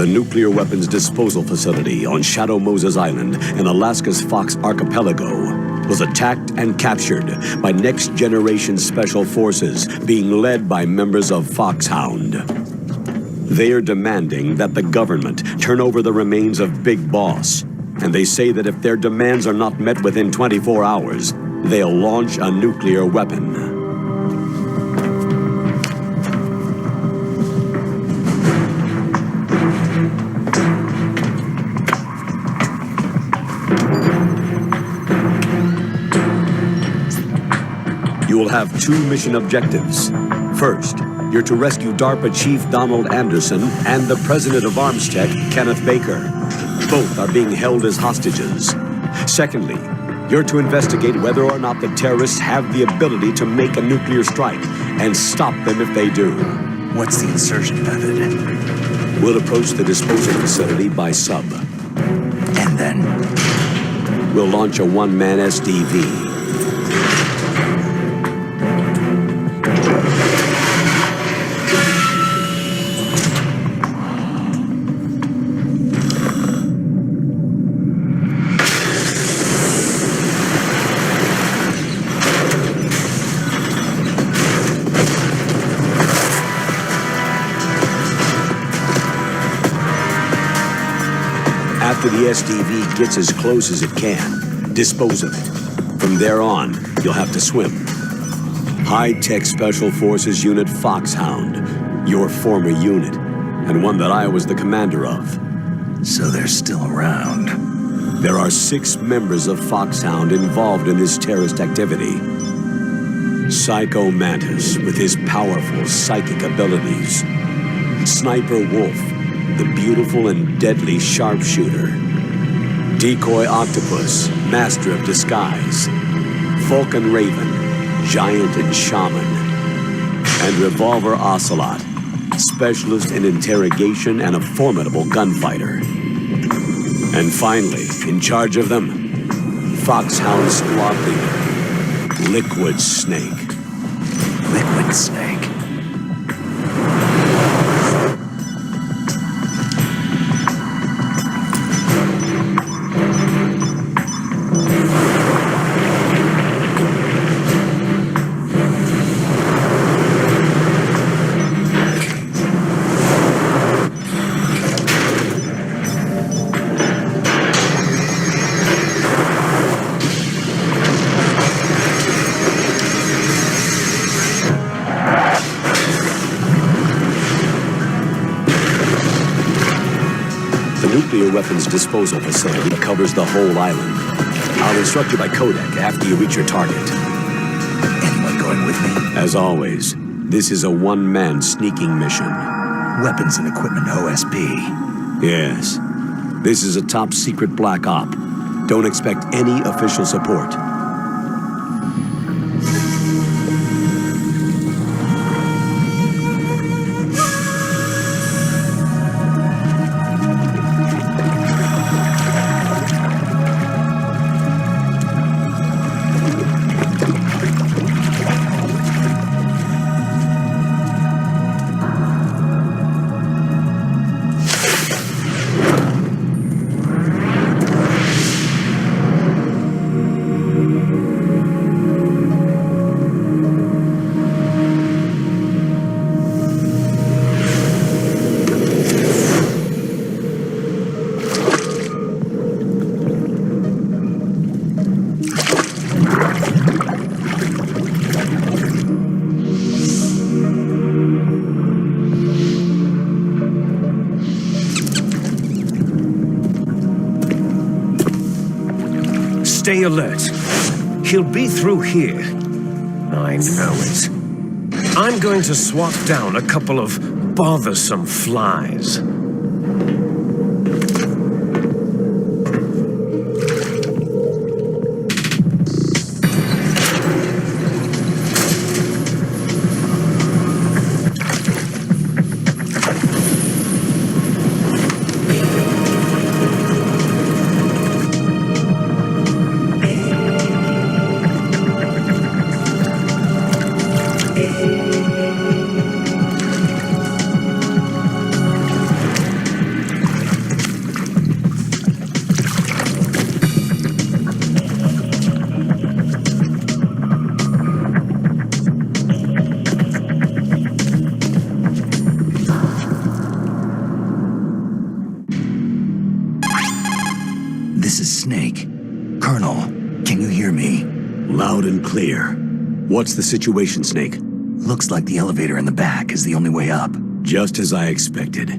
The nuclear weapons disposal facility on Shadow Moses Island in Alaska's Fox Archipelago was attacked and captured by next-generation special forces being led by members of Foxhound. They are demanding that the government turn over the remains of Big Boss, and they say that if their demands are not met within 24 hours, they'll launch a nuclear weapon. You will have two mission objectives. First, you're to rescue DARPA Chief Donald Anderson and the President of Armstech, Kenneth Baker. Both are being held as hostages. Secondly, you're to investigate whether or not the terrorists have the ability to make a nuclear strike and stop them if they do. What's the insertion method? We'll approach the disposal facility by sub. And then? We'll launch a one-man SDV. After the SDV gets as close as it can, dispose of it. From there on, you'll have to swim. High-tech Special Forces Unit Foxhound, your former unit, and one that I was the commander of. So they're still around. There are 6 members of Foxhound involved in this terrorist activity. Psycho Mantis, with his powerful psychic abilities. Sniper Wolf, the beautiful and deadly sharpshooter. Decoy Octopus, master of disguise. Falcon Raven, giant and shaman. And Revolver Ocelot, specialist in interrogation and a formidable gunfighter. And finally, in charge of them, Foxhound squad leader, Liquid Snake. Liquid Snake. Nuclear weapons disposal facility covers the whole island. I'll instruct you by codec after you reach your target. Anyone going with me? As always, this is a one-man sneaking mission. Weapons and equipment OSP. Yes. This is a top-secret black op. Don't expect any official support. Stay alert. He'll be through here. I know it. I'm going to swat down a couple of bothersome flies. Snake. Colonel, can you hear me? Loud and clear. What's the situation, Snake? Looks like the elevator in the back is the only way up. Just as I expected.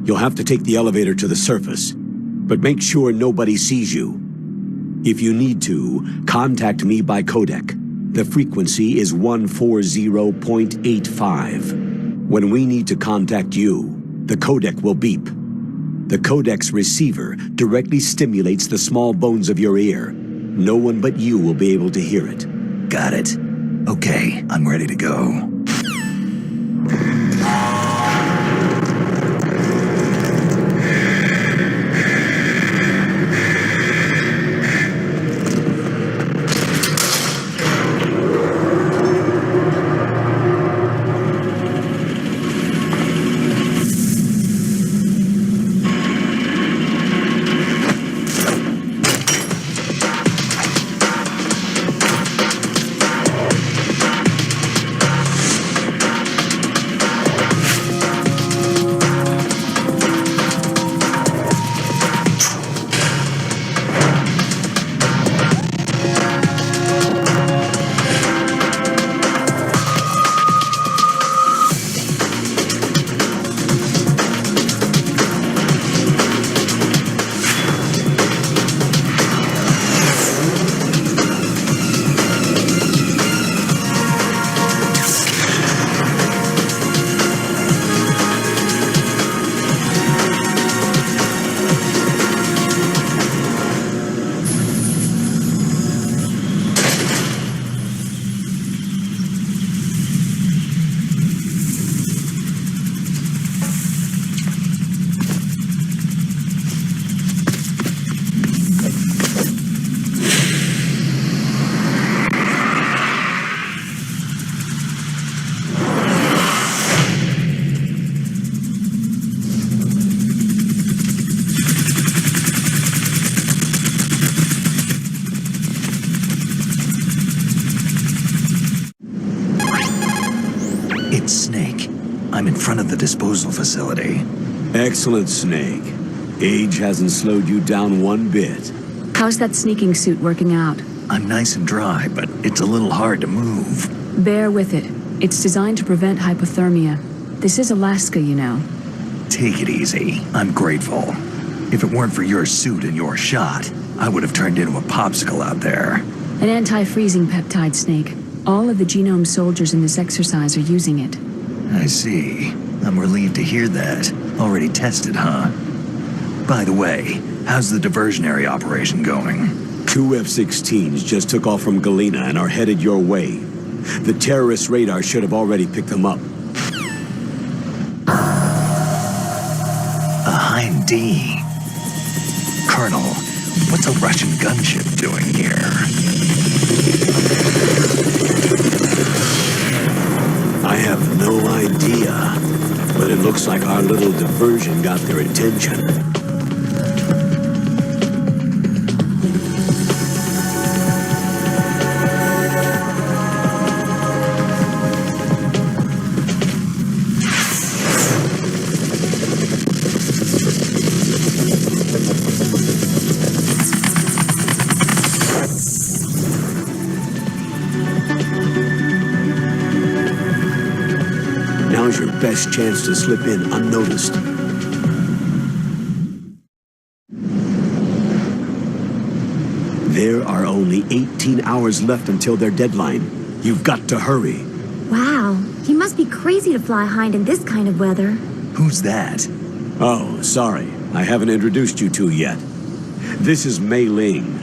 You'll have to take the elevator to the surface, but make sure nobody sees you. If you need to, contact me by codec. The frequency is 140.85. When we need to contact you, the codec will beep. The codec's receiver directly stimulates the small bones of your ear. No one but you will be able to hear it. Got it. Okay, I'm ready to go. It's Snake. I'm in front of the disposal facility. Excellent, Snake. Age hasn't slowed you down one bit. How's that sneaking suit working out? I'm nice and dry, but it's a little hard to move. Bear with it. It's designed to prevent hypothermia. This is Alaska, you know. Take it easy. I'm grateful. If it weren't for your suit and your shot, I would have turned into a popsicle out there. An anti-freezing peptide, Snake. All of the genome soldiers in this exercise are using it. I see. I'm relieved to hear that. Already tested, huh? By the way, how's the diversionary operation going? 2 F-16s just took off from Galena and are headed your way. The terrorist radar should have already picked them up. A Hind D. Colonel, what's a Russian gunship doing here? I have no idea, but it looks like our little diversion got their attention. Now's your best chance to slip in unnoticed. There are only 18 hours left until their deadline. You've got to hurry. Wow, he must be crazy to fly Hind in this kind of weather. Who's that? Oh, sorry. I haven't introduced you two yet. This is Mei Ling.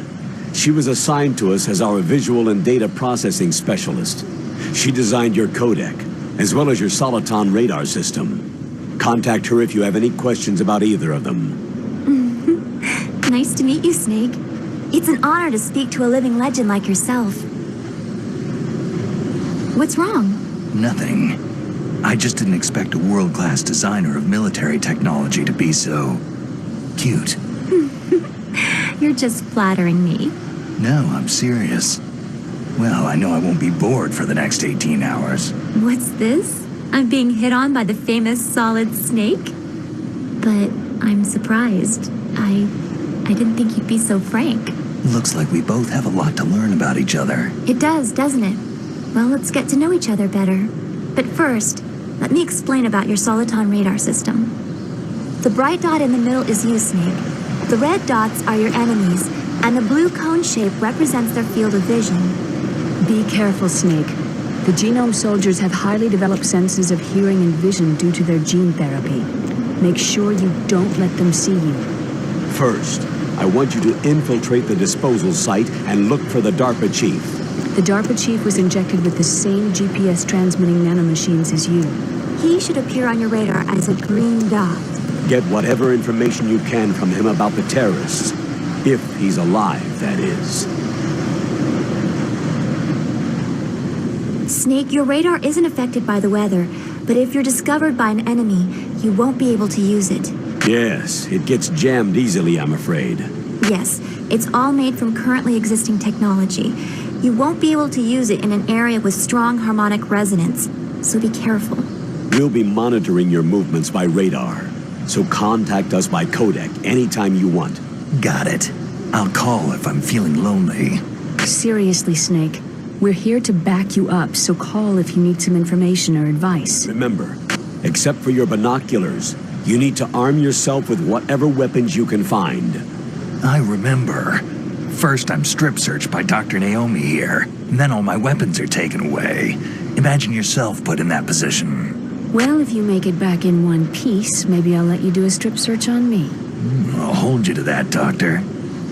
She was assigned to us as our visual and data processing specialist. She designed your codec, as well as your Soliton radar system. Contact her if you have any questions about either of them. Nice to meet you, Snake. It's an honor to speak to a living legend like yourself. What's wrong? Nothing. I just didn't expect a world-class designer of military technology to be so cute. You're just flattering me. No, I'm serious. Well, I know I won't be bored for the next 18 hours. What's this? I'm being hit on by the famous Solid Snake? But I'm surprised. I I didn't think you'd be so frank. Looks like we both have a lot to learn about each other. It does, doesn't it? Well, let's get to know each other better. But first, let me explain about your Soliton radar system. The bright dot in the middle is you, Snake. The red dots are your enemies, and the blue cone shape represents their field of vision. Be careful, Snake. The genome soldiers have highly developed senses of hearing and vision due to their gene therapy. Make sure you don't let them see you. First, I want you to infiltrate the disposal site and look for the DARPA chief. The DARPA chief was injected with the same GPS transmitting nanomachines as you. He should appear on your radar as a green dot. Get whatever information you can from him about the terrorists. If he's alive, that is. Snake, your radar isn't affected by the weather, but if you're discovered by an enemy, you won't be able to use it. Yes, it gets jammed easily, I'm afraid. Yes, it's all made from currently existing technology. You won't be able to use it in an area with strong harmonic resonance, so be careful. We'll be monitoring your movements by radar, so contact us by codec anytime you want. Got it. I'll call if I'm feeling lonely. Seriously, Snake. We're here to back you up, so call if you need some information or advice. Remember, except for your binoculars, you need to arm yourself with whatever weapons you can find. I remember. First, I'm strip searched by Dr. Naomi here, and then all my weapons are taken away. Imagine yourself put in that position. Well, if you make it back in one piece, maybe I'll let you do a strip search on me. I'll hold you to that, Doctor.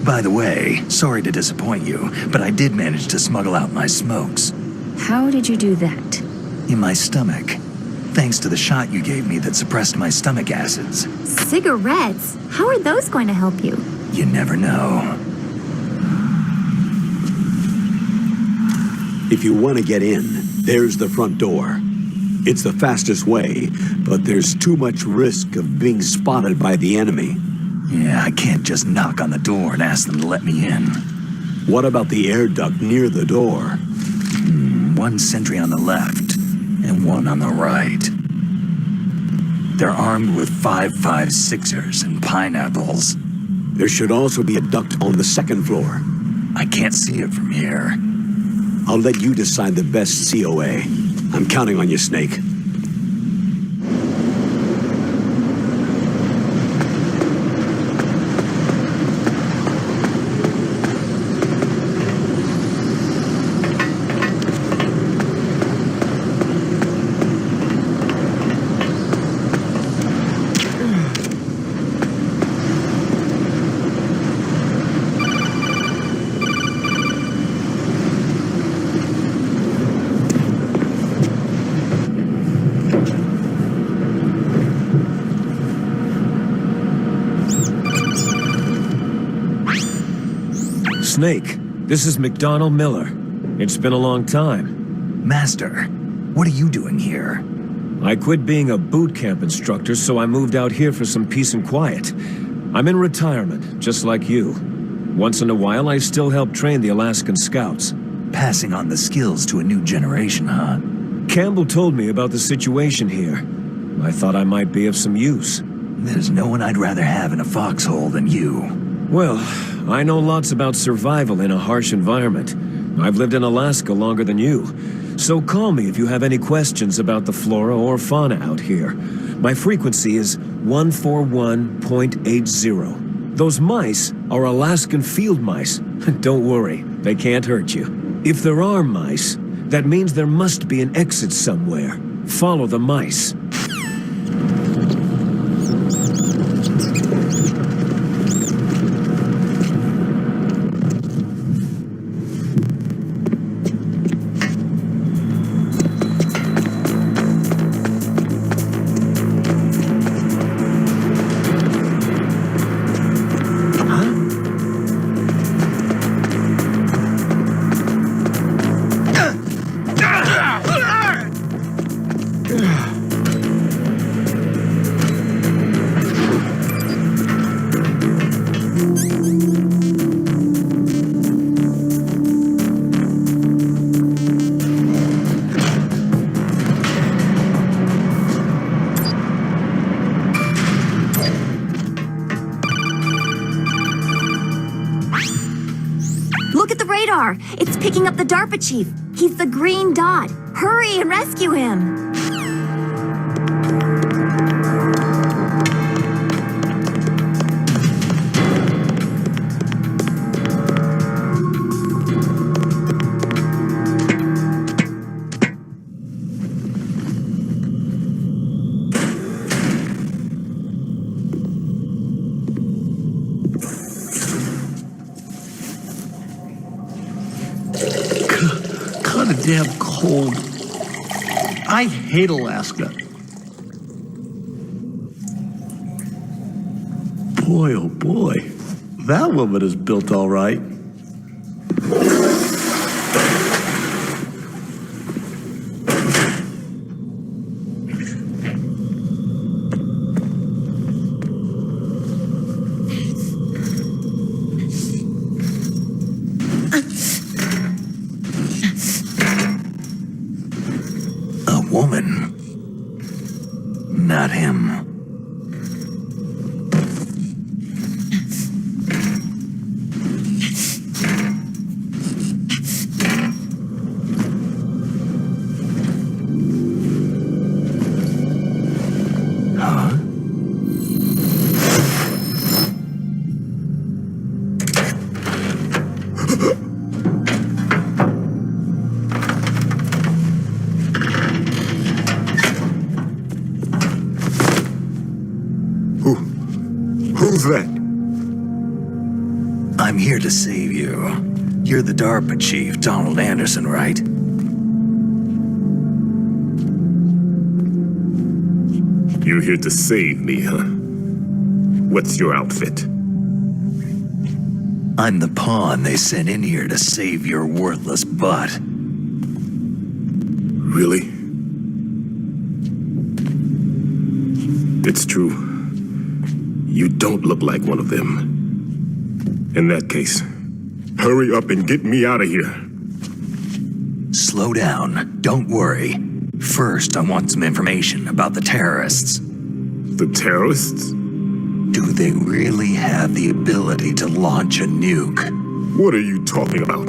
By the way, sorry to disappoint you, but I did manage to smuggle out my smokes. How did you do that? In my stomach. Thanks to the shot you gave me that suppressed my stomach acids. Cigarettes? How are those going to help you? You never know. If you want to get in, there's the front door. It's the fastest way, but there's too much risk of being spotted by the enemy. Yeah, I can't just knock on the door and ask them to let me in. What about the air duct near the door? One sentry on the left, and one on the right. They're armed with 5.56ers and pineapples. There should also be a duct on the second floor. I can't see it from here. I'll let you decide the best COA. I'm counting on you, Snake. Snake, this is McDonnell Miller. It's been a long time. Master, what are you doing here? I quit being a boot camp instructor, so I moved out here for some peace and quiet. I'm in retirement, just like you. Once in a while, I still help train the Alaskan Scouts. Passing on the skills to a new generation, huh? Campbell told me about the situation here. I thought I might be of some use. There's no one I'd rather have in a foxhole than you. Well, I know lots about survival in a harsh environment. I've lived in Alaska longer than you. So call me if you have any questions about the flora or fauna out here. My frequency is 141.80. Those mice are Alaskan field mice. Don't worry, they can't hurt you. If there are mice, that means there must be an exit somewhere. Follow the mice. radar. It's picking up the DARPA chief. He's the green dot. Hurry and rescue him. Damn cold. I hate Alaska. Boy, oh boy. That woman is built all right. Woman. Not him. Huh? Who's that? I'm here to save you. You're the DARPA chief, Donald Anderson, right? You're here to save me, huh? What's your outfit? I'm the pawn they sent in here to save your worthless butt. Really? It's true. You don't look like one of them. In that case, hurry up and get me out of here. Slow down. Don't worry. First, I want some information about the terrorists. The terrorists? Do they really have the ability to launch a nuke? What are you talking about?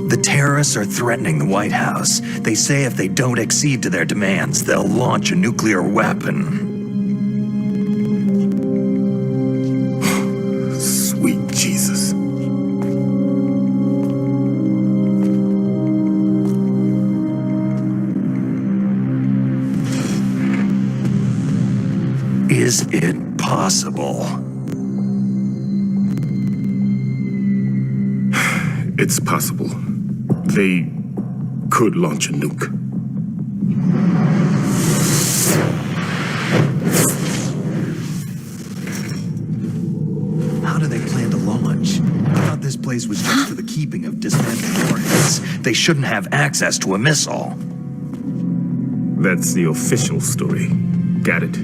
The terrorists are threatening the White House. They say if they don't accede to their demands, they'll launch a nuclear weapon. Sweet Jesus. Is it possible? It's possible. They could launch a nuke. How do they plan to launch? I thought this place was just for the keeping of dismantled warheads. They shouldn't have access to a missile. That's the official story. Got it?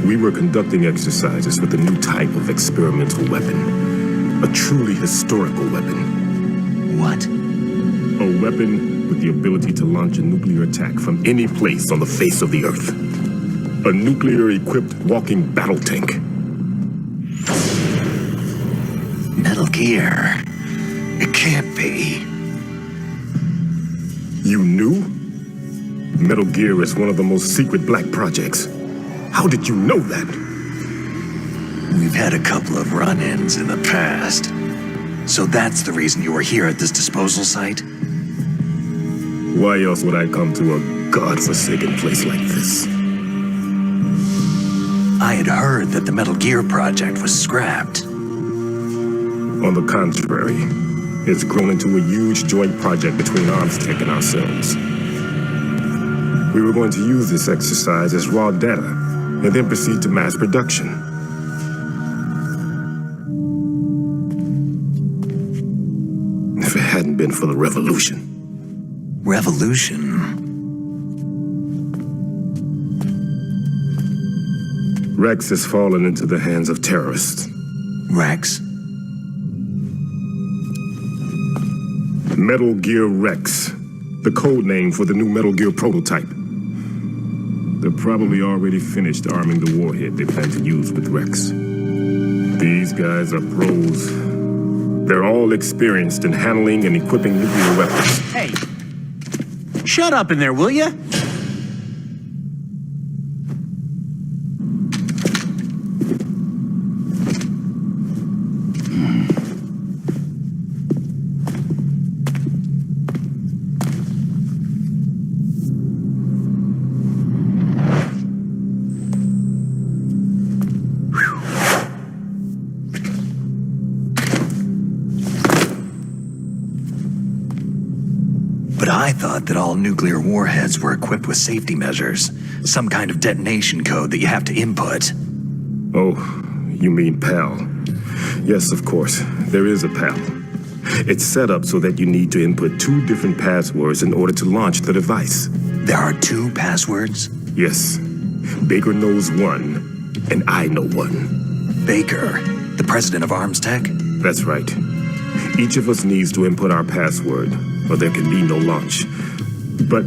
We were conducting exercises with a new type of experimental weapon. A truly historical weapon. What? A weapon with the ability to launch a nuclear attack from any place on the face of the Earth. A nuclear-equipped walking battle tank. Metal Gear. It can't be. You knew? Metal Gear is one of the most secret black projects. How did you know that? We've had a couple of run-ins in the past. So that's the reason you were here at this disposal site? Why else would I come to a godforsaken place like this? I had heard that the Metal Gear project was scrapped. On the contrary, it's grown into a huge joint project between Arms Tech and ourselves. We were going to use this exercise as raw data, and then proceed to mass production. If it hadn't been for the revolution. Revolution? Rex has fallen into the hands of terrorists. Rex? Metal Gear Rex, the code name for the new Metal Gear prototype. They're probably already finished arming the warhead they plan to use with Rex. These guys are pros. They're all experienced in handling and equipping nuclear weapons. Hey, shut up in there, will ya? But I thought that all nuclear warheads were equipped with safety measures. Some kind of detonation code that you have to input. Oh, you mean PAL. Yes, of course, there is a PAL. It's set up so that you need to input 2 different passwords in order to launch the device. There are 2 passwords? Yes. Baker knows one, and I know one. Baker, the president of Arms Tech? That's right. Each of us needs to input our password, or there can be no launch. But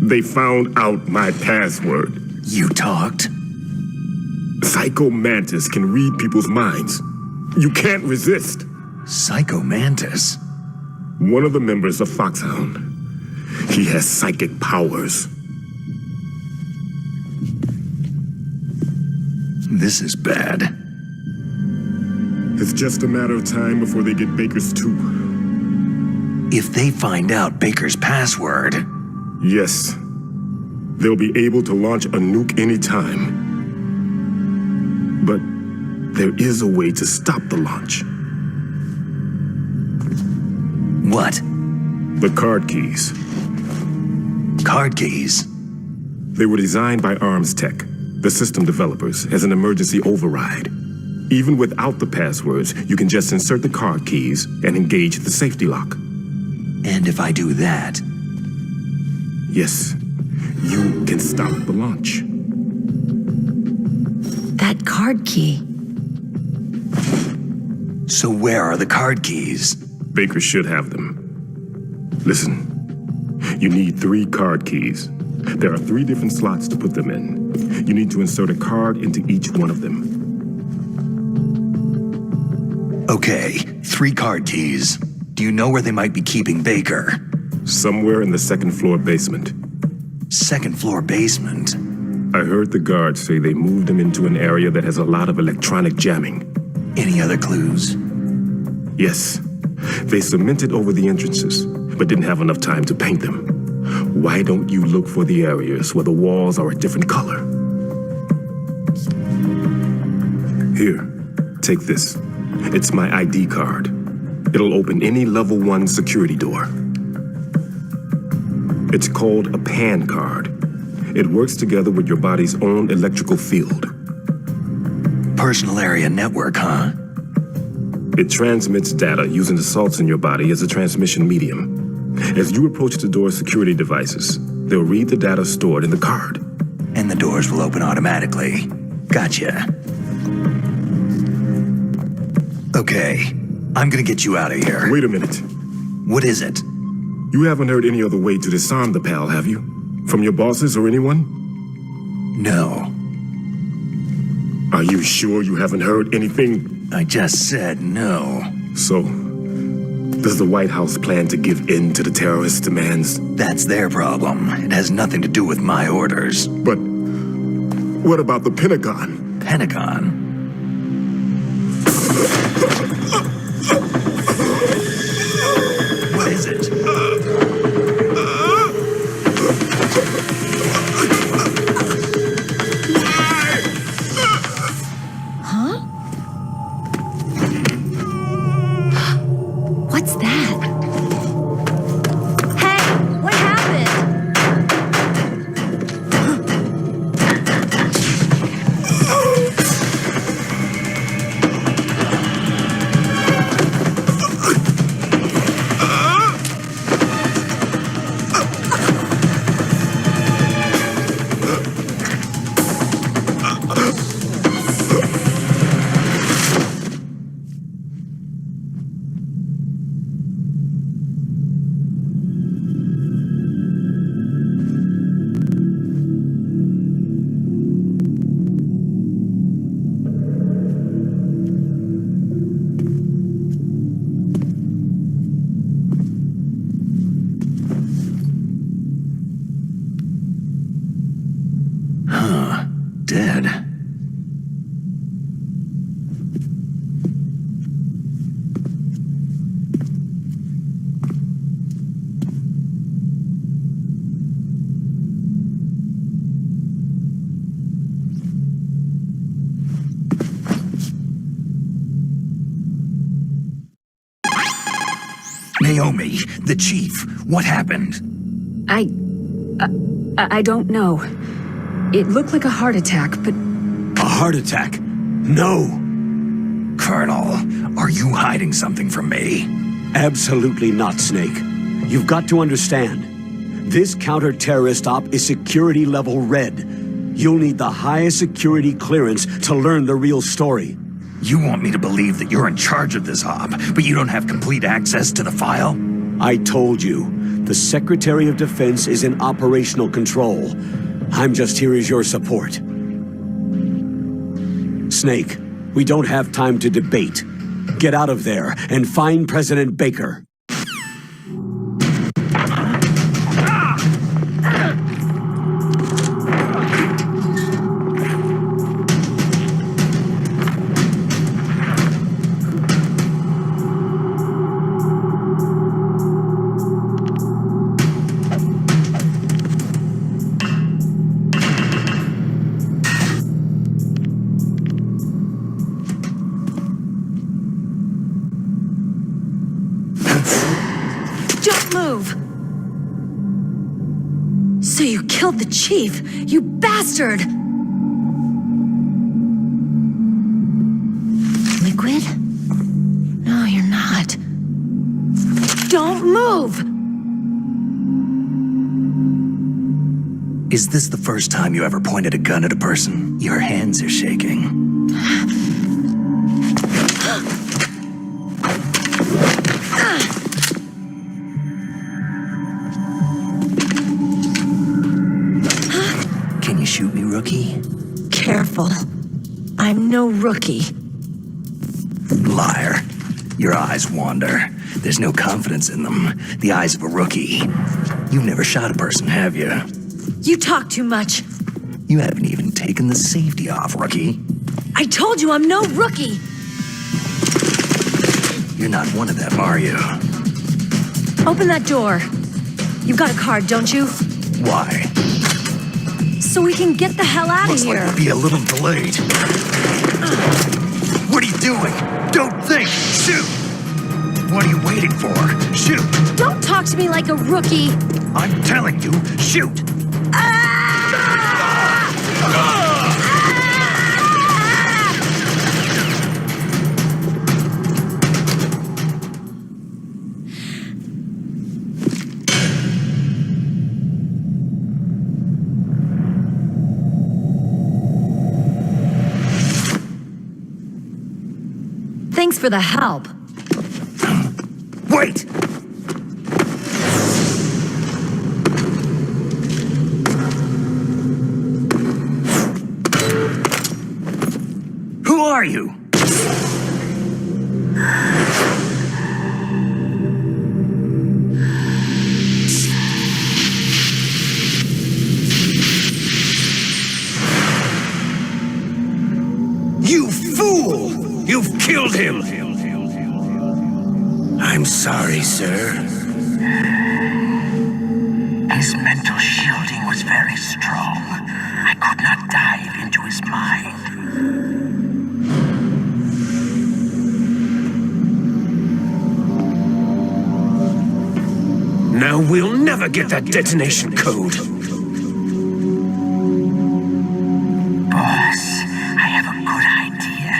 they found out my password. You talked? Psycho Mantis can read people's minds. You can't resist. Psycho Mantis? One of the members of Foxhound. He has psychic powers. This is bad. It's just a matter of time before they get Baker's too. If they find out Baker's password... Yes. They'll be able to launch a nuke anytime. But there is a way to stop the launch. What? The card keys. Card keys? They were designed by Arms Tech, the system developers, as an emergency override. Even without the passwords, you can just insert the card keys and engage the safety lock. And if I do that... Yes, you can stop the launch. That card key. So where are the card keys? Baker should have them. Listen, you need 3 card keys. There are 3 different slots to put them in. You need to insert a card into each one of them. Okay, 3 card keys. Do you know where they might be keeping Baker? Somewhere in the 2nd floor basement. 2nd floor basement? I heard the guards say they moved him into an area that has a lot of electronic jamming. Any other clues? Yes. They cemented over the entrances, but didn't have enough time to paint them. Why don't you look for the areas where the walls are a different color? Here, take this. It's my ID card. It'll open any level 1 security door. It's called a PAN card. It works together with your body's own electrical field. Personal area network, huh? It transmits data using the salts in your body as a transmission medium. As you approach the door's security devices, they'll read the data stored in the card. And the doors will open automatically. Gotcha. Okay, I'm gonna get you out of here. Wait a minute. What is it? You haven't heard any other way to disarm the PAL, have you? From your bosses or anyone? No. Are you sure you haven't heard anything? I just said no. So, does the White House plan to give in to the terrorists' demands? That's their problem. It has nothing to do with my orders. But what about the Pentagon? Pentagon? What is it? What's that? Hey, what happened? Naomi, the chief, what happened? I don't know. It looked like a heart attack, but... A heart attack? No! Colonel, are you hiding something from me? Absolutely not, Snake. You've got to understand. This counter-terrorist op is security level red. You'll need the highest security clearance to learn the real story. You want me to believe that you're in charge of this op, but you don't have complete access to the file? I told you, the Secretary of Defense is in operational control. I'm just here as your support. Snake, we don't have time to debate. Get out of there and find President Baker. Don't move! So you killed the chief, you bastard! Liquid? No, you're not. Don't move! Is this the first time you ever pointed a gun at a person? Your hands are shaking. Can you shoot me, rookie? Careful. I'm no rookie. Liar. Your eyes wander. There's no confidence in them. The eyes of a rookie. You've never shot a person, have you? You talk too much. You haven't even taken the safety off, rookie. I told you I'm no rookie! You're not one of them, are you? Open that door. You've got a card, don't you? Why? So we can get the hell out of Looks here. like we'll be a little delayed. What are you doing? Don't think! Shoot! What are you waiting for? Shoot! Don't talk to me like a rookie. I'm telling you, shoot! Thanks for the help. Wait! Who are you? You fool! You've killed him! I'm sorry, sir. His mental shielding was very strong. I could not dive into his mind. Now we'll never get that detonation code. Boss, I have a good idea.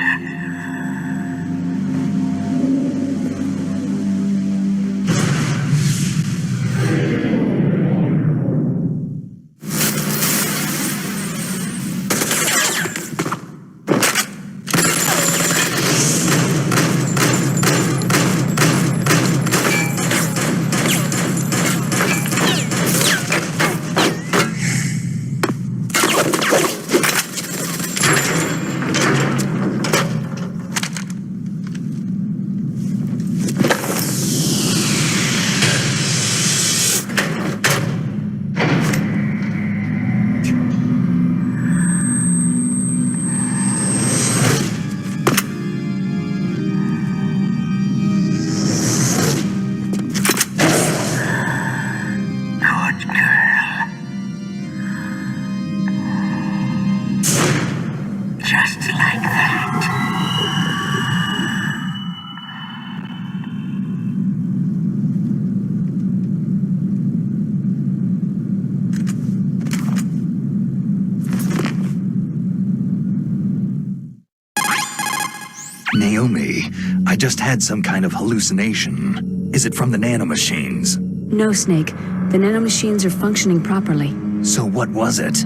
Naomi, I just had some kind of hallucination. Is it from the nanomachines? No, Snake. The nanomachines are functioning properly. So what was it?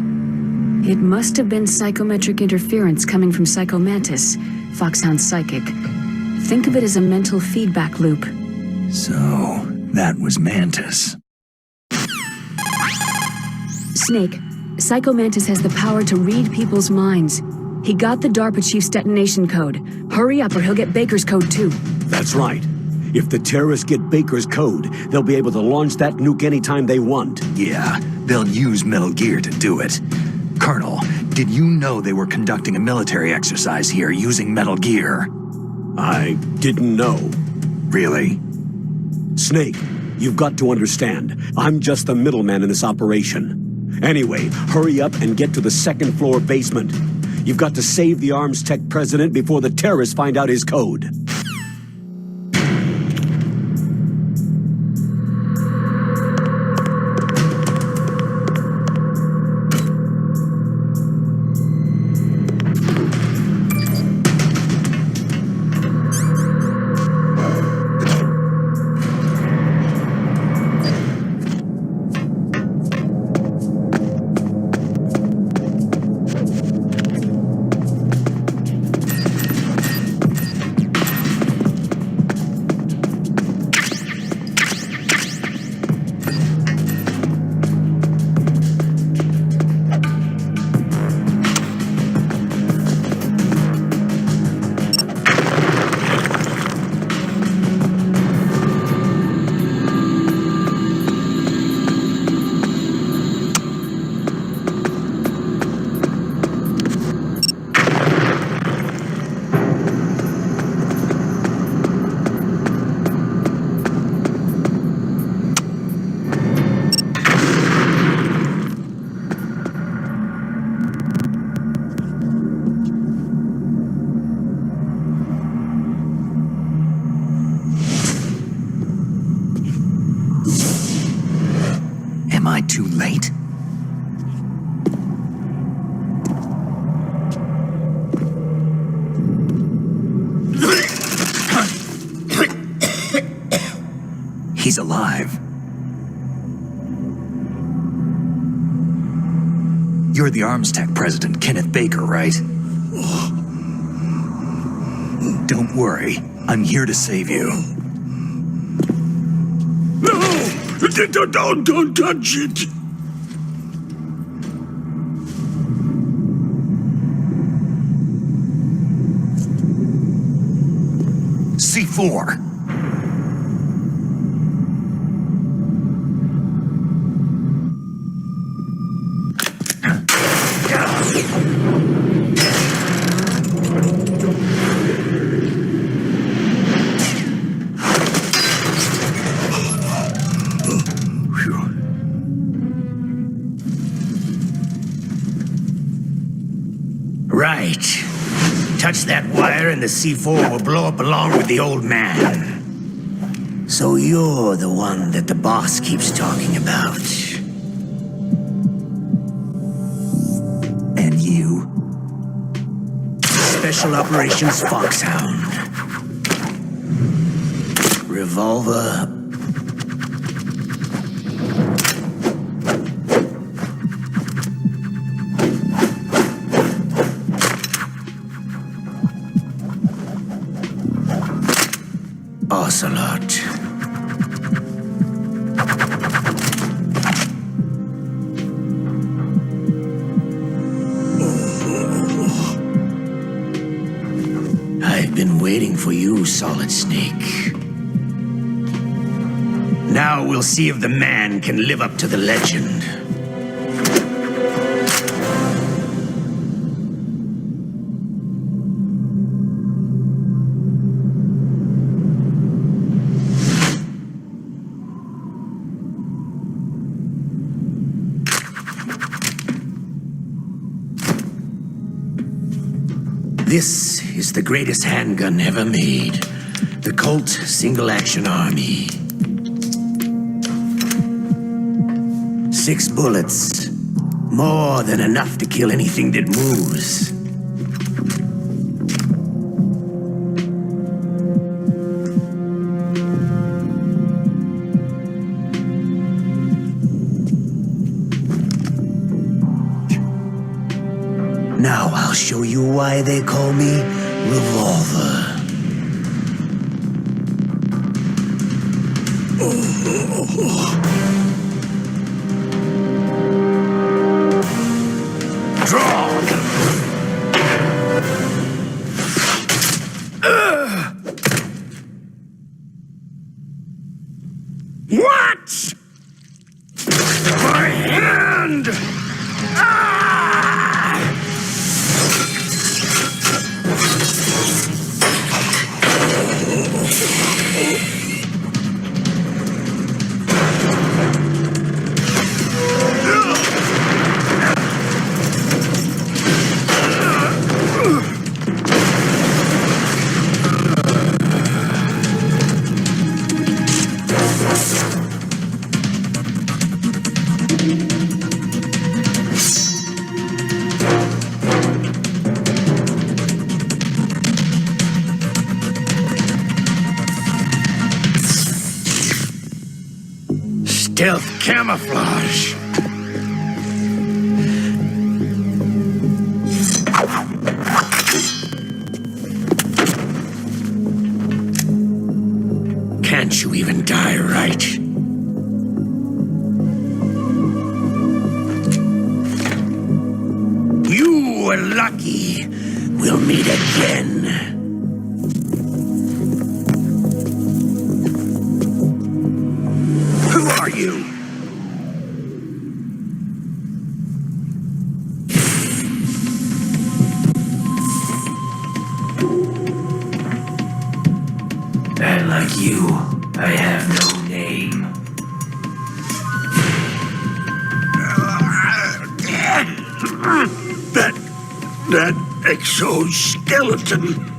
It must have been psychometric interference coming from Psycho Mantis, Foxhound's psychic. Think of it as a mental feedback loop. So, that was Mantis. Snake, Psycho Mantis has the power to read people's minds. He got the DARPA chief's detonation code. Hurry up or he'll get Baker's code too. That's right. If the terrorists get Baker's code, they'll be able to launch that nuke anytime they want. Yeah, they'll use Metal Gear to do it. Colonel, did you know they were conducting a military exercise here using Metal Gear? I didn't know. Really? Snake, you've got to understand. I'm just the middleman in this operation. Anyway, hurry up and get to the second floor basement. You've got to save the Arms Tech president before the terrorists find out his code. Am I too late? He's alive. You're the Arms Tech president, Kenneth Baker, right? Don't worry. I'm here to save you. No! Don't touch it! C4. Right. Touch that wire and the C4 will blow up along with the old man. So you're the one that the boss keeps talking about. And you? Special Operations Foxhound. Revolver. Ocelot. I've been waiting for you, Solid Snake. Now we'll see if the man can live up to the legend. This is the greatest handgun ever made. The Colt Single Action Army. 6 bullets. More than enough to kill anything that moves. I'll show you why they call me Revolver. Draw! What? My hand! Stealth camouflage. Can't you even die right? You were lucky. We'll meet again. Who are you? And like you, I have no name. That exoskeleton.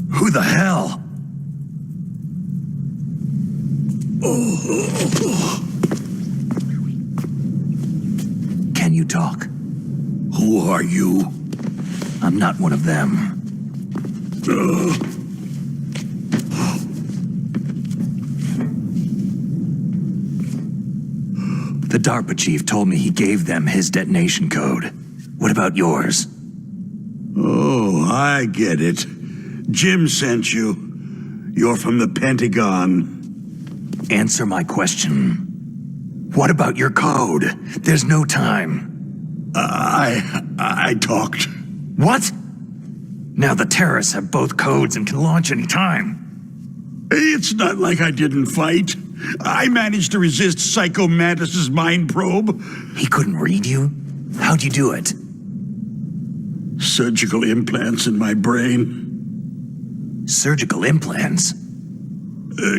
Who the hell? Can you talk? Who are you? I'm not one of them. The DARPA chief told me he gave them his detonation code. What about yours? Oh, I get it. Jim sent you. You're from the Pentagon. Answer my question. What about your code? There's no time. I talked. What? Now the terrorists have both codes and can launch any time. It's not like I didn't fight. I managed to resist Psycho Mantis's mind probe. He couldn't read you? How'd you do it? Surgical implants in my brain. Surgical implants?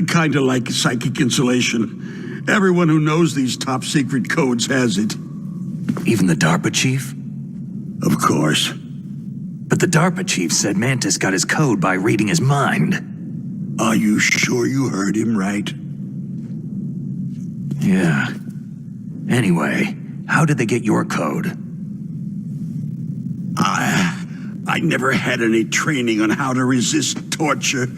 Kinda like psychic insulation. Everyone who knows these top secret codes has it. Even the DARPA chief? Of course. But the DARPA chief said Mantis got his code by reading his mind. Are you sure you heard him right? Yeah. Anyway, how did they get your code? I never had any training on how to resist torture.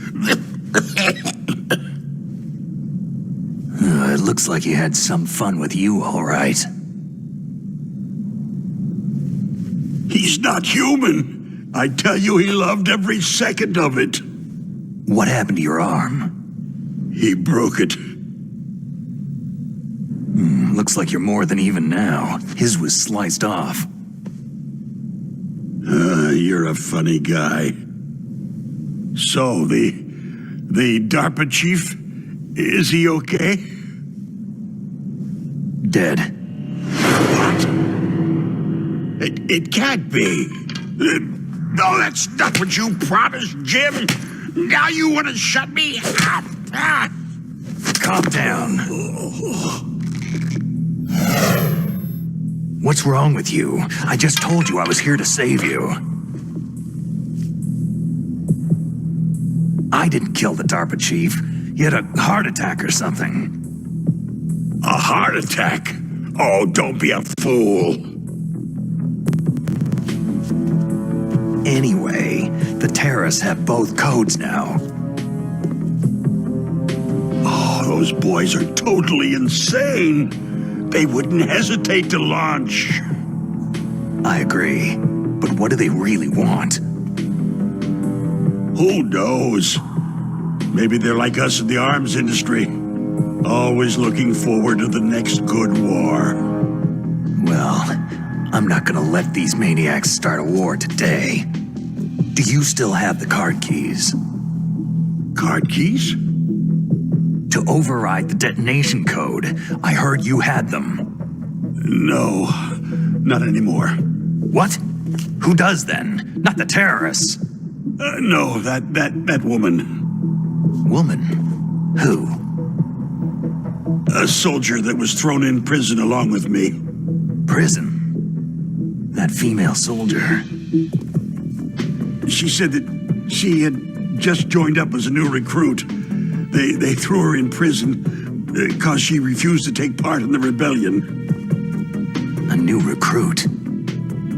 It looks like he had some fun with you, all right. He's not human. I tell you, he loved every second of it. What happened to your arm? He broke it. Looks like you're more than even now. His was sliced off. You're a funny guy. So, the DARPA chief, is he okay? Dead. What? It can't be. No, that's not what you promised, Jim. Now you want to shut me up. Calm down. What's wrong with you? I just told you I was here to save you. I didn't kill the DARPA chief. He had a heart attack or something. A heart attack? Oh, don't be a fool. Anyway, the terrorists have both codes now. Oh, those boys are totally insane. They wouldn't hesitate to launch. I agree. But what do they really want? Who knows? Maybe they're like us in the arms industry. Always looking forward to the next good war. Well, I'm not gonna let these maniacs start a war today. Do you still have the card keys? Card keys? To override the detonation code. I heard you had them. No, not anymore. What? Who does then? Not the terrorists. No, that woman. Woman? Who? A soldier that was thrown in prison along with me. Prison? That female soldier. She said that she had just joined up as a new recruit. They threw her in prison because she refused to take part in the rebellion. A new recruit?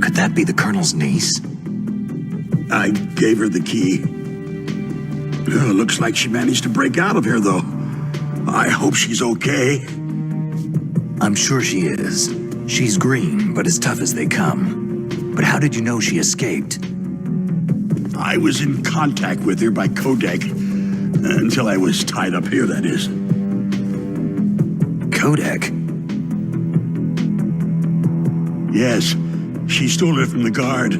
Could that be the Colonel's niece? I gave her the key. Looks like she managed to break out of here, though. I hope she's okay. I'm sure she is. She's green, but as tough as they come. But how did you know she escaped? I was in contact with her by codec. Until I was tied up here, that is. Codec? Yes, she stole it from the guard.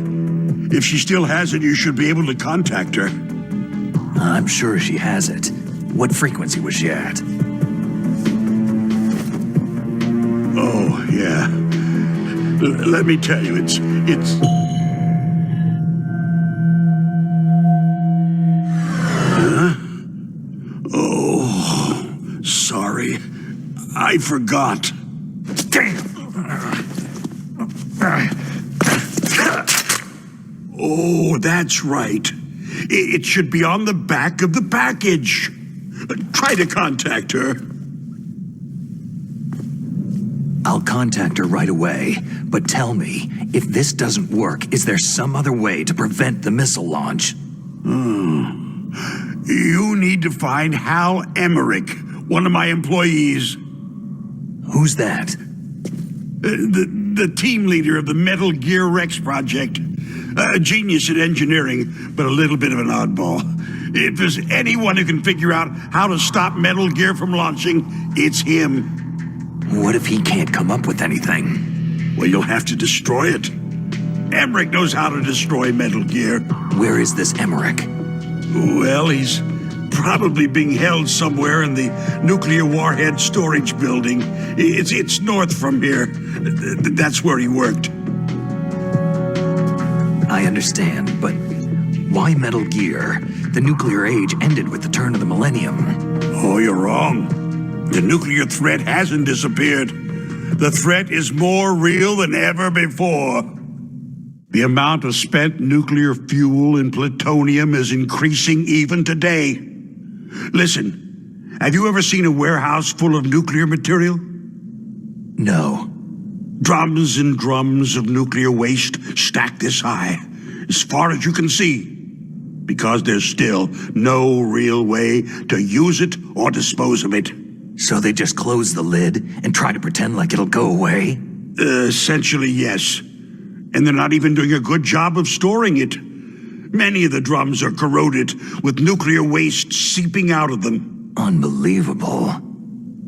If she still has it, you should be able to contact her. I'm sure she has it. What frequency was she at? Oh, yeah. Let me tell you, it's... Huh? Oh, sorry. I forgot. Damn! Oh, that's right. It should be on the back of the package. Try to contact her. I'll contact her right away, but tell me, if this doesn't work, is there some other way to prevent the missile launch? You need to find Hal Emmerich, one of my employees. Who's that? The team leader of the Metal Gear Rex project. A genius at engineering, but a little bit of an oddball. If there's anyone who can figure out how to stop Metal Gear from launching, it's him. What if he can't come up with anything? Well, you'll have to destroy it. Emmerich knows how to destroy Metal Gear. Where is this Emmerich? Well, he's probably being held somewhere in the nuclear warhead storage building. It's north from here. That's where he worked. I understand, but why Metal Gear? The nuclear age ended with the turn of the millennium. Oh, you're wrong. The nuclear threat hasn't disappeared. The threat is more real than ever before. The amount of spent nuclear fuel and plutonium is increasing even today. Listen, have you ever seen a warehouse full of nuclear material? No. Drums and drums of nuclear waste stacked this high, as far as you can see, because there's still no real way to use it or dispose of it. So they just close the lid and try to pretend like it'll go away? Essentially, yes. And they're not even doing a good job of storing it. Many of the drums are corroded, with nuclear waste seeping out of them. Unbelievable.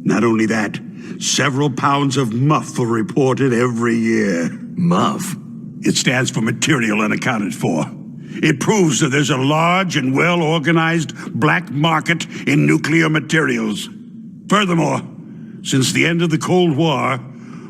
Not only that, several pounds of MUF are reported every year. MUF? It stands for material unaccounted for. It proves that there's a large and well-organized black market in nuclear materials. Furthermore, since the end of the Cold War,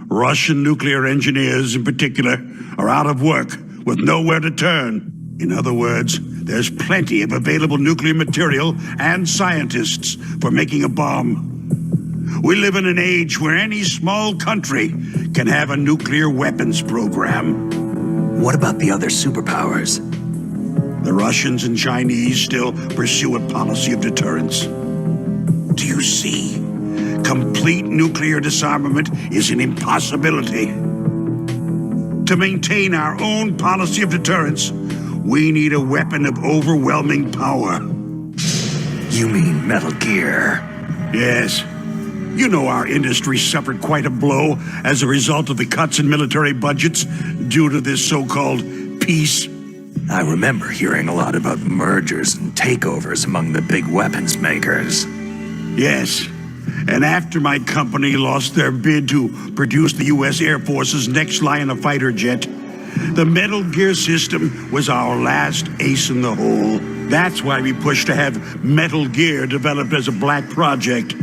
Russian nuclear engineers in particular are out of work with nowhere to turn. In other words, there's plenty of available nuclear material and scientists for making a bomb. We live in an age where any small country can have a nuclear weapons program. What about the other superpowers? The Russians and Chinese still pursue a policy of deterrence. Do you see? Complete nuclear disarmament is an impossibility. To maintain our own policy of deterrence, we need a weapon of overwhelming power. You mean Metal Gear? Yes. You know our industry suffered quite a blow as a result of the cuts in military budgets due to this so-called peace. I remember hearing a lot about mergers and takeovers among the big weapons makers. Yes. And after my company lost their bid to produce the U.S. Air Force's next line of fighter jet, the Metal Gear system was our last ace in the hole. That's why we pushed to have Metal Gear developed as a black project.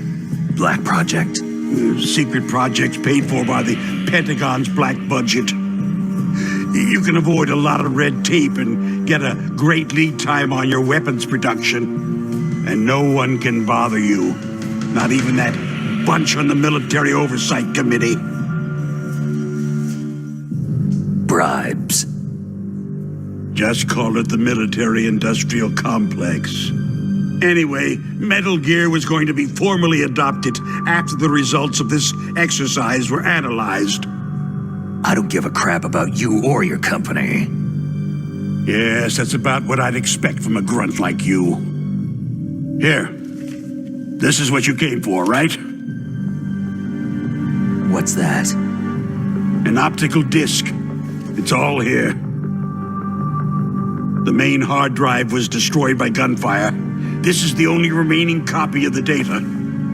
Black project? Secret projects paid for by the Pentagon's black budget. You can avoid a lot of red tape and get a great lead time on your weapons production. And no one can bother you. Not even that bunch on the Military Oversight Committee. Bribes. Just call it the military-industrial complex. Anyway, Metal Gear was going to be formally adopted after the results of this exercise were analyzed. I don't give a crap about you or your company. Yes, that's about what I'd expect from a grunt like you. Here. This is what you came for, right? What's that? An optical disc. It's all here. The main hard drive was destroyed by gunfire. This is the only remaining copy of the data.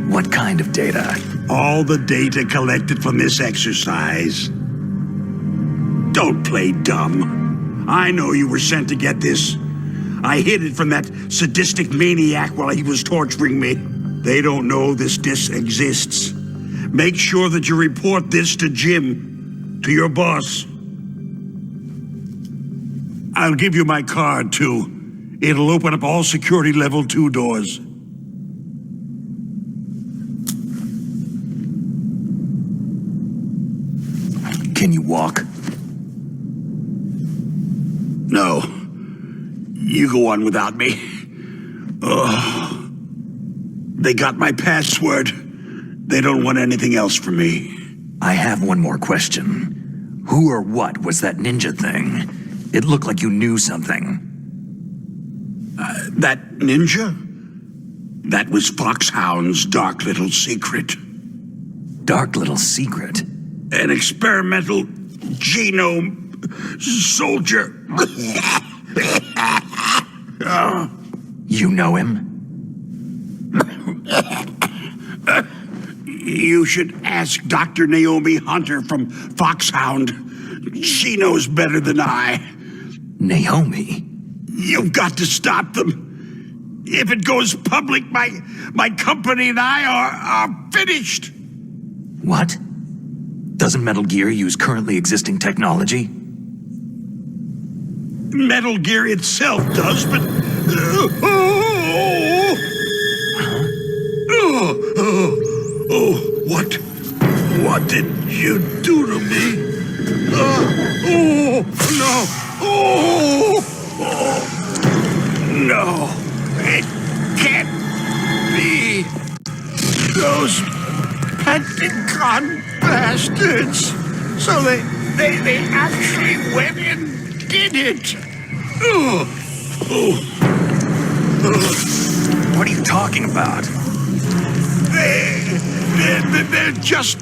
What kind of data? All the data collected from this exercise. Don't play dumb. I know you were sent to get this. I hid it from that sadistic maniac while he was torturing me. They don't know this disc exists. Make sure that you report this to Jim, to your boss. I'll give you my card, too. It'll open up all security level 2 doors. Can you walk? No. You go on without me. Ugh. They got my password. They don't want anything else from me. I have one more question. Who or what was that ninja thing? It looked like you knew something. That ninja? That was Foxhound's dark little secret. Dark little secret? An experimental genome soldier. You know him? You should ask Dr. Naomi Hunter from Foxhound. She knows better than I. Naomi? You've got to stop them. If it goes public, my company and I are finished. What? Doesn't Metal Gear use currently existing technology? Metal Gear itself does, but... What did you do to me? No, it can't be. Those Pentagon bastards. So they actually went and did it. What are you talking about? They They're just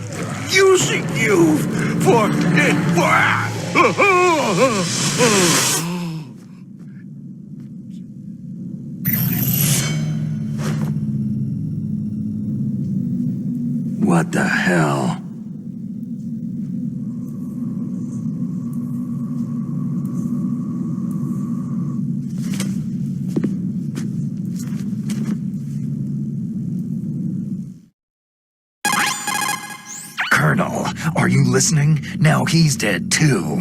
using you for... What the hell? Colonel, are you listening? Now he's dead too.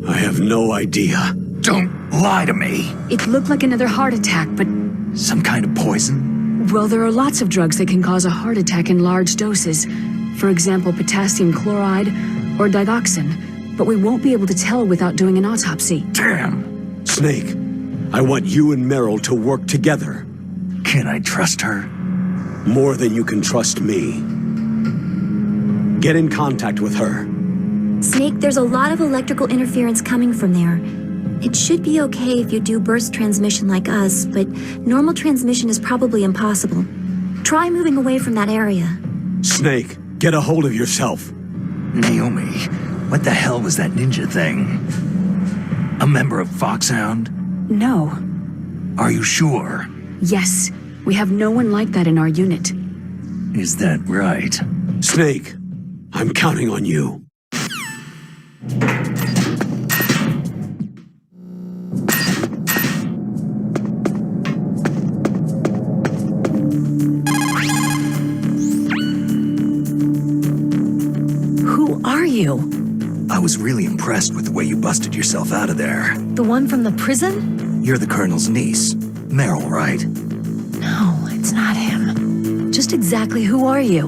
I have no idea. Don't lie to me. It looked like another heart attack, but, Some kind of poison? well, there are lots of drugs that can cause a heart attack in large doses. For example, potassium chloride or digoxin. But we won't be able to tell without doing an autopsy. Damn. Snake, I want you and Meryl to work together. Can I trust her? More than you can trust me. Get in contact with her. Snake, there's a lot of electrical interference coming from there. It should be okay if you do burst transmission like us, but normal transmission is probably impossible. Try moving away from that area. Snake, get a hold of yourself. Naomi, what the hell was that ninja thing? A member of Foxhound? No. Are you sure? Yes. We have no one like that in our unit. Is that right? Snake, I'm counting on you. Who are you? I was really impressed with the way you busted yourself out of there. The one from the prison? You're the Colonel's niece. Meryl, right? No, it's not him. Just exactly who are you?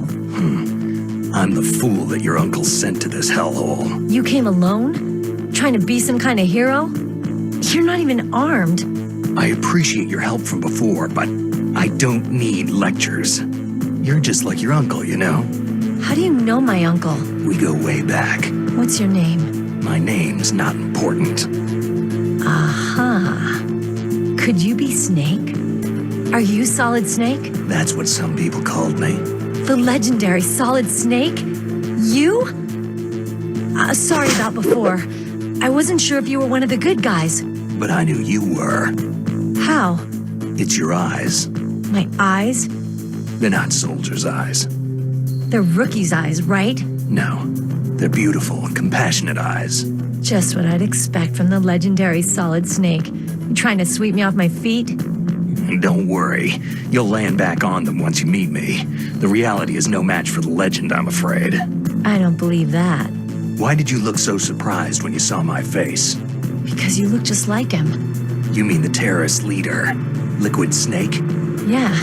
I'm the fool that your uncle sent to this hellhole. You came alone? Trying to be some kind of hero? You're not even armed. I appreciate your help from before, but I don't need lectures. You're just like your uncle, you know? How do you know my uncle? We go way back. What's your name? My name's not important. Aha. Could you be Snake? Are you Solid Snake? That's what some people called me. The legendary Solid Snake? You? Sorry about before. I wasn't sure if you were one of the good guys. But I knew you were. How? It's your eyes. My eyes? They're not soldiers' eyes. They're rookie's eyes, right? No, they're beautiful, compassionate eyes. Just what I'd expect from the legendary Solid Snake. You trying to sweep me off my feet? And don't worry, you'll land back on them once you meet me. The reality is no match for the legend, I'm afraid. I don't believe that. Why did you look so surprised when you saw my face? Because you look just like him. You mean the terrorist leader, Liquid Snake? Yeah.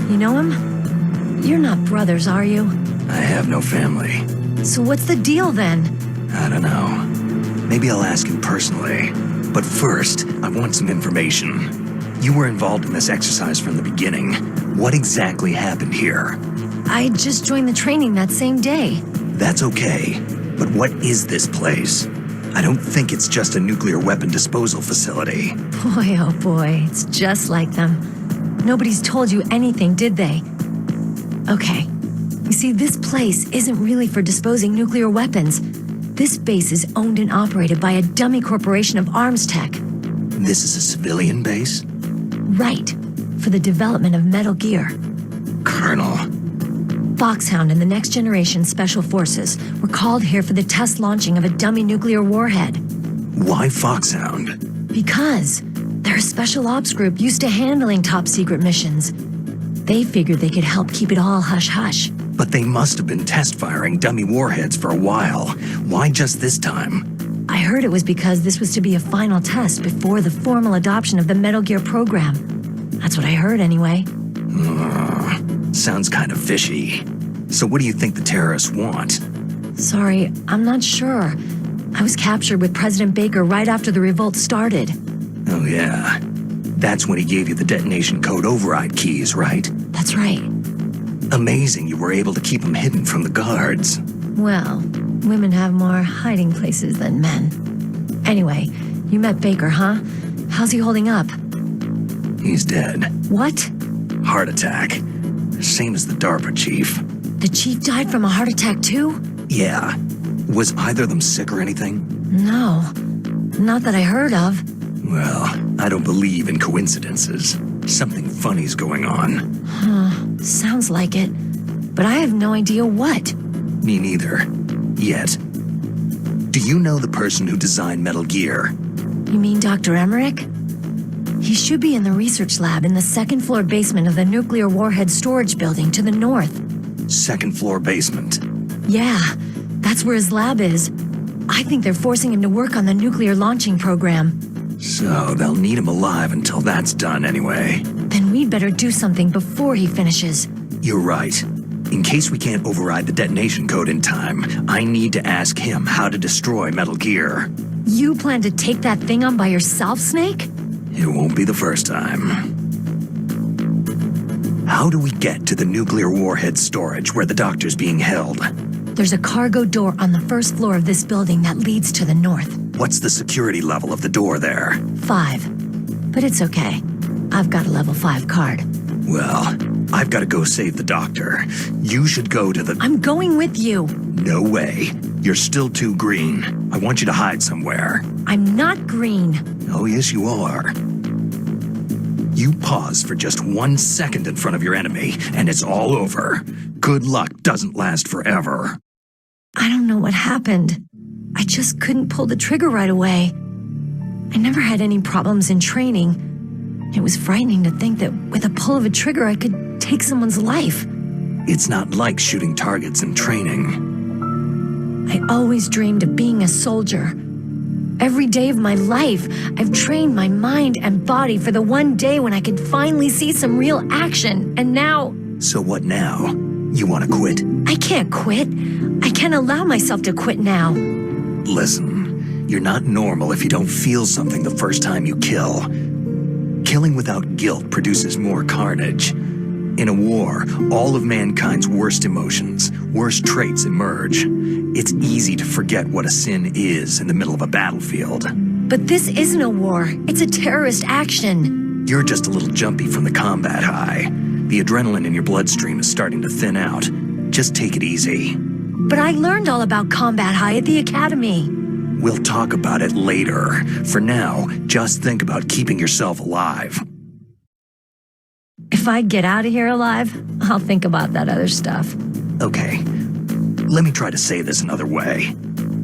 You know him? You're not brothers, are you? I have no family. So what's the deal then? I don't know. Maybe I'll ask him personally. But first, I want some information. You were involved in this exercise from the beginning. What exactly happened here? I just joined the training that same day. That's okay. But what is this place? I don't think it's just a nuclear weapon disposal facility. Boy, oh boy, it's just like them. Nobody's told you anything, did they? Okay. You see, this place isn't really for disposing nuclear weapons. This base is owned and operated by a dummy corporation of arms tech. This is a civilian base? Right. For the development of Metal Gear. Colonel. Foxhound and the Next Generation Special Forces were called here for the test launching of a dummy nuclear warhead. Why Foxhound? Because they're a special ops group used to handling top-secret missions. They figured they could help keep it all hush-hush. But they must have been test-firing dummy warheads for a while. Why just this time? I heard it was because this was to be a final test before the formal adoption of the Metal Gear program. That's what I heard anyway. Sounds kind of fishy. So what do you think the terrorists want? Sorry, I'm not sure. I was captured with President Baker right after the revolt started. Oh yeah. That's when he gave you the detonation code override keys, right? That's right. Amazing you were able to keep them hidden from the guards. Well, women have more hiding places than men. Anyway, you met Baker, huh? How's he holding up? He's dead. What? Heart attack. Same as the DARPA chief. The chief died from a heart attack too? Yeah. Was either of them sick or anything? No, not that I heard of. Well, I don't believe in coincidences. Something funny's going on. Sounds like it. But I have no idea what. Me neither. Yet. Do you know the person who designed Metal Gear? You mean Dr. Emmerich? He should be in the research lab in the second floor basement of the nuclear warhead storage building to the north. Second floor basement. Yeah, that's where his lab is. I think they're forcing him to work on the nuclear launching program. So they'll need him alive until that's done anyway. Then we'd better do something before he finishes. You're right. In case we can't override the detonation code in time, I need to ask him how to destroy Metal Gear. You plan to take that thing on by yourself, Snake? It won't be the first time. How do we get to the nuclear warhead storage where the doctor's being held? There's a cargo door on the first floor of this building that leads to the north. What's the security level of the door there? 5. But it's okay. I've got a level 5 card. Well, I've got to go save the doctor. You should go to the... I'm going with you. No way. You're still too green. I want you to hide somewhere. I'm not green. Oh, yes, you are. You pause for just 1 second in front of your enemy, and it's all over. Good luck doesn't last forever. I don't know what happened. I just couldn't pull the trigger right away. I never had any problems in training. It was frightening to think that with a pull of a trigger I could take someone's life. It's not like shooting targets in training. I always dreamed of being a soldier. Every day of my life, I've trained my mind and body for the one day when I could finally see some real action, and now... So what now? You want to quit? I can't quit. I can't allow myself to quit now. Listen, you're not normal if you don't feel something the first time you kill. Killing without guilt produces more carnage. In a war, all of mankind's worst emotions, worst traits emerge. It's easy to forget what a sin is in the middle of a battlefield. But this isn't a war. It's a terrorist action. You're just a little jumpy from the combat high. The adrenaline in your bloodstream is starting to thin out. Just take it easy. But I learned all about combat high at the academy. We'll talk about it later. For now, just think about keeping yourself alive. If I get out of here alive, I'll think about that other stuff. Okay. Let me try to say this another way.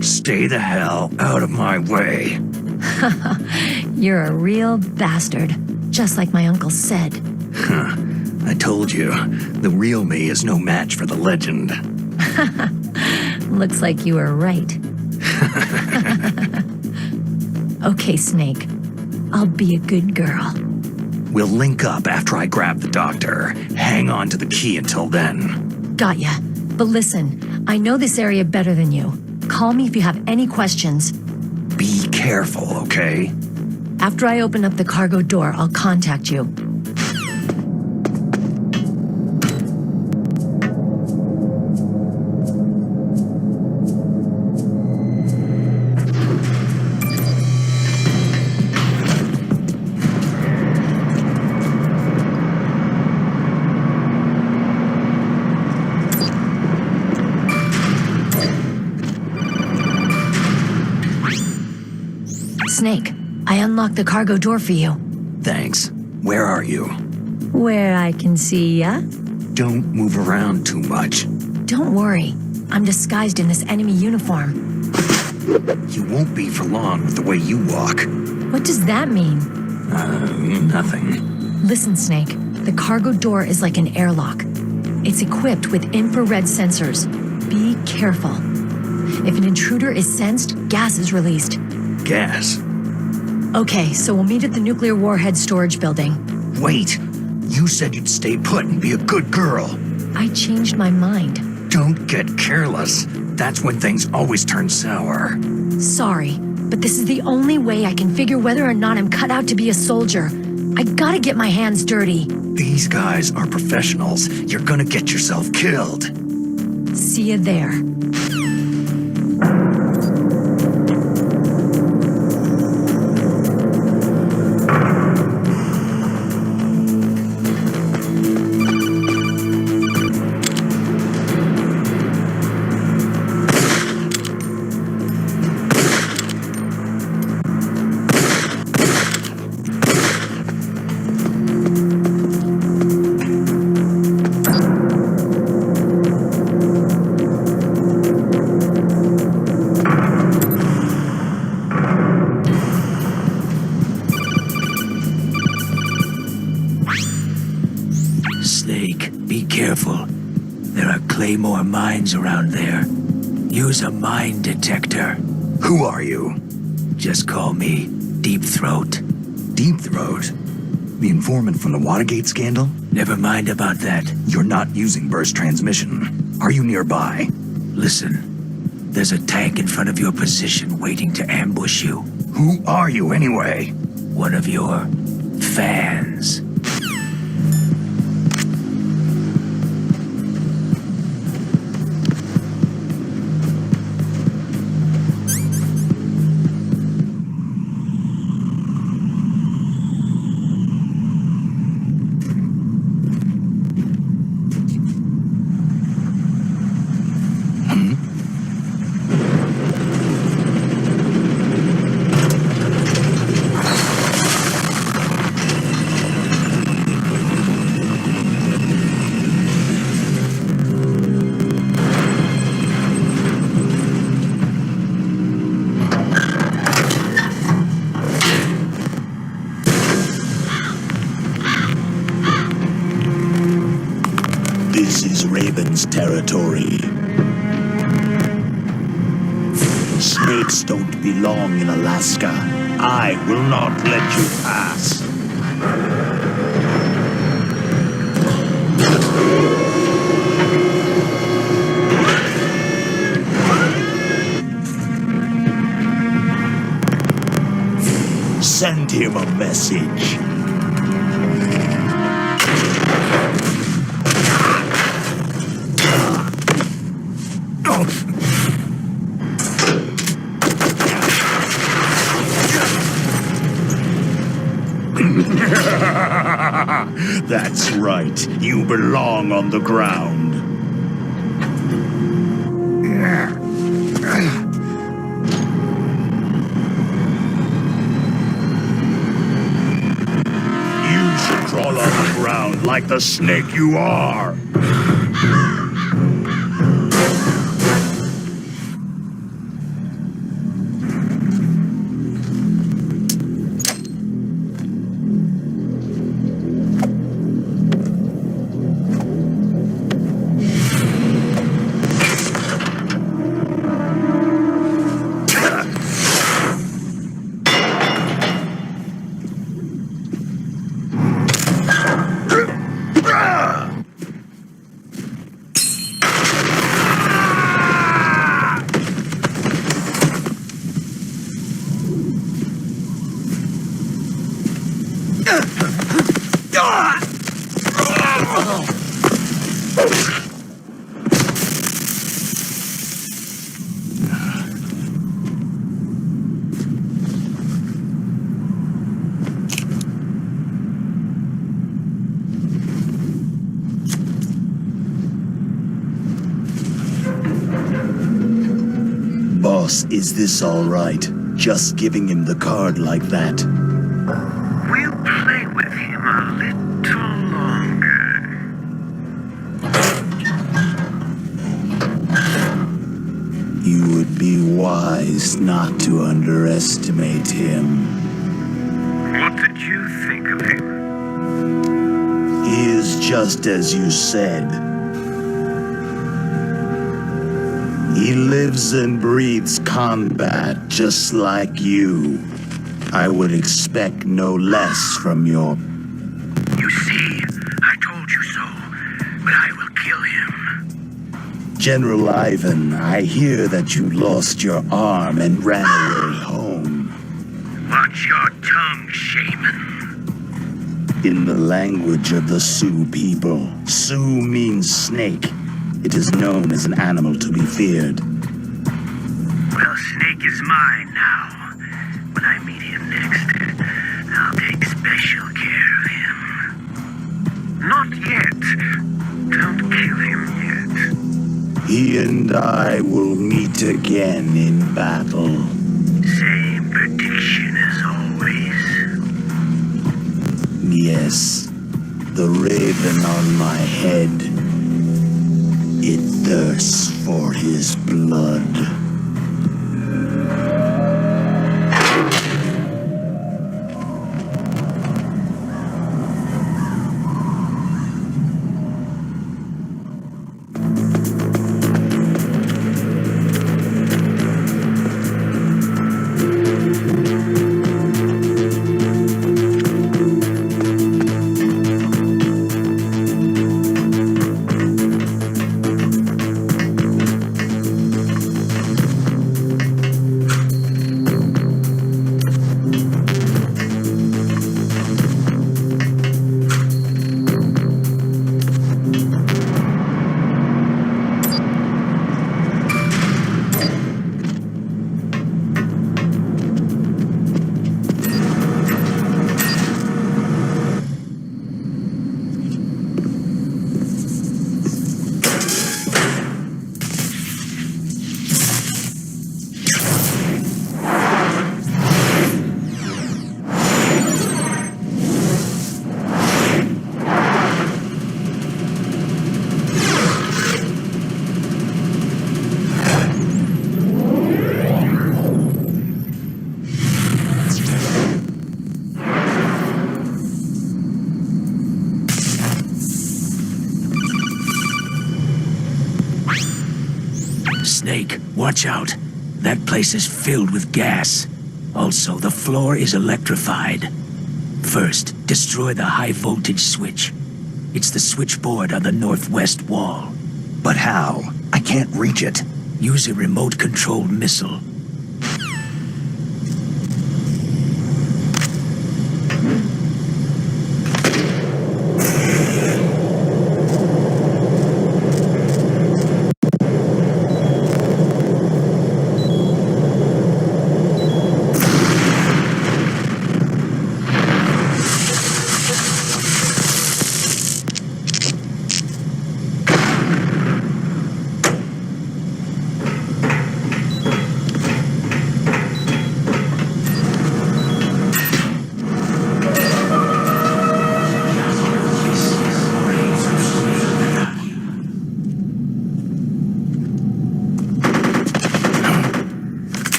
Stay the hell out of my way. You're a real bastard, just like my uncle said. I told you, the real me is no match for the legend. Looks like you were right. Okay, Snake. I'll be a good girl. We'll link up after I grab the doctor. Hang on to the key until then. Got ya. But listen, I know this area better than you. Call me if you have any questions. Be careful, okay? After I open up the cargo door, I'll contact you. Snake, I unlocked the cargo door for you. Thanks. Where are you? Where I can see ya. Don't move around too much. Don't worry. I'm disguised in this enemy uniform. You won't be for long with the way you walk. What does that mean? Nothing. Listen, Snake. The cargo door is like an airlock. It's equipped with infrared sensors. Be careful. If an intruder is sensed, gas is released. Gas? Okay, so we'll meet at the nuclear warhead storage building. Wait! You said you'd stay put and be a good girl. I changed my mind. Don't get careless. That's when things always turn sour. Sorry, but this is the only way I can figure whether or not I'm cut out to be a soldier. I gotta get my hands dirty. These guys are professionals. You're gonna get yourself killed. See you there. way more minds around there. Use a mind detector. Who are you? Just call me Deep Throat. Deep Throat? The informant from the Watergate scandal? Never mind about that. You're not using burst transmission. Are you nearby? Listen, there's a tank in front of your position waiting to ambush you. Who are you anyway? One of your fans. This is Raven's territory. Snakes don't belong in Alaska. I will not let you pass. Send him a message. That's right. You belong on the ground. You should crawl on the ground like the snake you are. Boss, is this all right? Just giving him the card like that? We'll play with him a little longer. You would be wise not to underestimate him. What did you think of him? He is just as you said. He lives and breathes combat just like you. I would expect no less from your... You see, I told you so, but I will kill him. General Ivan, I hear that you lost your arm and ran away home. Watch your tongue, shaman. In the language of the Sioux people, Sioux means snake. It is known as an animal to be feared. Well, Snake is mine now. When I meet him next, I'll take special care of him. Not yet. Don't kill him yet. He and I will meet again in battle. Same prediction as always. Yes, the raven on my head. It thirsts for his blood. Watch out. That place is filled with gas. Also, the floor is electrified. First, destroy the high-voltage switch. It's the switchboard on the northwest wall. But how? I can't reach it. Use a remote-controlled missile.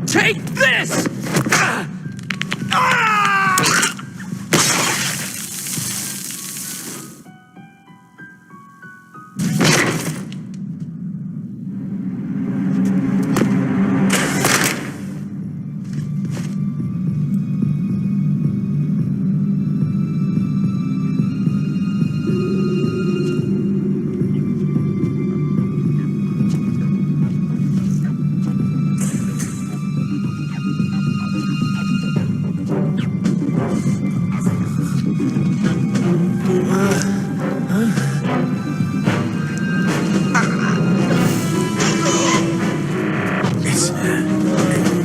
Take this!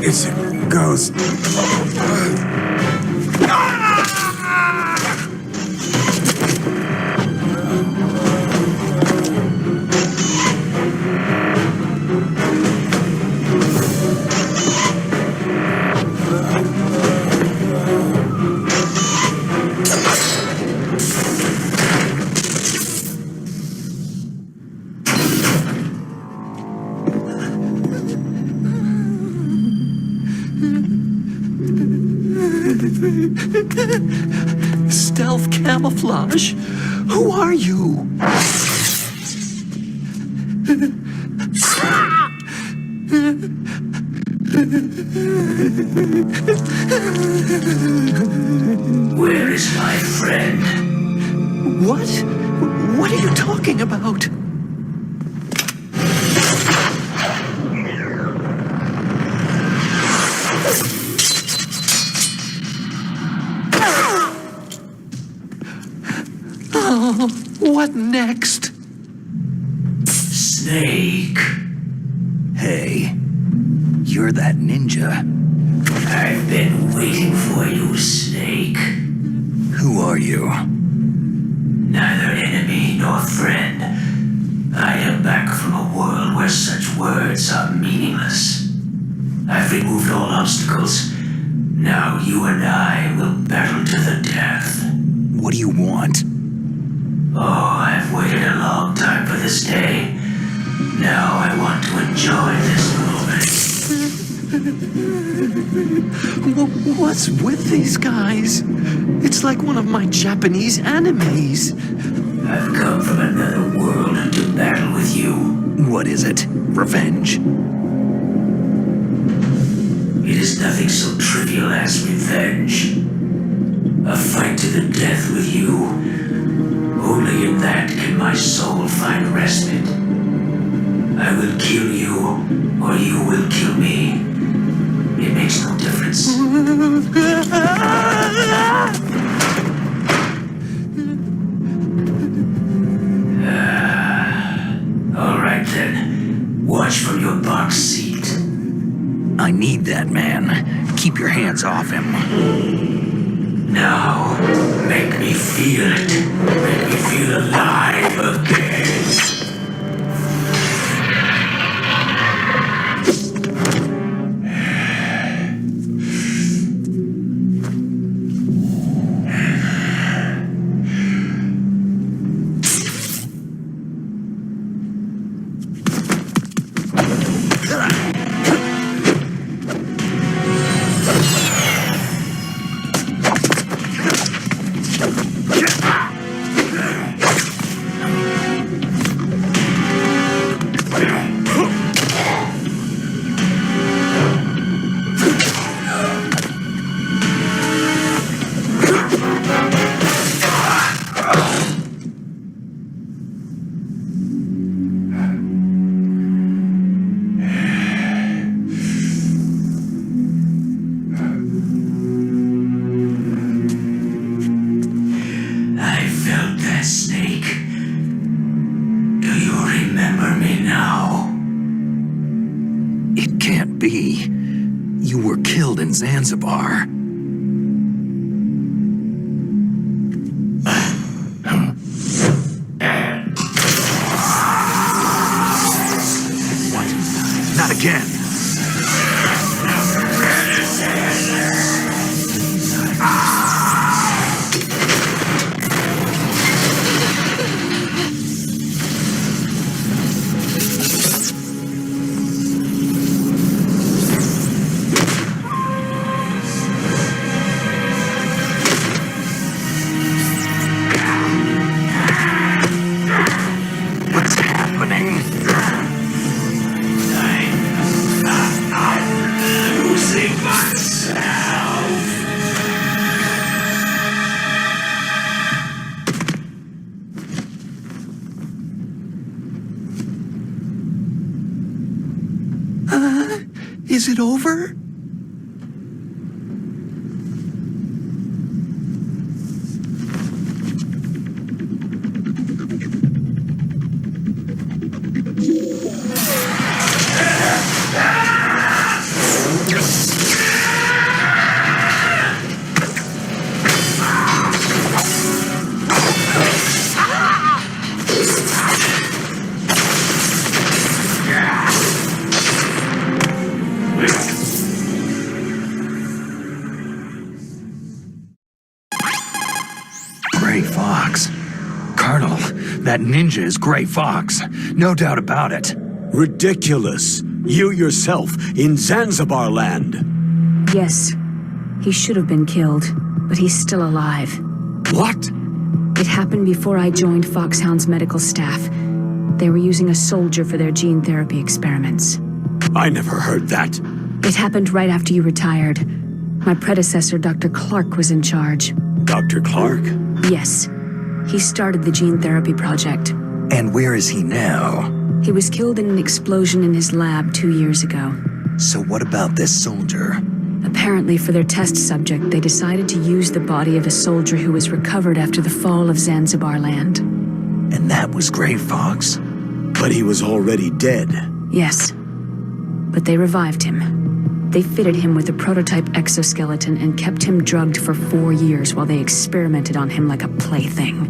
It's a ghost. Stealth camouflage? Who are you? Where is my friend? What? What are you talking about? Oh, what next? Snake. Hey, you're that ninja. I've been waiting for you, Snake. Who are you? Neither enemy nor friend. I am back from a world where such words are meaningless. I've removed all obstacles. Now you and I will battle to the death. What do you want? Oh, I've waited a long time for this day. Now I want to enjoy this moment. What's with these guys? It's like one of my Japanese animes. I've come from another world to battle with you. What is it? Revenge? It is nothing so trivial as revenge. A fight to the death with you. Only in that can my soul find respite. I will kill you, or you will kill me. It makes no difference. All right then. Watch from your box seat. I need that man. Keep your hands off him. Now, make me feel it. Make me feel alive again. You were killed in Zanzibar. What? Not again. Is it over? Gray Fox. Colonel, that ninja is Gray Fox. No doubt about it. Ridiculous. You yourself in Zanzibar land. Yes. He should have been killed, but he's still alive. What? It happened before I joined Foxhound's medical staff. They were using a soldier for their gene therapy experiments. I never heard that. It happened right after you retired. My predecessor, Dr. Clark, was in charge. Dr. Clark? Yes. He started the gene therapy project. And where is he now? He was killed in an explosion in his lab 2 years ago. So what about this soldier? Apparently, for their test subject, they decided to use the body of a soldier who was recovered after the fall of Zanzibar land. And that was Gray Fox? But he was already dead. Yes. But they revived him. They fitted him with a prototype exoskeleton and kept him drugged for 4 years while they experimented on him like a plaything.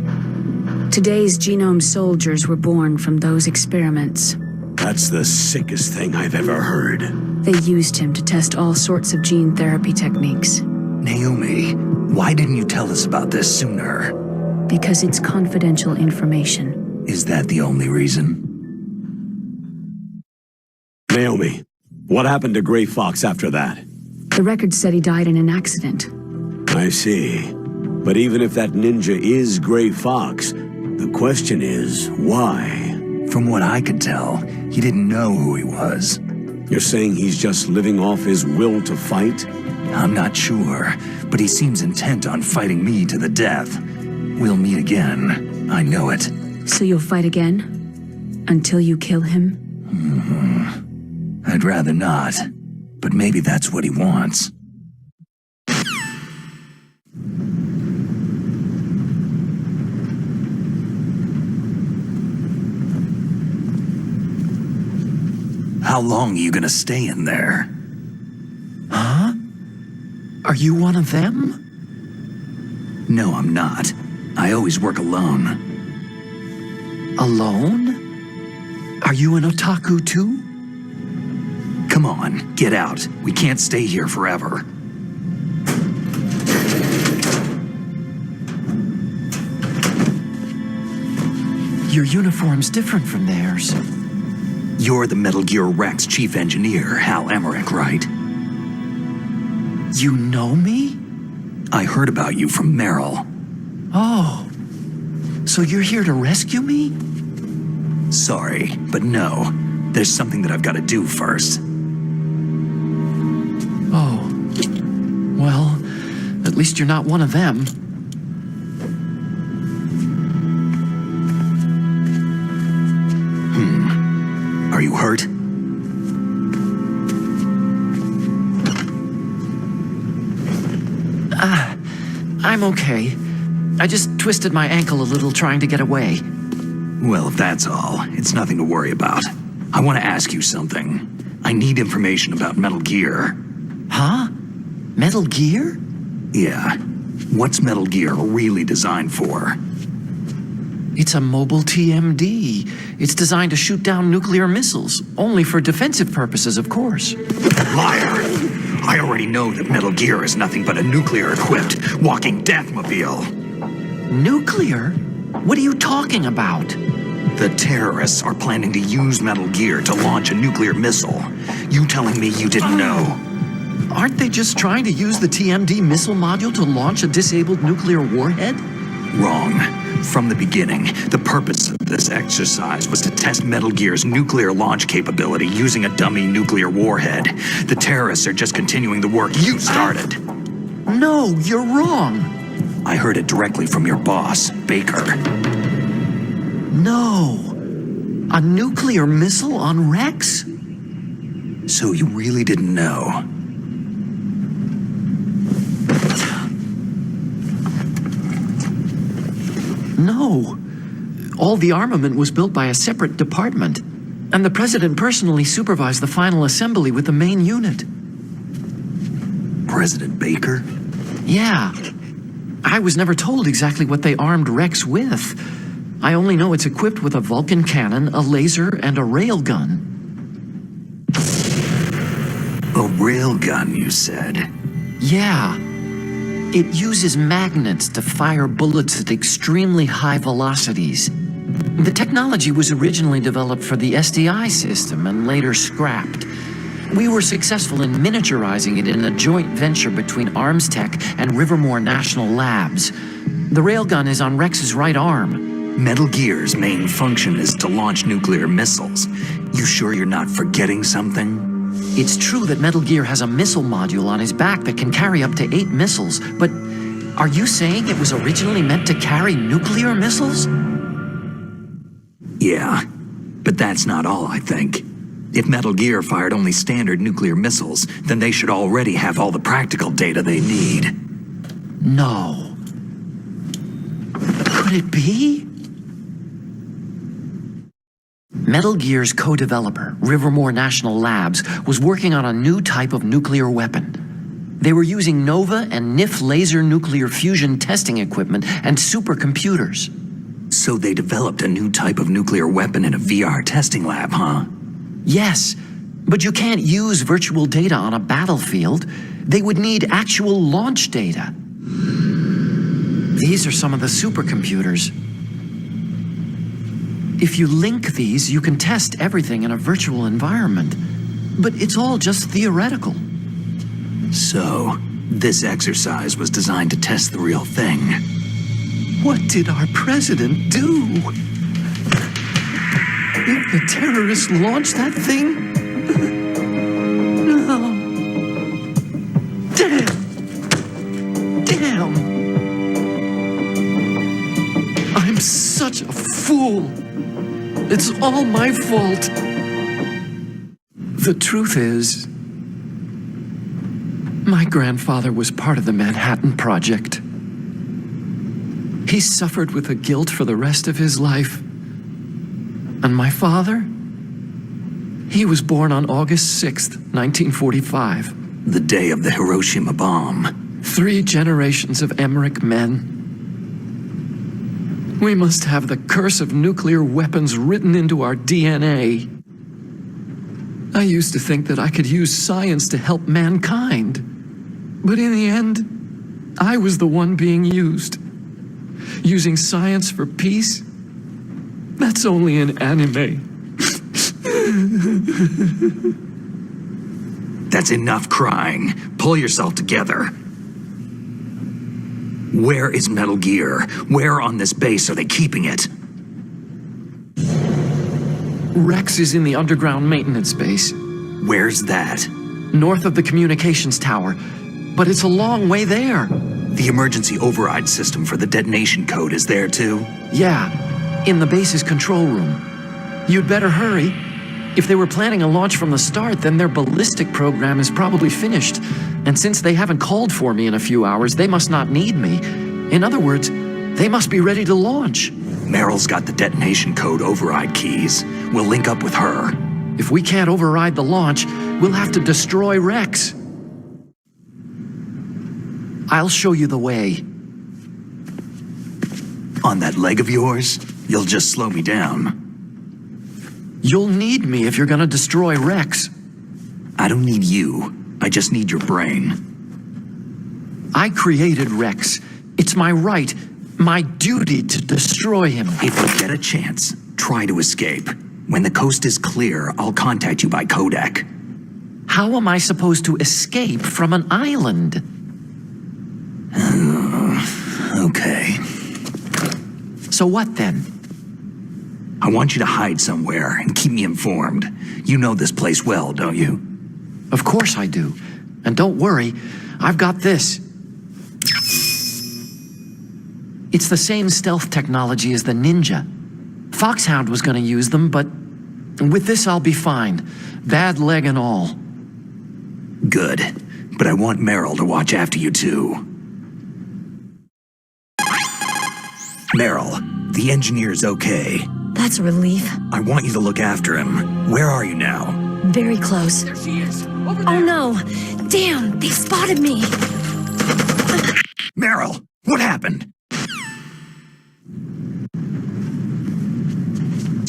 Today's genome soldiers were born from those experiments. That's the sickest thing I've ever heard. They used him to test all sorts of gene therapy techniques. Naomi, why didn't you tell us about this sooner? Because it's confidential information. Is that the only reason? Naomi, what happened to Gray Fox after that? The record said he died in an accident. I see. But even if that ninja is Gray Fox, the question is, why? From what I could tell, he didn't know who he was. You're saying he's just living off his will to fight? I'm not sure, but he seems intent on fighting me to the death. We'll meet again. I know it. So you'll fight again? Until you kill him? I'd rather not. But maybe that's what he wants. How long are you gonna stay in there? Huh? Are you one of them? No, I'm not. I always work alone. Alone? Are you an otaku too? Come on, get out. We can't stay here forever. Your uniform's different from theirs. You're the Metal Gear Rex chief engineer, Hal Emmerich, right? You know me? I heard about you from Meryl. Oh. So you're here to rescue me? Sorry, but no. There's something that I've got to do first. Oh. Well, at least you're not one of them. Are you hurt? I'm okay. I just twisted my ankle a little trying to get away. Well, if that's all, it's nothing to worry about. I want to ask you something. I need information about Metal Gear. Huh? Metal Gear? Yeah. What's Metal Gear really designed for? It's a mobile TMD. It's designed to shoot down nuclear missiles, only for defensive purposes, of course. Liar! I already know that Metal Gear is nothing but a nuclear-equipped walking deathmobile. Nuclear? What are you talking about? The terrorists are planning to use Metal Gear to launch a nuclear missile. You telling me you didn't know? Aren't they just trying to use the TMD missile module to launch a disabled nuclear warhead? Wrong. From the beginning, the purpose of this exercise was to test Metal Gear's nuclear launch capability using a dummy nuclear warhead. The terrorists are just continuing the work you started. No, you're wrong. I heard it directly from your boss, Baker. No. A nuclear missile on Rex? So you really didn't know? No. All the armament was built by a separate department, and the president personally supervised the final assembly with the main unit. President Baker? Yeah. I was never told exactly what they armed Rex with. I only know it's equipped with a Vulcan cannon, a laser, and a railgun. A railgun, you said? Yeah. It uses magnets to fire bullets at extremely high velocities. The technology was originally developed for the SDI system and later scrapped. We were successful in miniaturizing it in a joint venture between ArmsTech and Rivermore National Labs. The railgun is on Rex's right arm. Metal Gear's main function is to launch nuclear missiles. You sure you're not forgetting something? It's true that Metal Gear has a missile module on his back that can carry up to 8 missiles, but are you saying it was originally meant to carry nuclear missiles? Yeah, but that's not all, I think. If Metal Gear fired only standard nuclear missiles, then they should already have all the practical data they need. No. Could it be? Metal Gear's co-developer, Rivermore National Labs, was working on a new type of nuclear weapon. They were using NOVA and NIF laser nuclear fusion testing equipment and supercomputers. So they developed a new type of nuclear weapon in a VR testing lab, huh? Yes, but you can't use virtual data on a battlefield. They would need actual launch data. These are some of the supercomputers. If you link these, you can test everything in a virtual environment. But it's all just theoretical. So, this exercise was designed to test the real thing. What did our president do? If the terrorists launched that thing? No. Damn. It's all my fault. The truth is, my grandfather was part of the Manhattan Project. He suffered with the guilt for the rest of his life. And my father? He was born on August 6th, 1945. The day of the Hiroshima bomb. 3 generations of Emmerich men. We must have the curse of nuclear weapons written into our DNA. I used to think that I could use science to help mankind. But in the end, I was the one being used. Using science for peace? That's only in anime. That's enough crying. Pull yourself together. Where is Metal Gear? Where on this base are they keeping it? Rex is in the underground maintenance base. Where's that? North of the communications tower. But it's a long way there. The emergency override system for the detonation code is there too? Yeah, in the base's control room. You'd better hurry. If they were planning a launch from the start, then their ballistic program is probably finished. And since they haven't called for me in a few hours, they must not need me. In other words, they must be ready to launch. Meryl's got the detonation code override keys. We'll link up with her. If we can't override the launch, we'll have to destroy Rex. I'll show you the way. On that leg of yours, you'll just slow me down. You'll need me if you're gonna destroy Rex. I don't need you. I just need your brain. I created Rex. It's my right, my duty to destroy him. If you get a chance, try to escape. When the coast is clear, I'll contact you by codec. How am I supposed to escape from an island? Okay. So what then? I want you to hide somewhere and keep me informed. You know this place well, don't you? Of course I do. And don't worry, I've got this. It's the same stealth technology as the Ninja. Foxhound was gonna use them, but with this I'll be fine. Bad leg and all. Good. But I want Meryl to watch after you too. Meryl, the engineer's okay. That's a relief. I want you to look after him. Where are you now? Very close. There she is. Over there. Oh no! Damn, they spotted me! Meryl, what happened?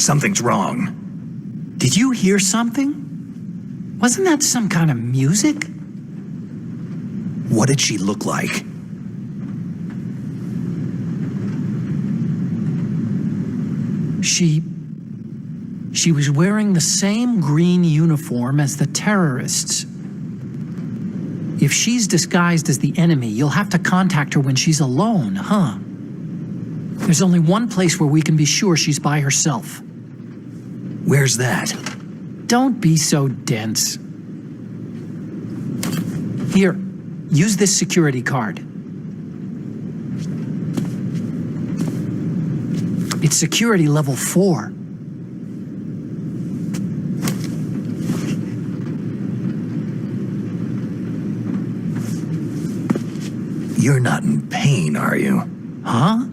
Something's wrong. Did you hear something? Wasn't that some kind of music? What did she look like? She was wearing the same green uniform as the terrorists. If she's disguised as the enemy, you'll have to contact her when she's alone, huh? There's only one place where we can be sure she's by herself. Where's that? Don't be so dense. Here, use this security card. It's security level 4. You're not in pain, are you? Huh?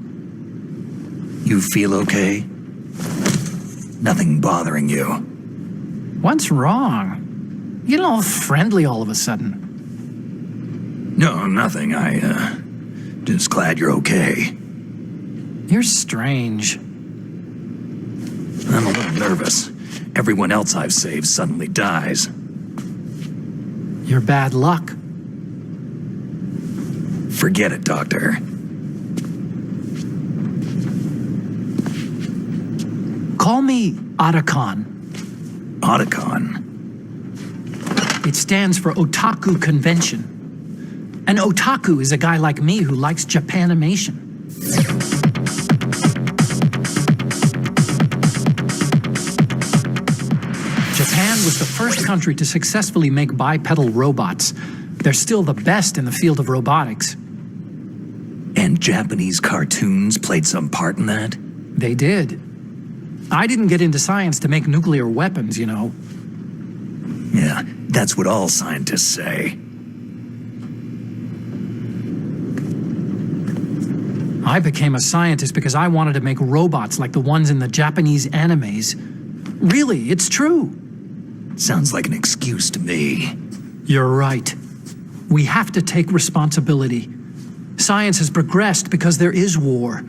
You feel okay? Nothing bothering you? What's wrong? You get all friendly all of a sudden. No, nothing. Just glad you're okay. You're strange. I'm a little nervous. Everyone else I've saved suddenly dies. You're bad luck. Forget it, Doctor. Call me Otacon. Otacon? It stands for Otaku Convention. An otaku is a guy like me who likes Japanimation. Japan was the first country to successfully make bipedal robots. They're still the best in the field of robotics. And Japanese cartoons played some part in that? They did. I didn't get into science to make nuclear weapons, you know. Yeah, that's what all scientists say. I became a scientist because I wanted to make robots like the ones in the Japanese animes. Really, it's true. Sounds like an excuse to me. You're right. We have to take responsibility. Science has progressed because there is war.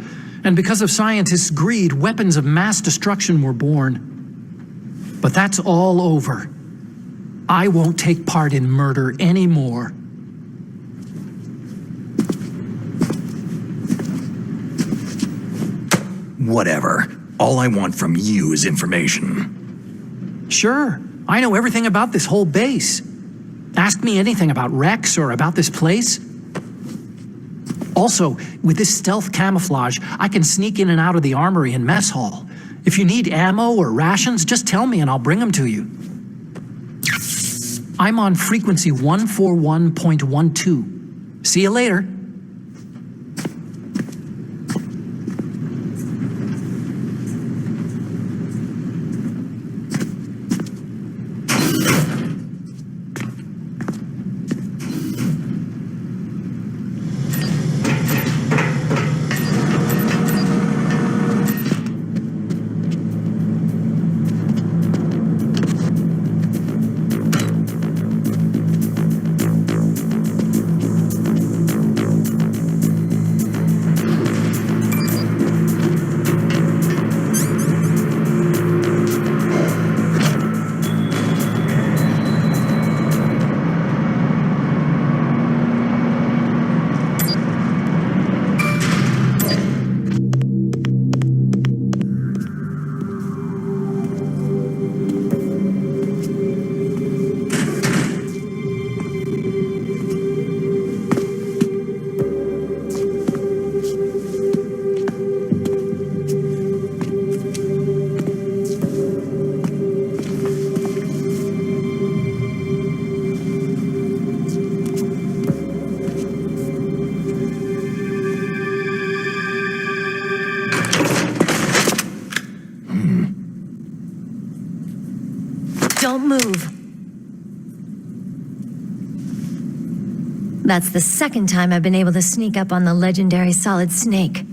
And because of scientists' greed, weapons of mass destruction were born. But that's all over. I won't take part in murder anymore. Whatever. All I want from you is information. Sure, I know everything about this whole base. Ask me anything about Rex or about this place. Also, with this stealth camouflage, I can sneak in and out of the armory and mess hall. If you need ammo or rations, just tell me and I'll bring them to you. I'm on frequency 141.12. See you later. Don't move. That's the second time I've been able to sneak up on the legendary Solid Snake.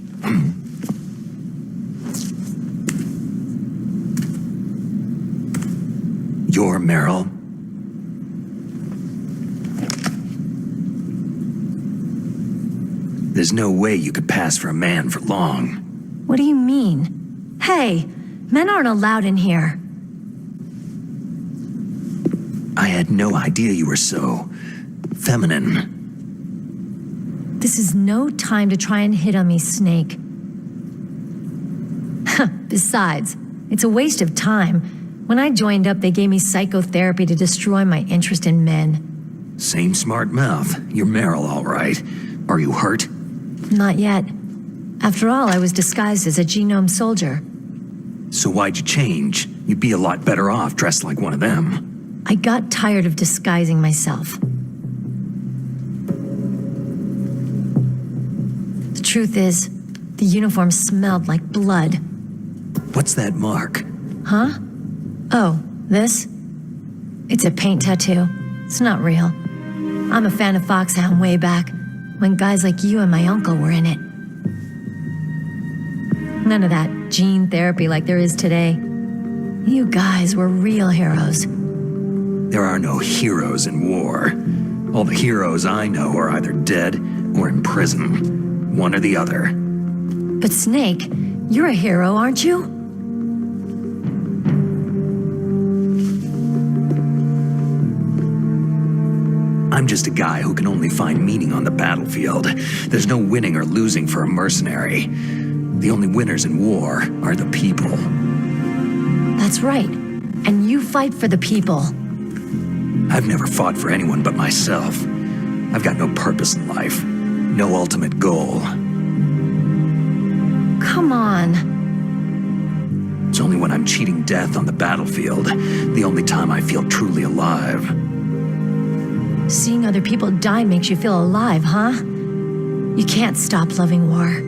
You're Meryl? There's no way you could pass for a man for long. What do you mean? Hey, men aren't allowed in here. I had no idea you were so feminine. This is no time to try and hit on me, Snake. Besides, it's a waste of time. When I joined up, they gave me psychotherapy to destroy my interest in men. Same smart mouth. You're Meryl, all right. Are you hurt? Not yet. After all, I was disguised as a genome soldier. So why'd you change? You'd be a lot better off dressed like one of them. I got tired of disguising myself. The truth is, the uniform smelled like blood. What's that mark? Huh? Oh, this? It's a paint tattoo. It's not real. I'm a fan of Foxhound way back, when guys like you and my uncle were in it. None of that gene therapy like there is today. You guys were real heroes. There are no heroes in war. All the heroes I know are either dead or in prison. One or the other. But Snake, you're a hero, aren't you? I'm just a guy who can only find meaning on the battlefield. There's no winning or losing for a mercenary. The only winners in war are the people. That's right. And you fight for the people. I've never fought for anyone but myself. I've got no purpose in life. No ultimate goal. Come on. It's only when I'm cheating death on the battlefield, the only time I feel truly alive. Seeing other people die makes you feel alive, huh? You can't stop loving war.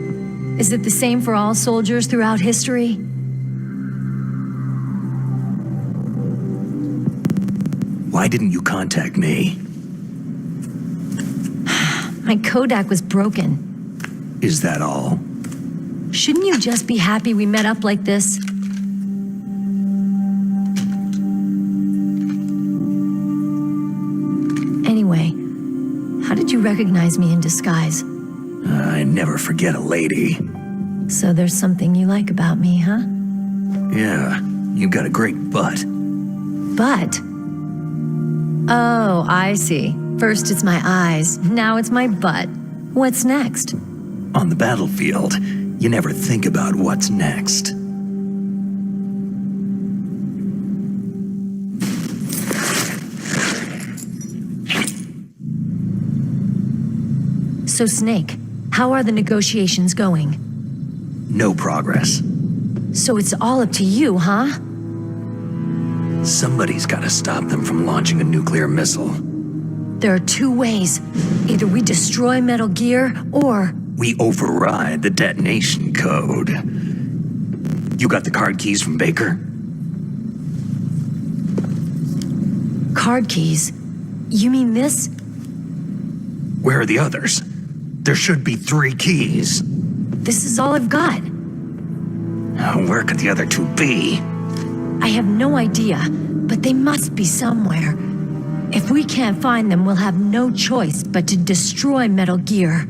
Is it the same for all soldiers throughout history? Why didn't you contact me? My Kodak was broken. Is that all? Shouldn't you just be happy we met up like this? Anyway, how did you recognize me in disguise? I never forget a lady. So there's something you like about me, huh? Yeah, you've got a great butt. Butt? Oh, I see. First it's my eyes, now it's my butt. What's next? On the battlefield, you never think about what's next. So, Snake, how are the negotiations going? No progress. So it's all up to you, huh? Somebody's got to stop them from launching a nuclear missile. There are two ways. Either we destroy Metal Gear, or... We override the detonation code. You got the card keys from Baker? Card keys? You mean this? Where are the others? There should be 3 keys. This is all I've got. Where could the other 2 be? I have no idea, but they must be somewhere. If we can't find them, we'll have no choice but to destroy Metal Gear.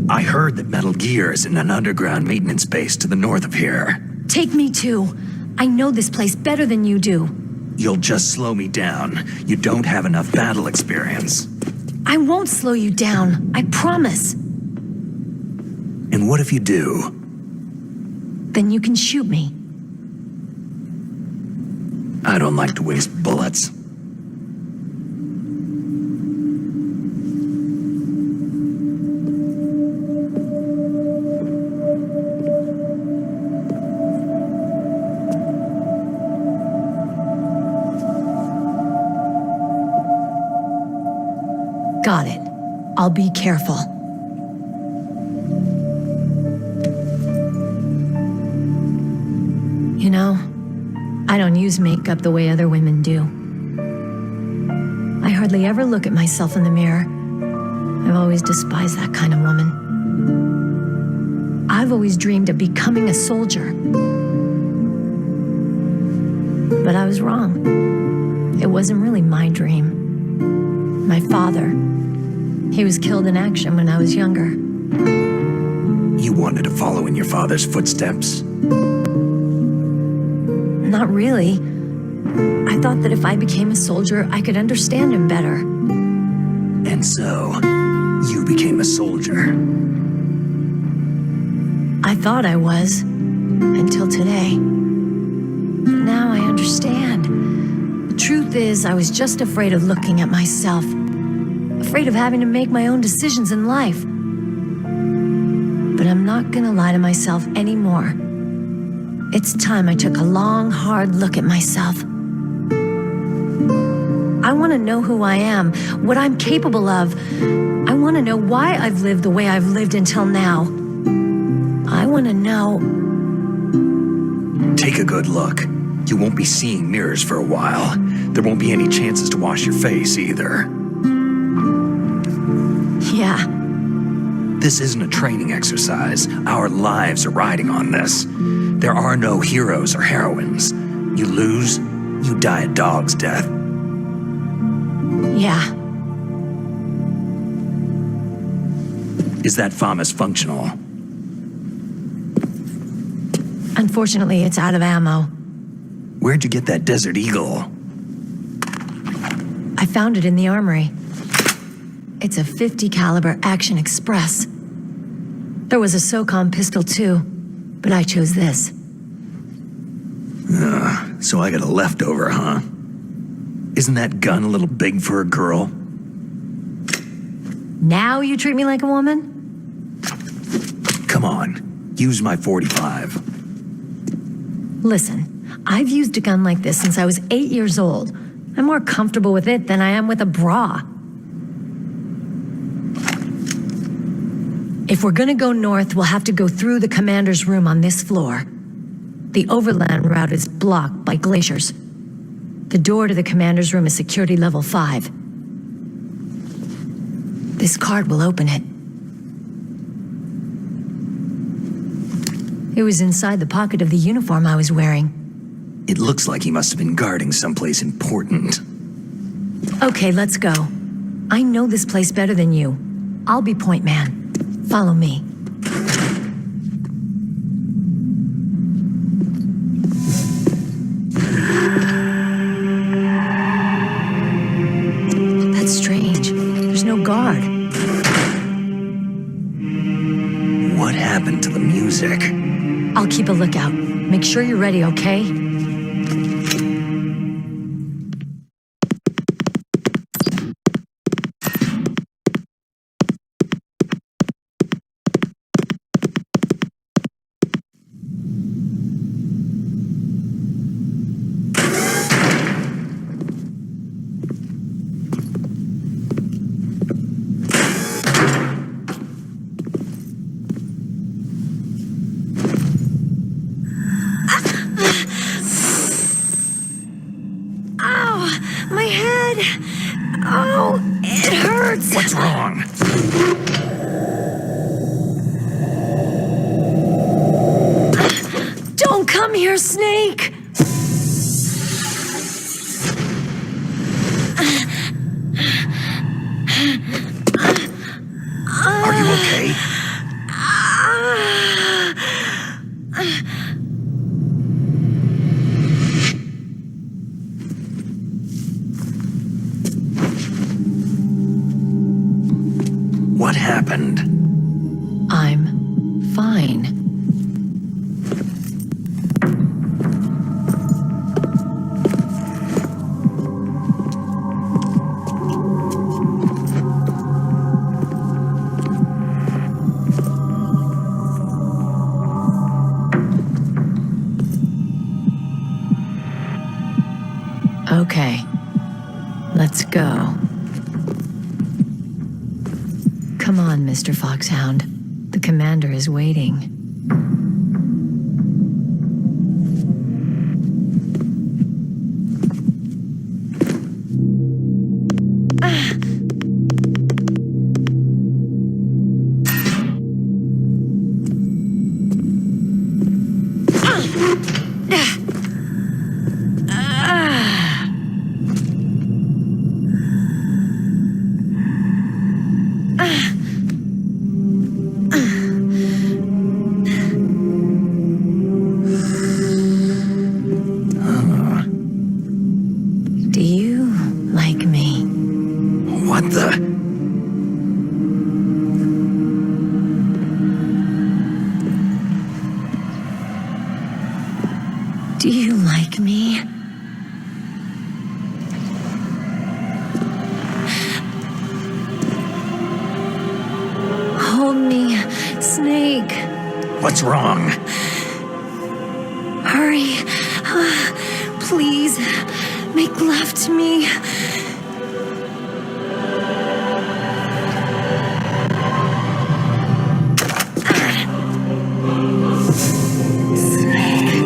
I heard that Metal Gear is in an underground maintenance base to the north of here. Take me too. I know this place better than you do. You'll just slow me down. You don't have enough battle experience. I won't slow you down, I promise. And what if you do? Then you can shoot me. I don't like to waste bullets. Got it. I'll be careful. You know, I don't use makeup the way other women do. I hardly ever look at myself in the mirror. I've always despised that kind of woman. I've always dreamed of becoming a soldier. But I was wrong. It wasn't really my dream. My father, he was killed in action when I was younger. You wanted to follow in your father's footsteps? Not really. I thought that if I became a soldier, I could understand him better. And so, you became a soldier. I thought I was, until today. But now I understand. The truth is, I was just afraid of looking at myself. Afraid of having to make my own decisions in life. But I'm not gonna lie to myself anymore. It's time I took a long, hard look at myself. I want to know who I am, what I'm capable of. I want to know why I've lived the way I've lived until now. I want to know... Take a good look. You won't be seeing mirrors for a while. There won't be any chances to wash your face either. Yeah. This isn't a training exercise. Our lives are riding on this. There are no heroes or heroines. You lose, you die a dog's death. Yeah. Is that FAMAS functional? Unfortunately, it's out of ammo. Where'd you get that Desert Eagle? I found it in the armory. It's a .50 caliber Action Express. There was a SOCOM pistol too, but I chose this. So I got a leftover, huh? Isn't that gun a little big for a girl? Now you treat me like a woman? Come on, use my .45. Listen, I've used a gun like this since I was 8 years old. I'm more comfortable with it than I am with a bra. If we're gonna go north, we'll have to go through the commander's room on this floor. The overland route is blocked by glaciers. The door to the commander's room is security level 5. This card will open it. It was inside the pocket of the uniform I was wearing. It looks like he must have been guarding someplace important. Okay, let's go. I know this place better than you. I'll be point man. Follow me. That's strange. There's no guard. What happened to the music? I'll keep a lookout. Make sure you're ready, okay? My head! Oh, it hurts! What's wrong? Don't come here, Snake! Are you okay? What happened? I'm fine. Okay, let's go. Come on, Mr. Foxhound. The commander is waiting. Do you like me? What the? Do you like me? Hold me, Snake. What's wrong? Hurry. Please, make love to me. Snake,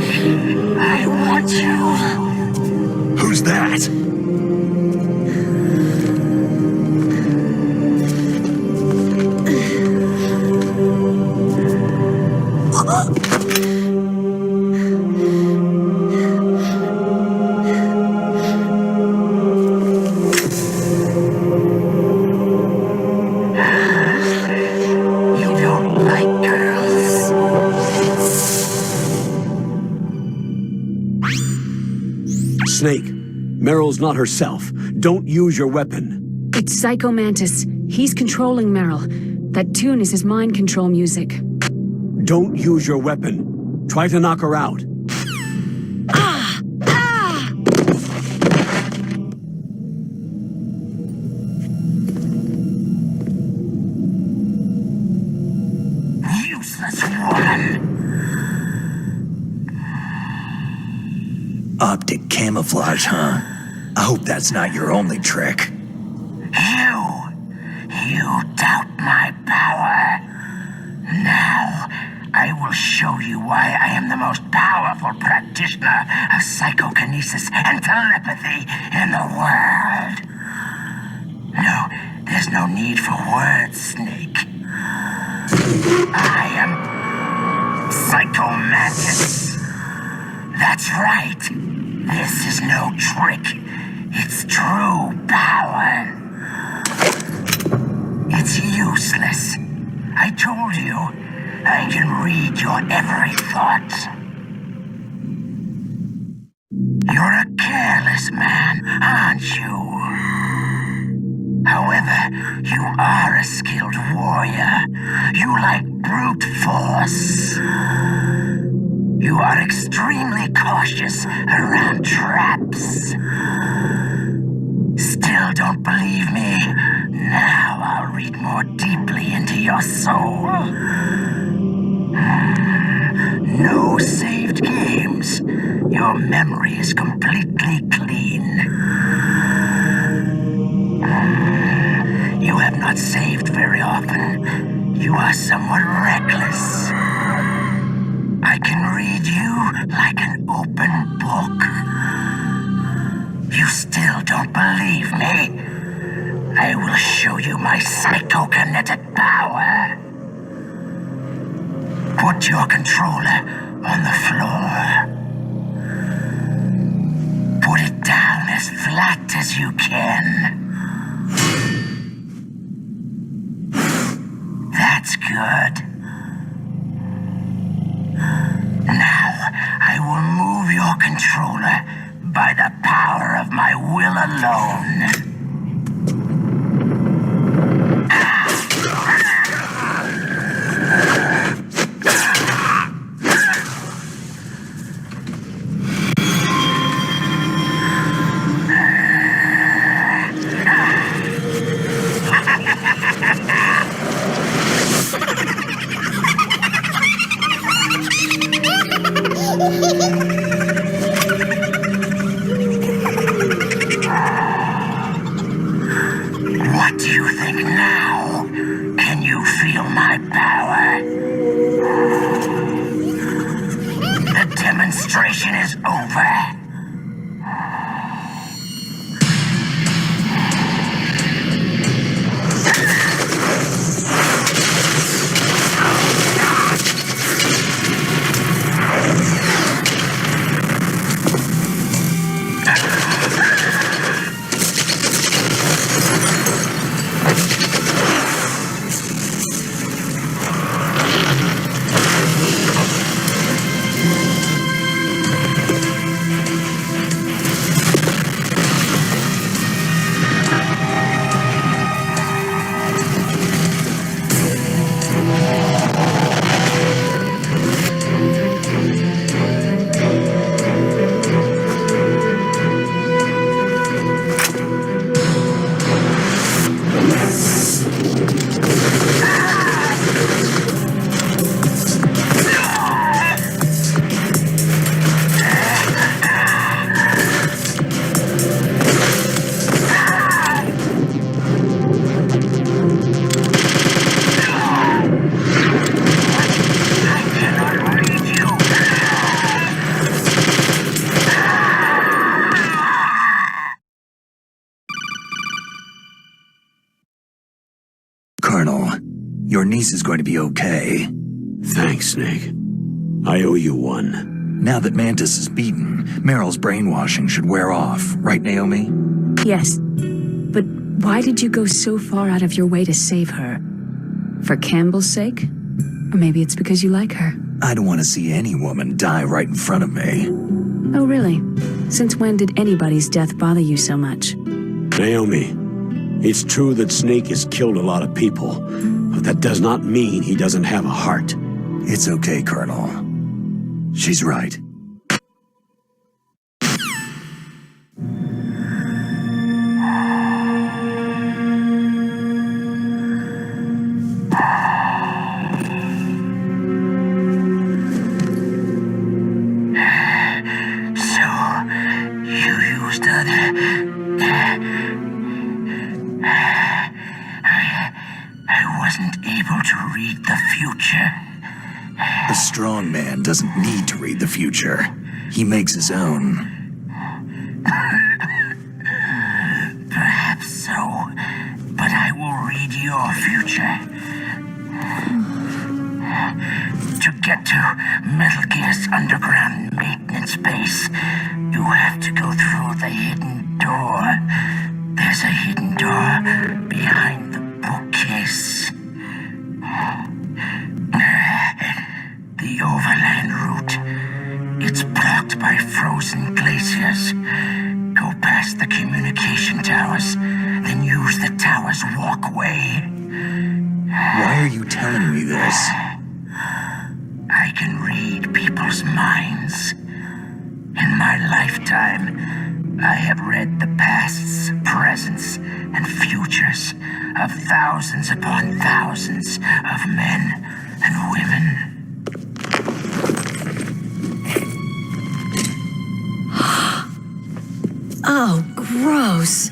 I want you. Who's that? You don't like girls. Snake, Meryl's not herself. Don't use your weapon. It's Psycho Mantis. He's controlling Meryl. That tune is his mind control music. Don't use your weapon. Try to knock her out. Useless woman. Optic camouflage, huh? I hope that's not your only trick. You doubt my power. Now, I will show you why I am the most powerful practitioner of psychokinesis and telepathy in the world. No, there's no need for words, Snake. I am Psychomantis. That's right. This is no trick. It's true power. It's useless. I told you, I can read your every thought. You're a careless man, aren't you? However, you are a skilled warrior. You like brute force. You are extremely cautious around traps. Still don't believe me? Now I'll read more deeply into your soul. No saved games. Your memory is completely clean. You have not saved very often. You are somewhat reckless. I can read you like an open book. You still don't believe me? I will show you my psychokinetic power. Put your controller on the floor. Put it down as flat as you can. That's good. Now, I will move your controller by the power of my will alone. What do you think now? Can you feel my power? The demonstration is over. Colonel, your niece is going to be okay. Thanks, Snake. I owe you one. Now that Mantis is beaten, Meryl's brainwashing should wear off, right, Naomi? Yes. But why did you go so far out of your way to save her? For Campbell's sake? Or maybe it's because you like her? I don't want to see any woman die right in front of me. Oh, really? Since when did anybody's death bother you so much? Naomi, it's true that Snake has killed a lot of people, but that does not mean he doesn't have a heart. It's okay, Colonel. She's right. I wasn't able to read the future. A strong man doesn't need to read the future. He makes his own. Perhaps so, but I will read your future. To get to Metal Gear's underground maintenance base, you have to go through the hidden door. There's a hidden door behind the bookcase. The overland route. It's blocked by frozen glaciers. Go past the communication towers, then use the tower's walkway. Why are you telling me this? I can read people's minds. In my lifetime, I have read the pasts, presents, and futures of thousands upon thousands of men and women. Oh, gross.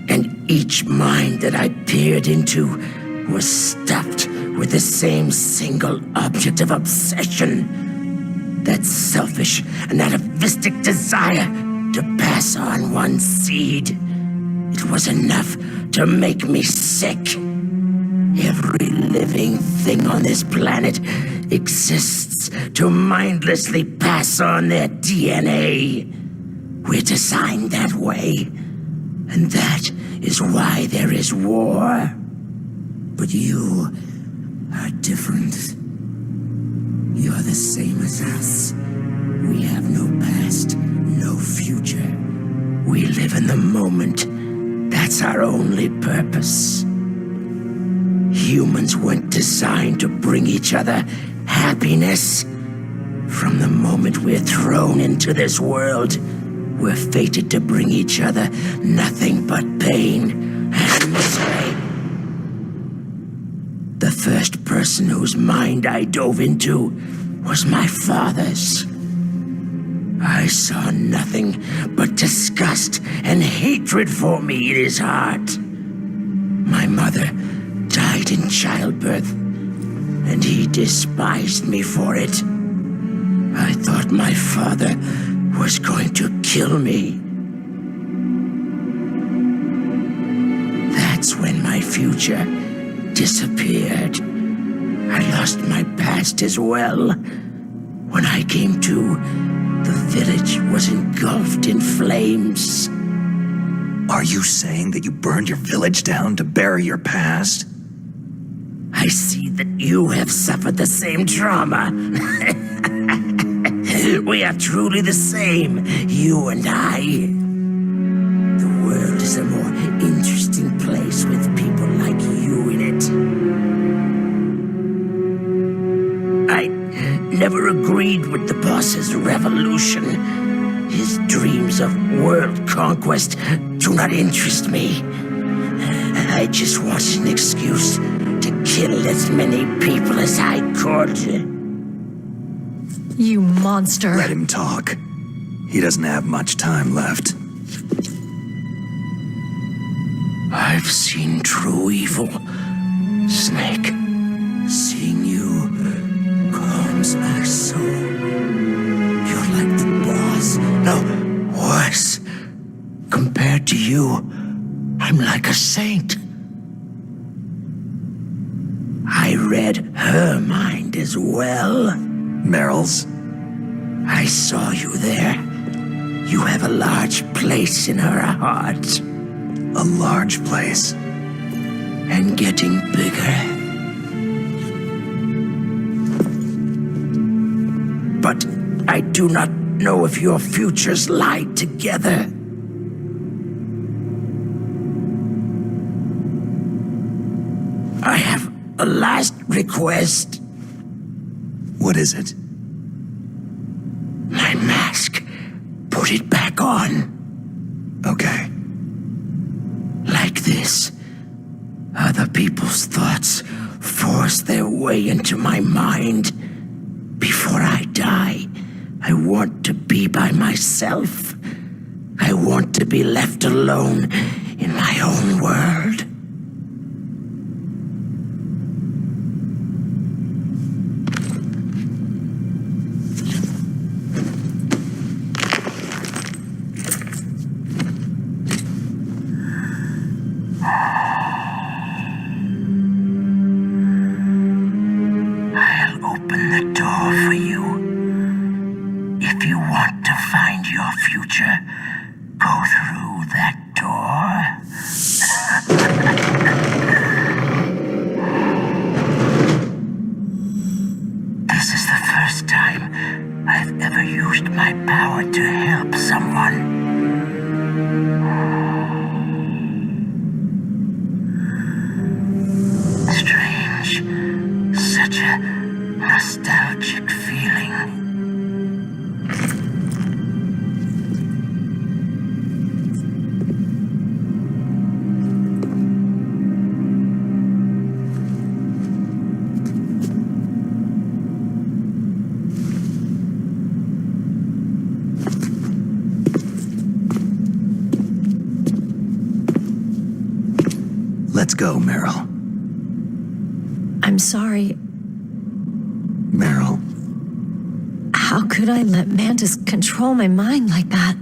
And each mind that I peered into was stuffed with the same single object of obsession. That selfish and atavistic desire to pass on one seed. It was enough to make me sick. Every living thing on this planet exists to mindlessly pass on their DNA. We're designed that way. And that is why there is war. But you are different. You're the same as us. We have no past, no future. We live in the moment. That's our only purpose. Humans weren't designed to bring each other happiness. From the moment we're thrown into this world, we're fated to bring each other nothing but pain and misery. The first person whose mind I dove into was my father's. I saw nothing but disgust and hatred for me in his heart. My mother died in childbirth, and he despised me for it. I thought my father was going to kill me. That's when my future disappeared. I lost my past as well. When I came to, the village was engulfed in flames. Are you saying that you burned your village down to bury your past? I see that you have suffered the same trauma. We are truly the same, you and I. The world is a more interesting place with people like you in it. I never agreed with the boss's revolution. His dreams of world conquest do not interest me. I just wanted an excuse to kill as many people as I could. You monster. Let him talk. He doesn't have much time left. I've seen true evil, Snake. Seeing you calms my soul. You're like the boss. No, worse. Compared to you, I'm like a saint. I read her mind as well. Meryl's? I saw you there. You have a large place in her heart. A large place? And getting bigger. But I do not know if your futures lie together. I have a last request. What is it? My mask. Put it back on. Okay. Like this, other people's thoughts force their way into my mind. Before I die, I want to be by myself. I want to be left alone in my own world. your future, go through that door. This is the first time I've ever used my power to help someone. Strange. Such a nostalgic feeling. Let's go, Meryl. I'm sorry. Meryl. How could I let Mantis control my mind like that?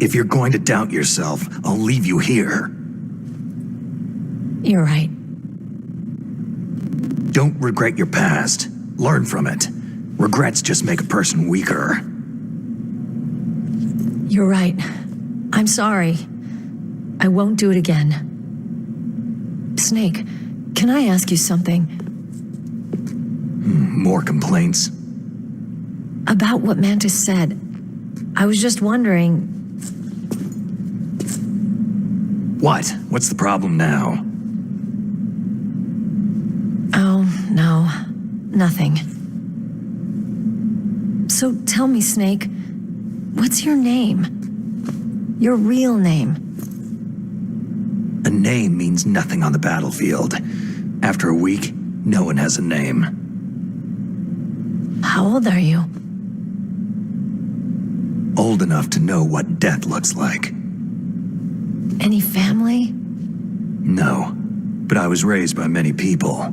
If you're going to doubt yourself, I'll leave you here. You're right. Don't regret your past. Learn from it. Regrets just make a person weaker. You're right. I'm sorry. I won't do it again. Snake, can I ask you something? More complaints? About what Mantis said. I was just wondering... What? What's the problem now? Oh, no. Nothing. So tell me, Snake, what's your name? Your real name? A name means nothing on the battlefield. After a week, no one has a name. How old are you? Old enough to know what death looks like. Any family? No, but I was raised by many people.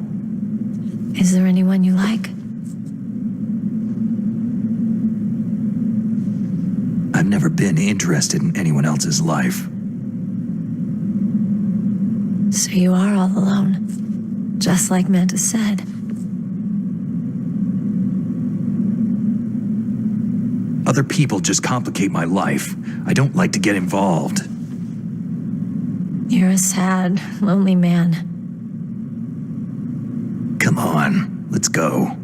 Is there anyone you like? I've never been interested in anyone else's life. So you are all alone, just like Mantis said. Other people just complicate my life. I don't like to get involved. You're a sad, lonely man. Come on, let's go.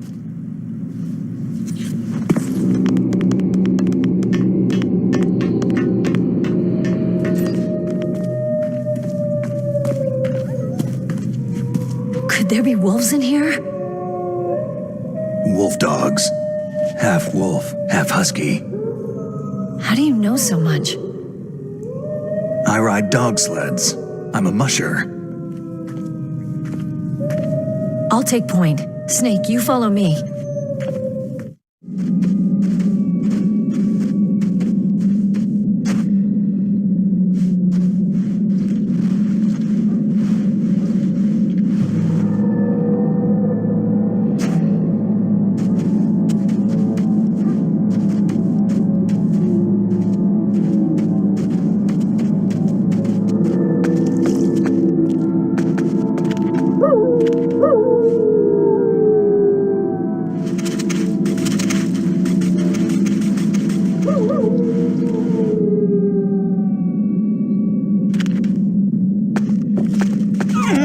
Could there be wolves in here? Wolf dogs. Half wolf, half husky. How do you know so much? I ride dog sleds. I'm a musher. I'll take point. Snake, you follow me.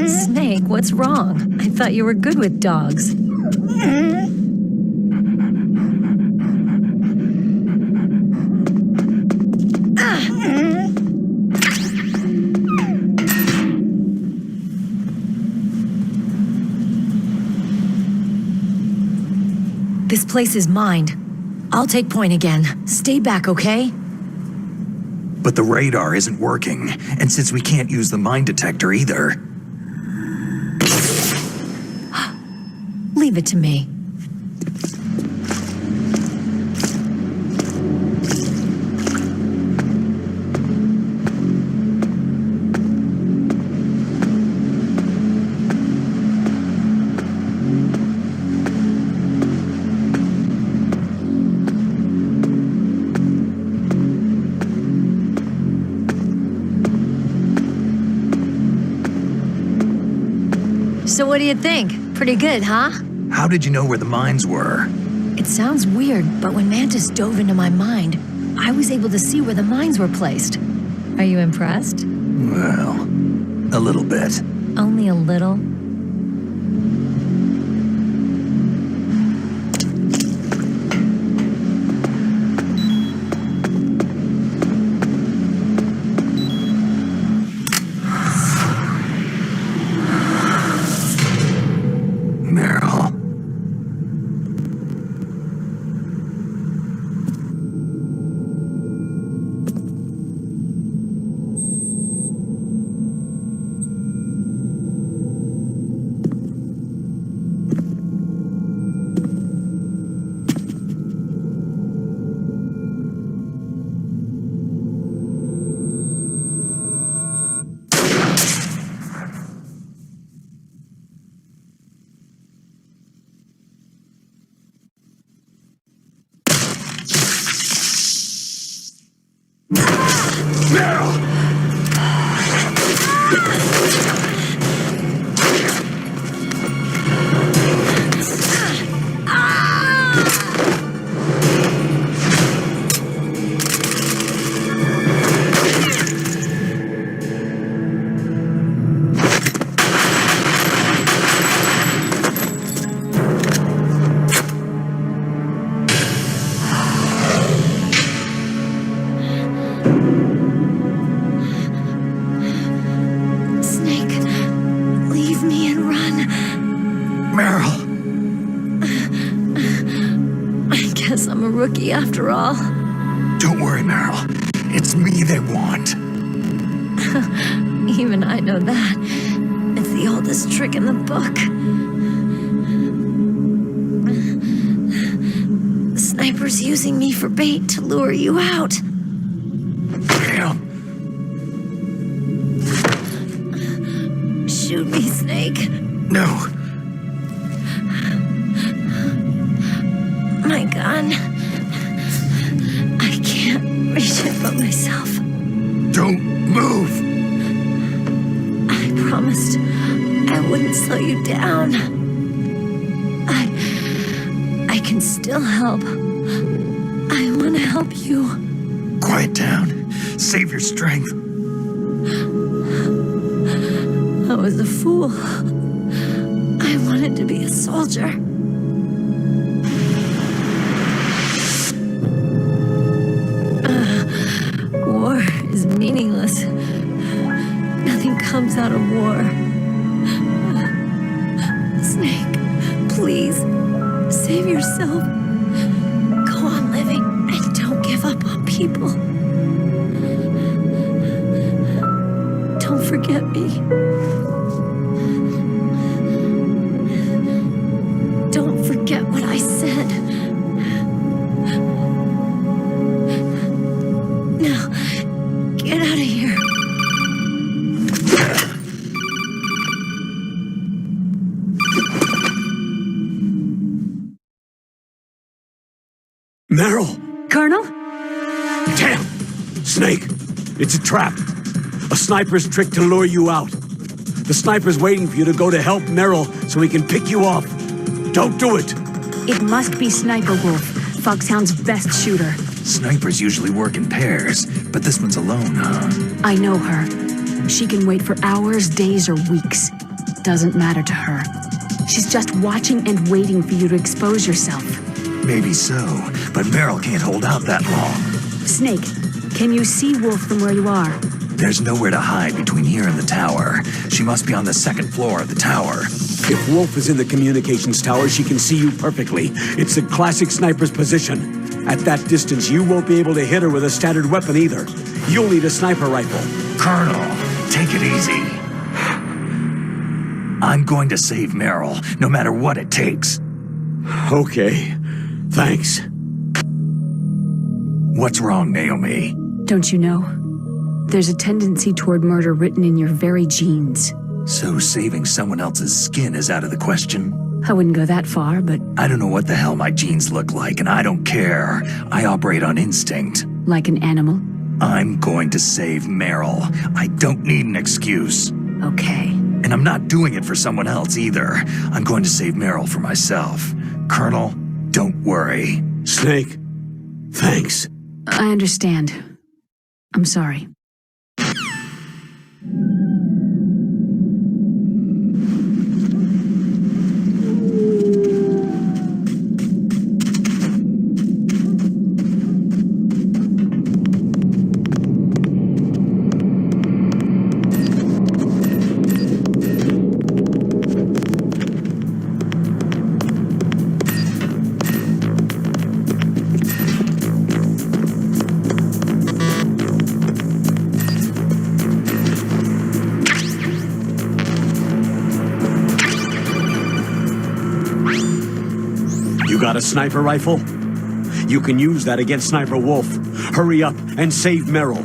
Snake, what's wrong? I thought you were good with dogs. This place is mine. I'll take point again. Stay back, okay? But the radar isn't working, and since we can't use the mine detector either... Leave it to me. So what do you think? Pretty good, huh? How did you know where the mines were? It sounds weird, but when Mantis dove into my mind, I was able to see where the mines were placed. Are you impressed? Well, a little bit. Only a little? Meryl. Rookie after all. Don't worry, Meryl. It's me they want. Even I know that. It's the oldest trick in the book. The sniper's using me for bait to lure you out. Damn. Shoot me, Snake. No. My gun. I can't reach it but myself. Don't move! I promised I wouldn't slow you down. I can still help. I want to help you. Quiet down. Save your strength. I was a fool. I wanted to be a soldier. War is meaningless. Nothing comes out of war. Snake, please, save yourself. Go on living and don't give up on people. Don't forget me. Don't forget what I said. Now, get out of here. Meryl! Colonel? Damn! Snake! It's a trap. A sniper's trick to lure you out. The sniper's waiting for you to go to help Meryl so he can pick you off. Don't do it! It must be Sniper Wolf, Foxhound's best shooter. Snipers usually work in pairs, but this one's alone, huh? I know her. She can wait for hours, days, or weeks. Doesn't matter to her. She's just watching and waiting for you to expose yourself. Maybe so, but Meryl can't hold out that long. Snake, can you see Wolf from where you are? There's nowhere to hide between here and the tower. She must be on the second floor of the tower. If Wolf is in the communications tower, she can see you perfectly. It's the classic sniper's position. At that distance, you won't be able to hit her with a standard weapon either. You'll need a sniper rifle. Colonel, take it easy. I'm going to save Meryl, no matter what it takes. Okay. Thanks. What's wrong, Naomi? Don't you know? There's a tendency toward murder written in your very genes. So saving someone else's skin is out of the question? I wouldn't go that far, but... I don't know what the hell my genes look like, and I don't care. I operate on instinct. Like an animal? I'm going to save Meryl. I don't need an excuse. Okay. And I'm not doing it for someone else either. I'm going to save Meryl for myself. Colonel, Don't worry. Snake, thanks. I understand. I'm sorry. You got a sniper rifle? You can use that against Sniper Wolf. Hurry up and save Merrill.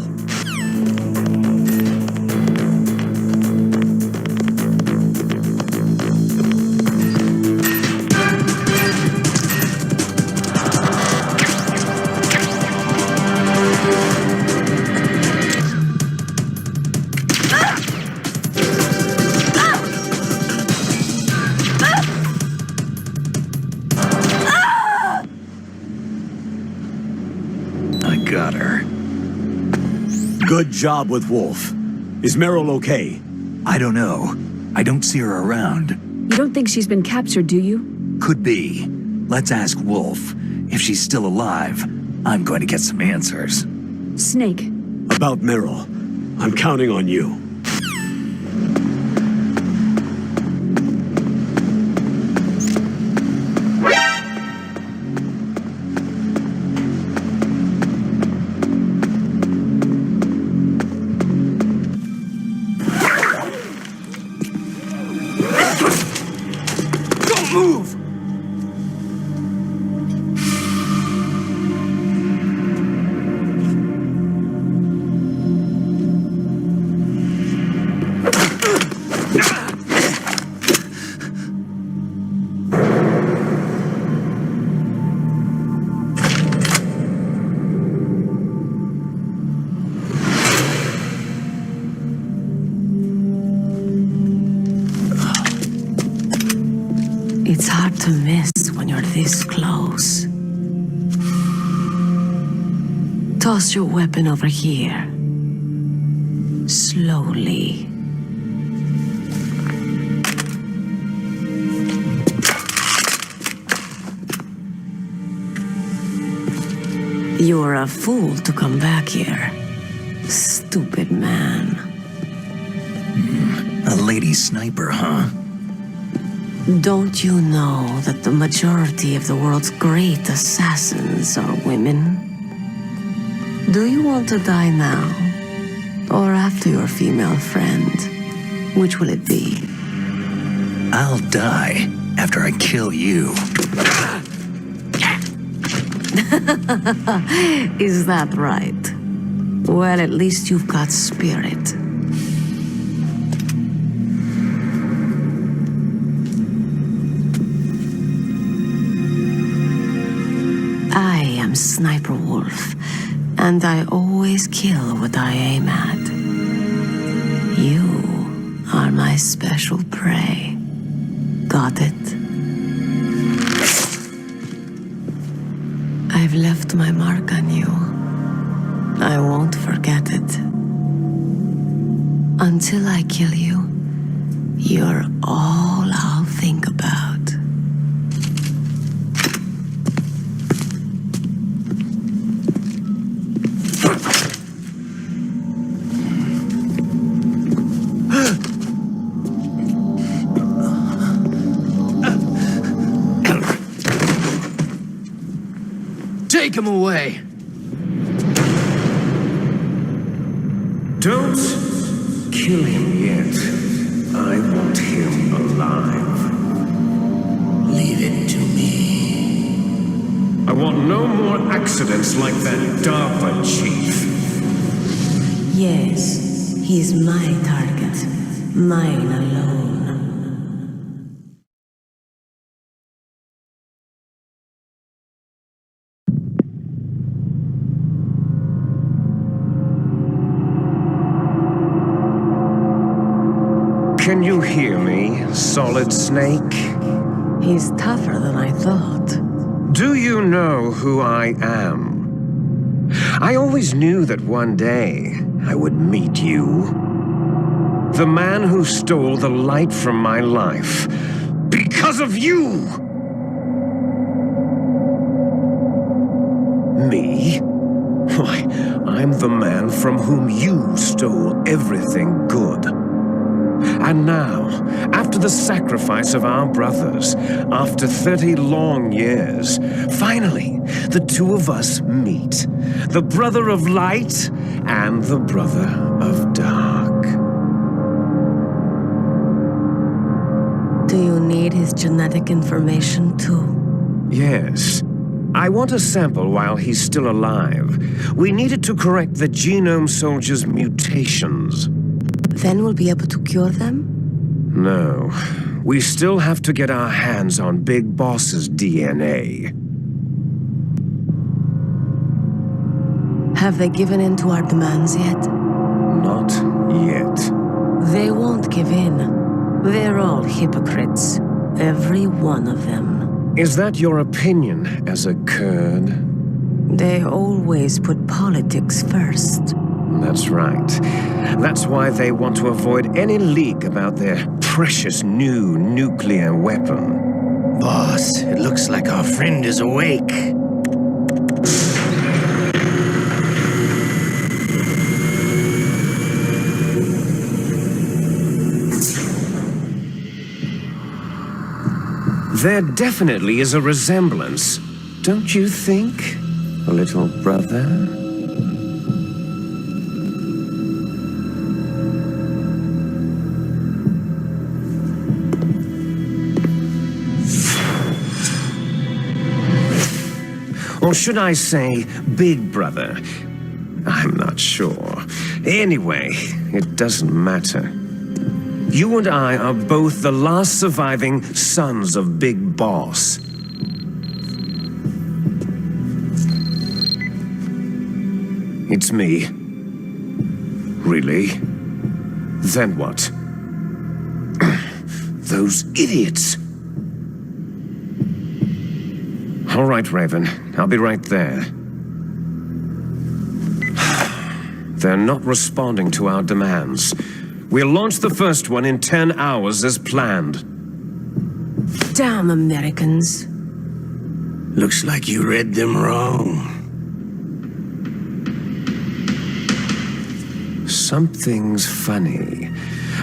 Got her. Good job with Wolf. Is Merrill okay? I don't know. I don't see her around. You don't think she's been captured, do you? Could be. Let's ask Wolf. If she's still alive, I'm going to get some answers. Snake. About Merrill. I'm counting on you. Move! It's hard to miss when you're this close. Toss your weapon over here. Slowly. You're a fool to come back here. Stupid man. A lady sniper, huh? Don't you know that the majority of the world's great assassins are women? Do you want to die now? Or after your female friend? Which will it be? I'll die after I kill you. Is that right? Well, at least you've got spirit. I am Sniper Wolf, and I always kill what I aim at. You are my special prey. Got it? I've left my mark on you. I won't forget it. Until I kill you, you're all I'll think about. Take him away! Don't kill him yet. I want him alive. Leave it to me. I want no more accidents like that DARPA chief. Yes, he's my target. Mine alone. Can you hear me, Solid Snake? He's tougher than I thought. Do you know who I am? I always knew that one day I would meet you. The man who stole the light from my life. Because of you! Me? Why, I'm the man from whom you stole everything good. And now, after the sacrifice of our brothers, after 30 long years, finally, the two of us meet. The brother of light and the brother of dark. Do you need his genetic information too? Yes. I want a sample while he's still alive. We needed to correct the genome soldier's mutations. Then we'll be able to cure them? No. We still have to get our hands on Big Boss's DNA. Have they given in to our demands yet? Not yet. They won't give in. They're all hypocrites. Every one of them. Is that your opinion as a Kurd? They always put politics first. That's right. That's why they want to avoid any leak about their precious new nuclear weapon. Boss, it looks like our friend is awake. There definitely is a resemblance, don't you think, little brother? Or should I say, big brother? I'm not sure. Anyway, it doesn't matter. You and I are both the last surviving sons of Big Boss. It's me. Really? Then what? Those idiots! All right, Raven. I'll be right there. They're not responding to our demands. We'll launch the first one in 10 hours as planned. Damn Americans. Looks like you read them wrong. Something's funny.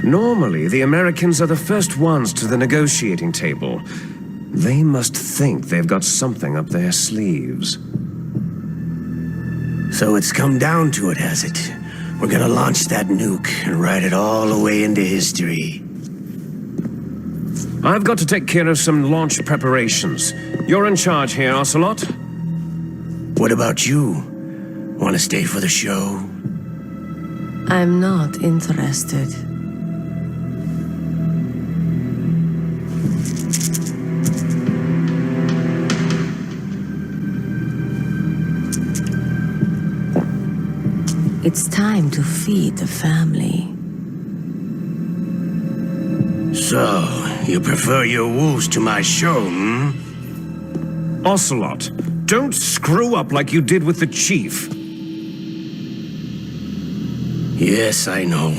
Normally, the Americans are the first ones to the negotiating table. They must think they've got something up their sleeves. So it's come down to it, has it? We're gonna launch that nuke and write it all away into history. I've got to take care of some launch preparations. You're in charge here, Ocelot. What about you? Want to stay for the show? I'm not interested. It's time to feed the family. So, you prefer your wolves to my show, hmm? Ocelot, don't screw up like you did with the chief. Yes, I know.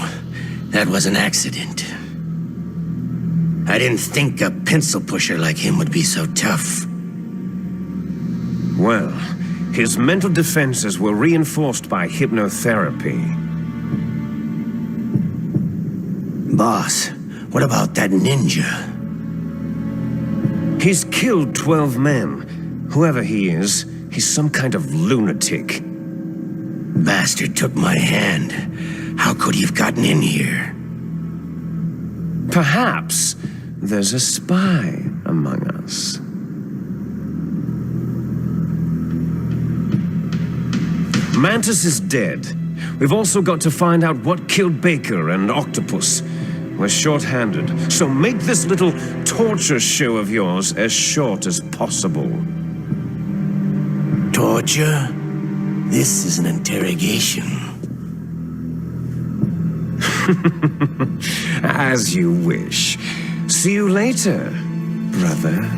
That was an accident. I didn't think a pencil pusher like him would be so tough. Well, his mental defenses were reinforced by hypnotherapy. Boss, what about that ninja? He's killed 12 men. Whoever he is, he's some kind of lunatic. Bastard took my hand. How could he have gotten in here? Perhaps there's a spy among us. Mantis is dead. We've also got to find out what killed Baker and Octopus. We're short-handed, so make this little torture show of yours as short as possible. Torture? This is an interrogation. As you wish. See you later, brother.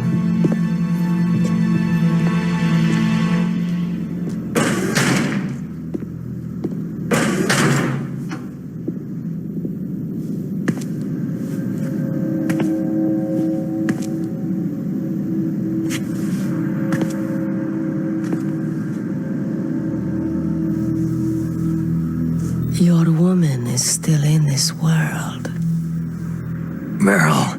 Your woman is still in this world. Meryl.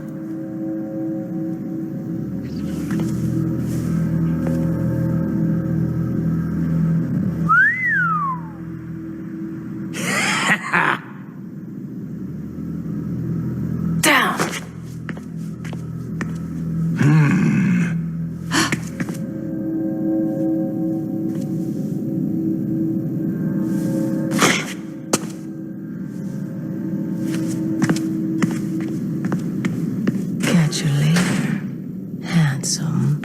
Down! Catch you later, handsome.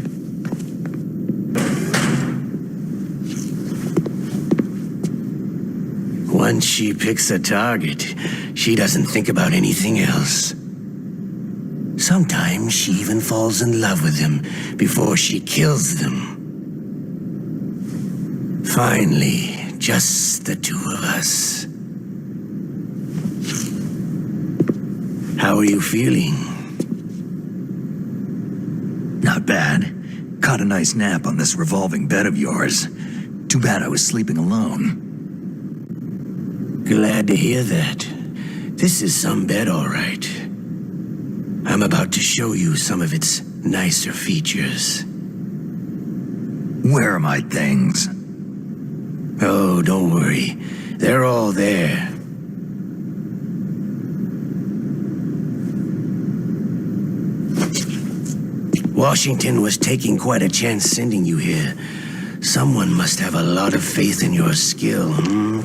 Once she picks a target, she doesn't think about anything else. Sometimes she even falls in love with them before she kills them. Finally, just the two of us. How are you feeling? Not bad. Caught a nice nap on this revolving bed of yours. Too bad I was sleeping alone. Glad to hear that. This is some bed, all right. I'm about to show you some of its nicer features. Where are my things? Oh, don't worry. They're all there. Washington was taking quite a chance sending you here. Someone must have a lot of faith in your skill,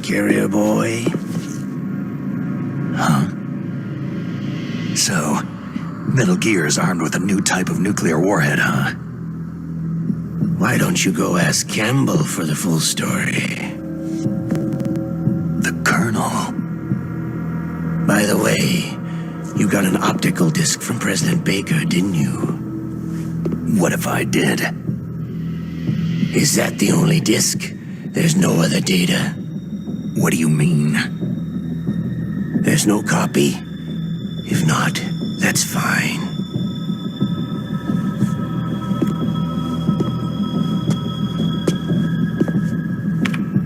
carrier boy? Huh? So, Metal Gear is armed with a new type of nuclear warhead, huh? Why don't you go ask Campbell for the full story? The Colonel. By the way, you got an optical disc from President Baker, didn't you? What if I did? Is that the only disc? There's no other data? What do you mean? There's no copy? If not, that's fine.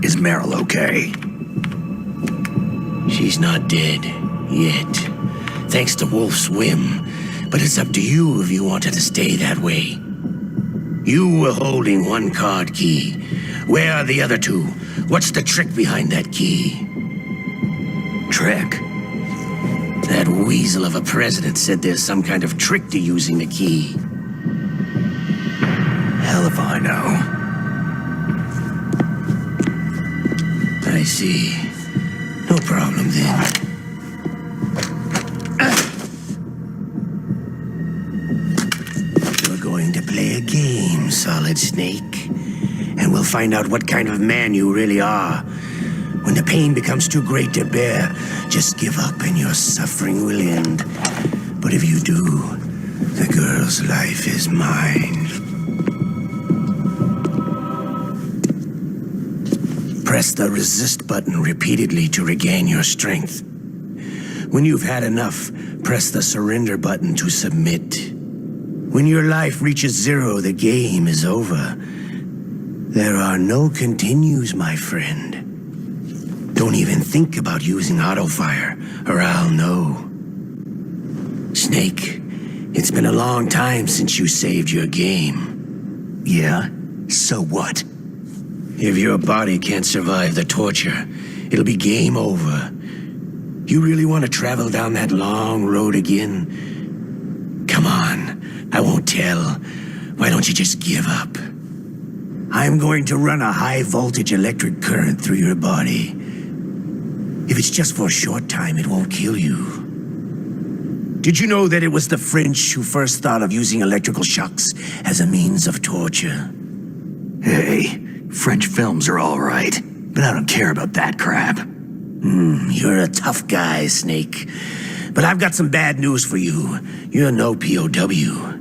Is Meryl okay? She's not dead. Yet. Thanks to Wolf's whim. But it's up to you if you want her to stay that way. You were holding one card key. Where are the other two? What's the trick behind that key? Trick? That weasel of a president said there's some kind of trick to using the key. Hell if I know. I see. No problem then. We're going to play a game, Solid Snake. And we'll find out what kind of man you really are. When the pain becomes too great to bear, just give up and your suffering will end. But if you do, the girl's life is mine. Press the resist button repeatedly to regain your strength. When you've had enough, press the surrender button to submit. When your life reaches 0, the game is over. There are no continues, my friend. Don't even think about using auto-fire, or I'll know. Snake, it's been a long time since you saved your game. Yeah? So what? If your body can't survive the torture, it'll be game over. You really want to travel down that long road again? Come on, I won't tell. Why don't you just give up? I'm going to run a high-voltage electric current through your body. If it's just for a short time, it won't kill you. Did you know that it was the French who first thought of using electrical shocks as a means of torture? Hey, French films are all right, but I don't care about that crap. You're a tough guy, Snake. But I've got some bad news for you. You're no POW.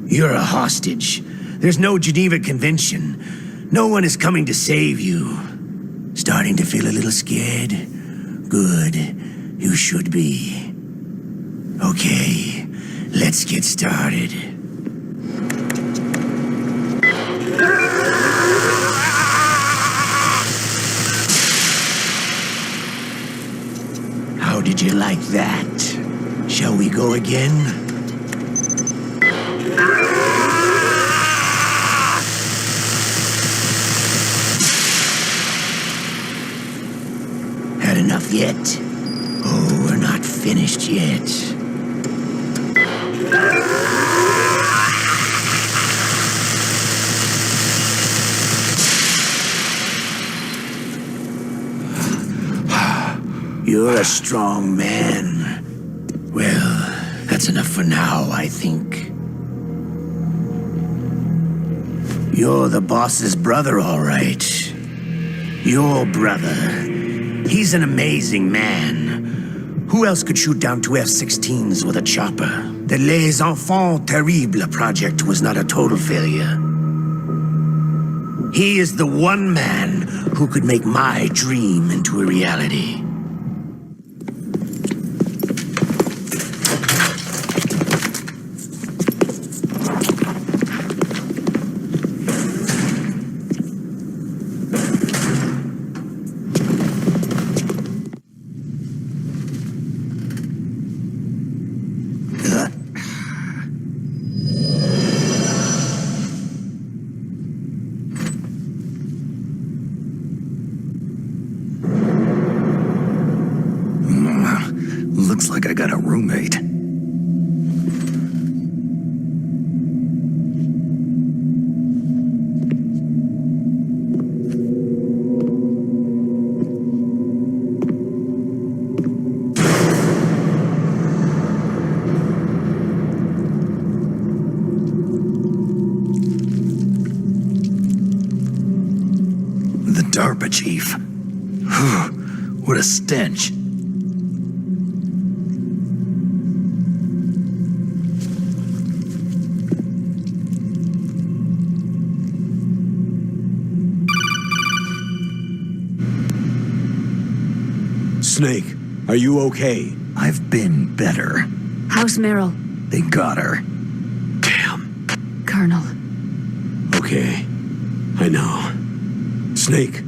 You're a hostage. There's no Geneva Convention. No one is coming to save you. Starting to feel a little scared? Good. You should be. Okay, let's get started. How'd you like that? Shall we go again? Had enough yet? Oh, we're not finished yet. You're a strong man. Well, that's enough for now, I think. You're the boss's brother, all right. Your brother. He's an amazing man. Who else could shoot down 2 F-16s with a chopper? The Les Enfants Terribles project was not a total failure. He is the one man who could make my dream into a reality. Looks like I got a roommate. The DARPA chief. What a stench. Snake, are you okay? I've been better. How's Meryl? They got her. Damn. Colonel. Okay, I know. Snake,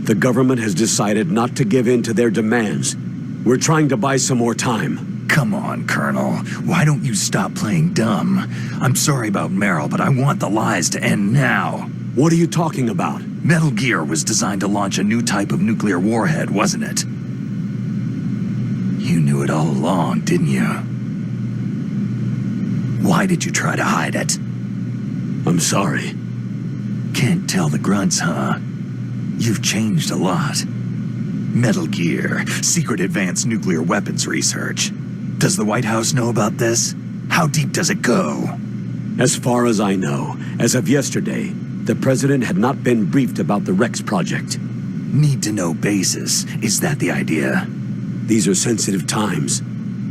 the government has decided not to give in to their demands. We're trying to buy some more time. Come on, Colonel. Why don't you stop playing dumb? I'm sorry about Meryl, but I want the lies to end now. What are you talking about? Metal Gear was designed to launch a new type of nuclear warhead, wasn't it? You knew it all along, didn't you? Why did you try to hide it? I'm sorry. Can't tell the grunts, huh? You've changed a lot. Metal Gear, secret advanced nuclear weapons research. Does the White House know about this? How deep does it go? As far as I know, as of yesterday, the president had not been briefed about the Rex project. Need to know basis. Is that the idea? These are sensitive times.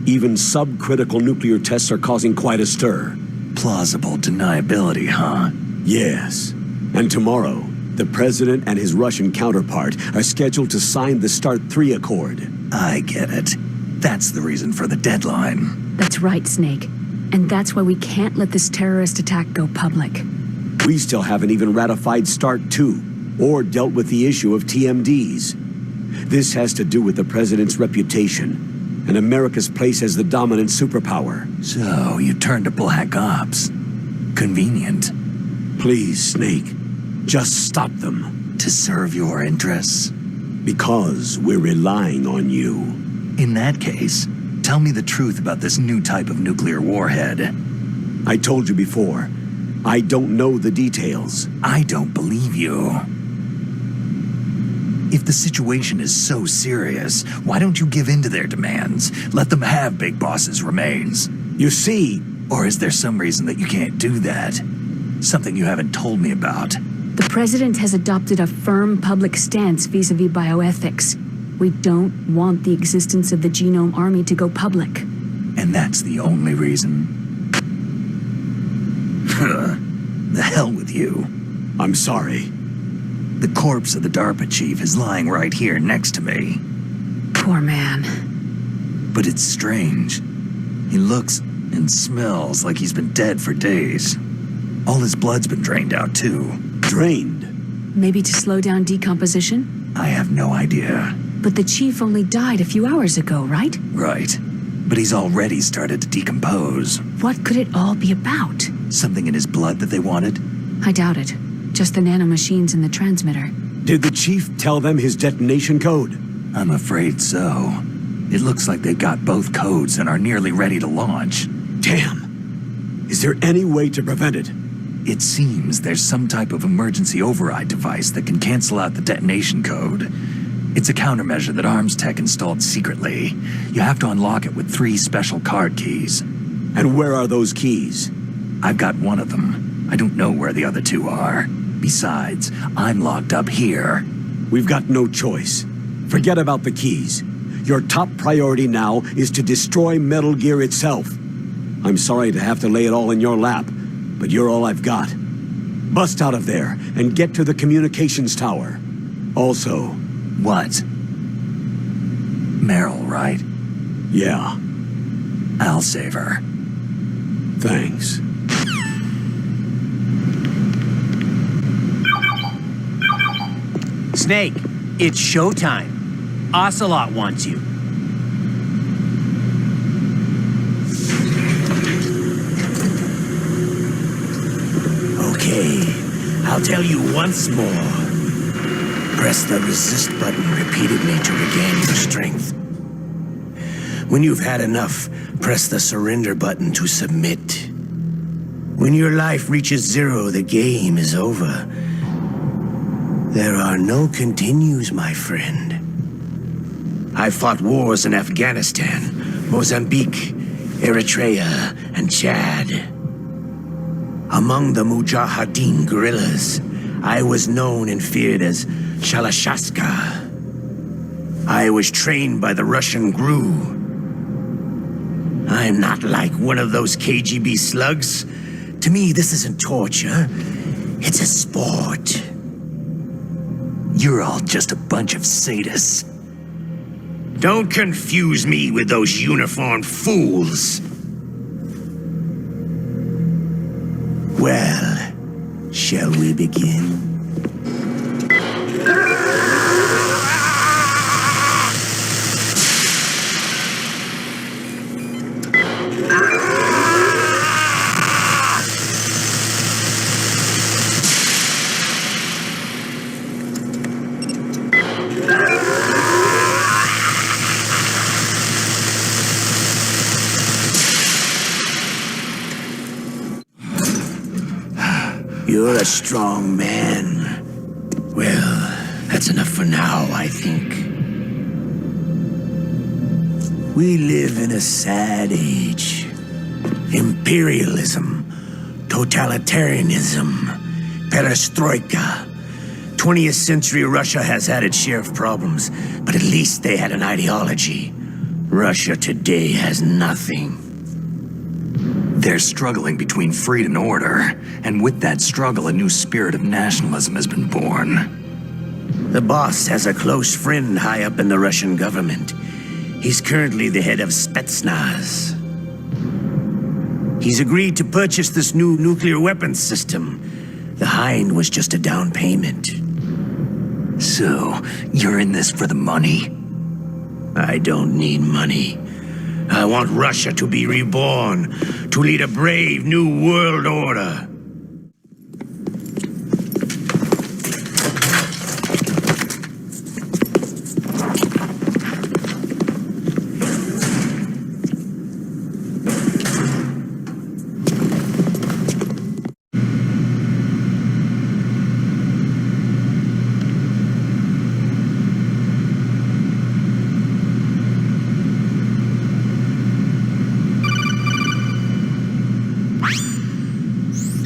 Even subcritical nuclear tests are causing quite a stir. Plausible deniability, huh? Yes. And tomorrow, the president and his Russian counterpart are scheduled to sign the START 3 Accord. I get it. That's the reason for the deadline. That's right, Snake. And that's why we can't let this terrorist attack go public. We still haven't even ratified START 2, or dealt with the issue of TMDs. This has to do with the president's reputation, and America's place as the dominant superpower. So, you turned to Black Ops. Convenient. Please, Snake, just stop them. To serve your interests? Because we're relying on you. In that case, tell me the truth about this new type of nuclear warhead. I told you before, I don't know the details. I don't believe you. If the situation is so serious, why don't you give in to their demands? Let them have Big Boss's remains. You see... Or is there some reason that you can't do that? Something you haven't told me about. The president has adopted a firm public stance vis-a-vis bioethics. We don't want the existence of the Genome Army to go public. And that's the only reason? The hell with you. I'm sorry. The corpse of the DARPA chief is lying right here next to me. Poor man. But it's strange. He looks and smells like he's been dead for days. All his blood's been drained out, too. Drained? Maybe to slow down decomposition? I have no idea. But the chief only died a few hours ago, right? Right. But he's already started to decompose. What could it all be about? Something in his blood that they wanted? I doubt it. Just the nanomachines in the transmitter. Did the chief tell them his detonation code? I'm afraid so. It looks like they've got both codes and are nearly ready to launch. Damn. Is there any way to prevent it? It seems there's some type of emergency override device that can cancel out the detonation code. It's a countermeasure that Arms Tech installed secretly. You have to unlock it with 3 special card keys. And where are those keys? I've got one of them. I don't know where the other 2 are. Besides, I'm locked up here. We've got no choice. Forget about the keys. Your top priority now is to destroy Metal Gear itself. I'm sorry to have to lay it all in your lap, but you're all I've got. Bust out of there and get to the communications tower. Also... What? Meryl, right? Yeah. I'll save her. Thanks. Snake, it's showtime. Ocelot wants you. Okay, I'll tell you once more. Press the resist button repeatedly to regain your strength. When you've had enough, press the surrender button to submit. When your life reaches 0, the game is over. There are no continues, my friend. I fought wars in Afghanistan, Mozambique, Eritrea, and Chad. Among the Mujahideen guerrillas, I was known and feared as Shalashaska. I was trained by the Russian GRU. I'm not like one of those KGB slugs. To me, this isn't torture. It's a sport. You're all just a bunch of sadists. Don't confuse me with those uniformed fools. Well, shall we begin? You're a strong man. Well, that's enough for now, I think. We live in a sad age. Imperialism, totalitarianism, perestroika. 20th century Russia has had its share of problems, but at least they had an ideology. Russia today has nothing. They're struggling between freedom and order, and with that struggle, a new spirit of nationalism has been born. The boss has a close friend high up in the Russian government. He's currently the head of Spetsnaz. He's agreed to purchase this new nuclear weapons system. The Hind was just a down payment. So, you're in this for the money? I don't need money. I want Russia to be reborn, to lead a brave new world order.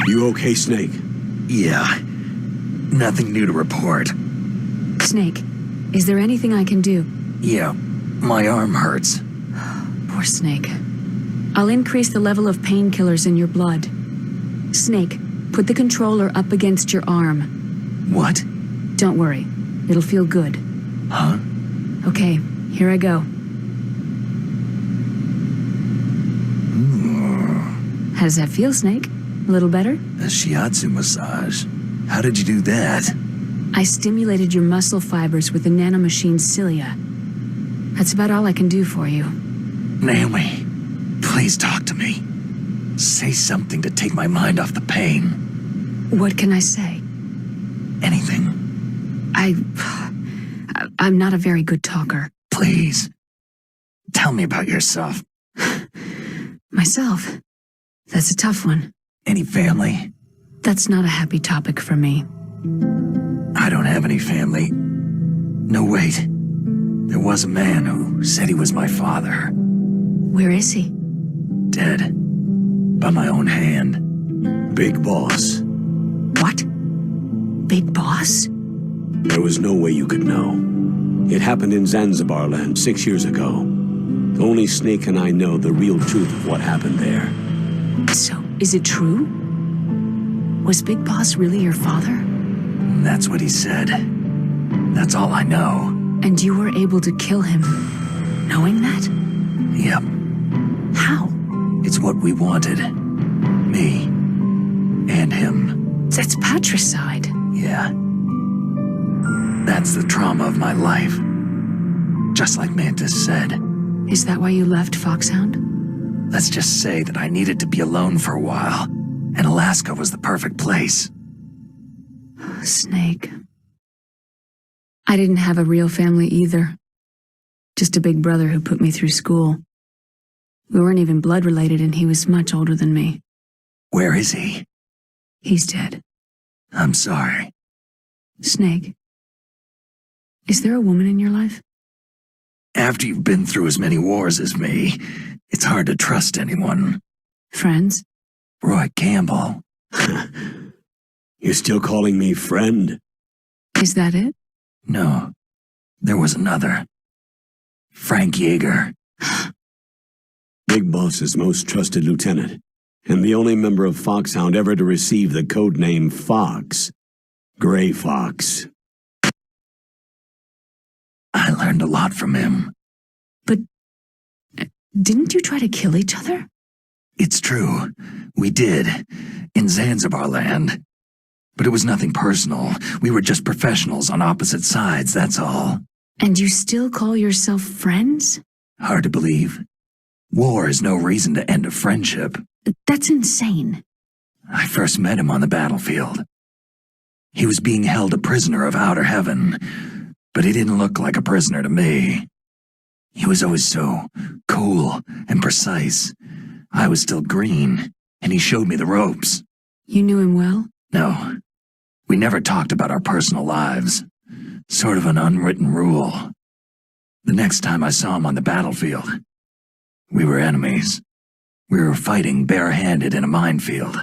You okay, Snake? Yeah. Nothing new to report. Snake, is there anything I can do? Yeah, my arm hurts. Poor Snake. I'll increase the level of painkillers in your blood. Snake, put the controller up against your arm. What? Don't worry. It'll feel good. Huh? Okay, here I go. How does that feel, Snake? A little better? A shiatsu massage. How did you do that? I stimulated your muscle fibers with the nanomachine cilia. That's about all I can do for you. Naomi, please talk to me. Say something to take my mind off the pain. What can I say? Anything. I'm not a very good talker. Please. Tell me about yourself. Myself? That's a tough one. Any family? That's not a happy topic for me. I don't have any family. No, wait. There was a man who said he was my father. Where is he? Dead. By my own hand. Big Boss. What? Big Boss? There was no way you could know. It happened in Zanzibar land 6 years ago. Only Snake and I know the real truth of what happened there. So, is it true? Was Big Boss really your father? That's what he said. That's all I know. And you were able to kill him, knowing that? Yep. How? It's what we wanted. Me. And him. That's patricide. Yeah. That's the trauma of my life. Just like Mantis said. Is that why you left Foxhound? Let's just say that I needed to be alone for a while, and Alaska was the perfect place. Snake. I didn't have a real family either. Just a big brother who put me through school. We weren't even blood related, and he was much older than me. Where is he? He's dead. I'm sorry. Snake. Is there a woman in your life? After you've been through as many wars as me, it's hard to trust anyone. Friends? Roy Campbell. You're still calling me friend? Is that it? No. There was another. Frank Yeager. Big Boss's most trusted lieutenant, and the only member of Foxhound ever to receive the code name Fox. Gray Fox. I learned a lot from him. But didn't you try to kill each other? It's true. We did. In Zanzibar land. But it was nothing personal. We were just professionals on opposite sides, that's all. And you still call yourself friends? Hard to believe. War is no reason to end a friendship. That's insane. I first met him on the battlefield. He was being held a prisoner of outer heaven, but he didn't look like a prisoner to me. He was always so cool and precise. I was still green, and he showed me the ropes. You knew him well? No. We never talked about our personal lives. Sort of an unwritten rule. The next time I saw him on the battlefield, we were enemies. We were fighting barehanded in a minefield.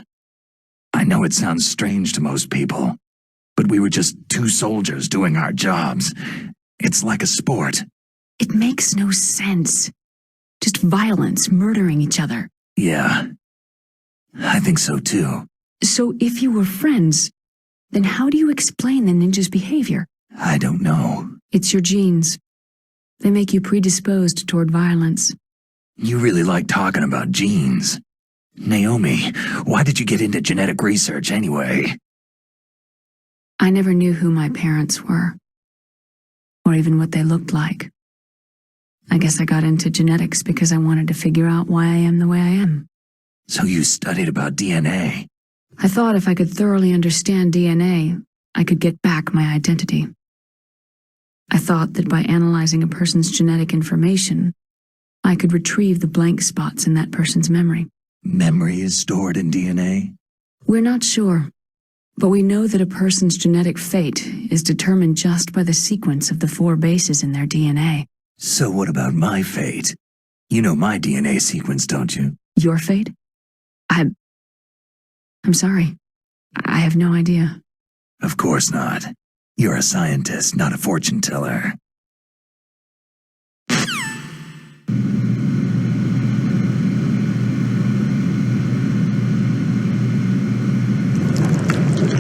I know it sounds strange to most people, but we were just two soldiers doing our jobs. It's like a sport. It makes no sense. Just violence, murdering each other. Yeah. I think so too. So if you were friends, then how do you explain the ninja's behavior? I don't know. It's your genes. They make you predisposed toward violence. You really like talking about genes. Naomi, why did you get into genetic research anyway? I never knew who my parents were, or even what they looked like. I guess I got into genetics because I wanted to figure out why I am the way I am. So you studied about DNA? I thought if I could thoroughly understand DNA, I could get back my identity. I thought that by analyzing a person's genetic information, I could retrieve the blank spots in that person's memory. Memory is stored in DNA? We're not sure, but we know that a person's genetic fate is determined just by the sequence of the 4 bases in their DNA. So what about my fate? You know my DNA sequence, don't you? Your fate? I'm sorry. I have no idea. Of course not. You're a scientist, not a fortune teller.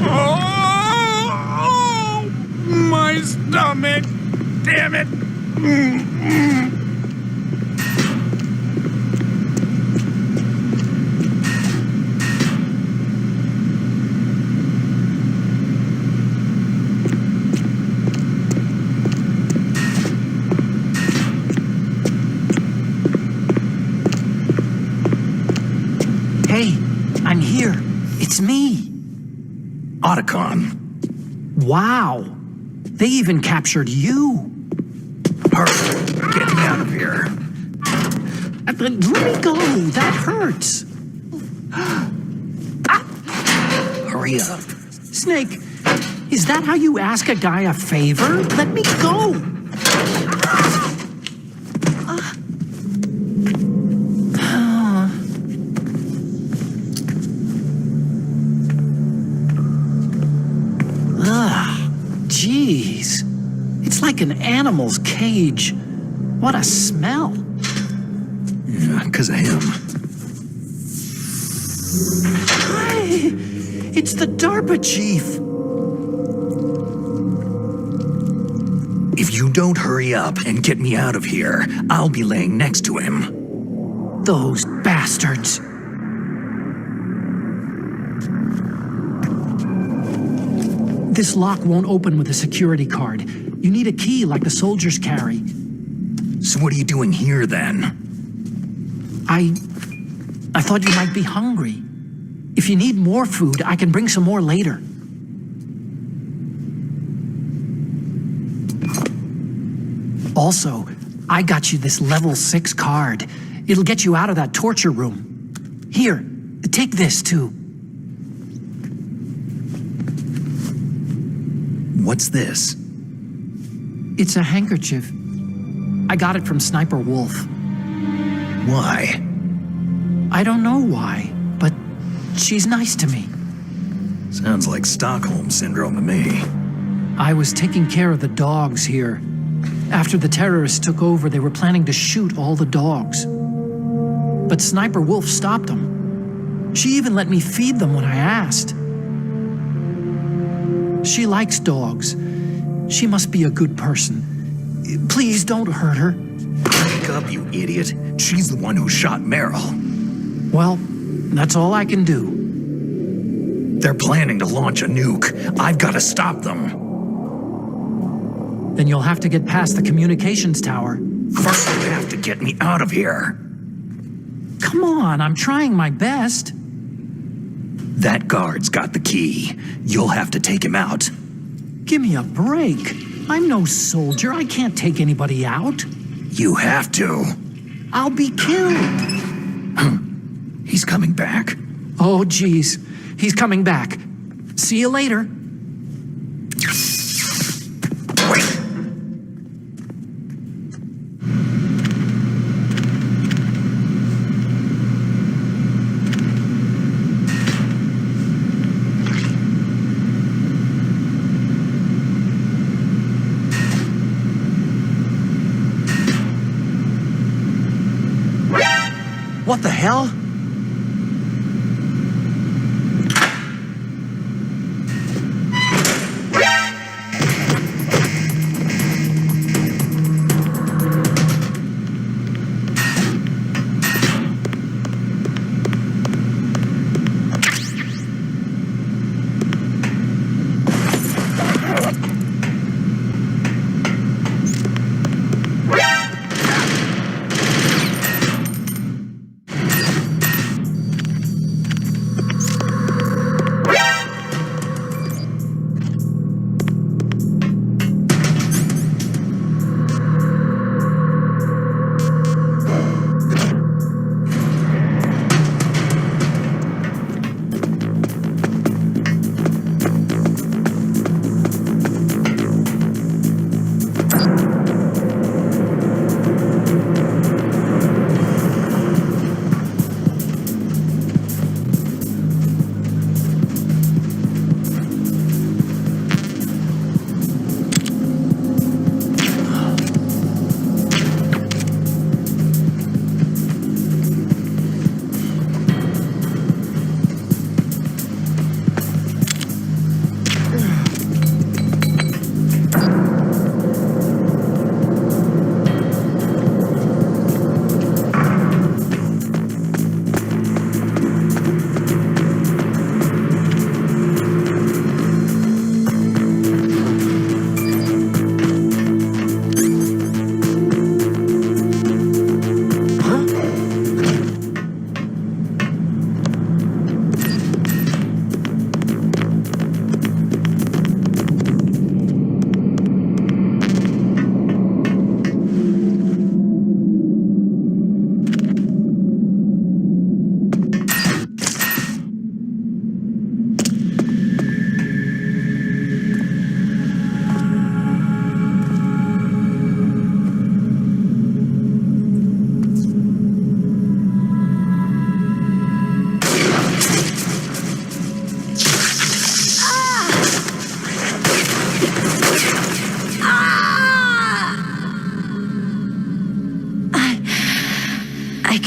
Oh, my stomach! Damn it! Otacon. Wow. They even captured you. Hurry, get me out of here. Let me go. That hurts. Hurry up. Snake, is that how you ask a guy a favor? Let me go. Jeez. It's like an animal's cage. What a smell. Yeah, because of him. Hi! It's the DARPA chief. If you don't hurry up and get me out of here, I'll be laying next to him. Those bastards. This lock won't open with a security card. You need a key like the soldiers carry. So what are you doing here, then? I thought you might be hungry. If you need more food, I can bring some more later. Also, I got you this level 6 card. It'll get you out of that torture room. Here, take this too. What's this? It's a handkerchief. I got it from Sniper Wolf. Why? I don't know why, but she's nice to me. Sounds like Stockholm Syndrome to me. I was taking care of the dogs here. After the terrorists took over, they were planning to shoot all the dogs. But Sniper Wolf stopped them. She even let me feed them when I asked. She likes dogs. She must be a good person. Please don't hurt her. Wake up, you idiot. She's the one who shot Meryl. Well, that's all I can do. They're planning to launch a nuke. I've got to stop them. Then you'll have to get past the communications tower. First, you have to get me out of here. Come on, I'm trying my best. That guard's got the key. You'll have to take him out. Give me a break. I'm no soldier. I can't take anybody out. You have to. I'll be killed. He's coming back. Oh, geez. He's coming back. See you later. Wait. What the hell?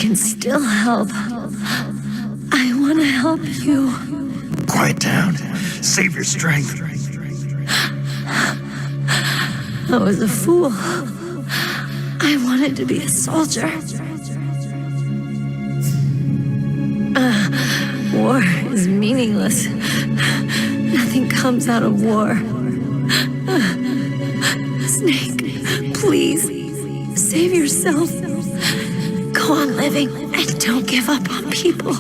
can still help. I want to help you. Quiet down. Save your strength. I was a fool. I wanted to be a soldier. War is meaningless. Nothing comes out of war. Snake, please, save yourself. Go on living and don't give up on people.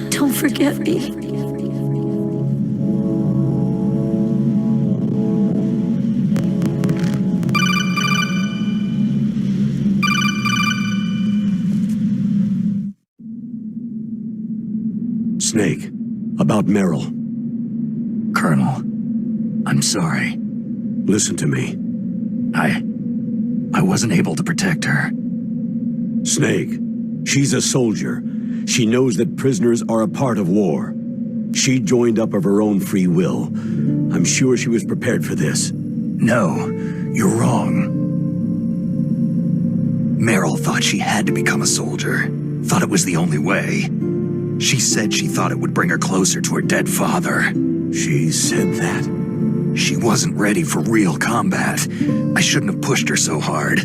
Don't forget me. Snake, about Meryl. Colonel, I'm sorry. Listen to me. I wasn't able to protect her. Snake, she's a soldier. She knows that prisoners are a part of war. She joined up of her own free will. I'm sure she was prepared for this. No, you're wrong. Meryl thought she had to become a soldier. Thought it was the only way. She said she thought it would bring her closer to her dead father. She said that? She wasn't ready for real combat. I shouldn't have pushed her so hard.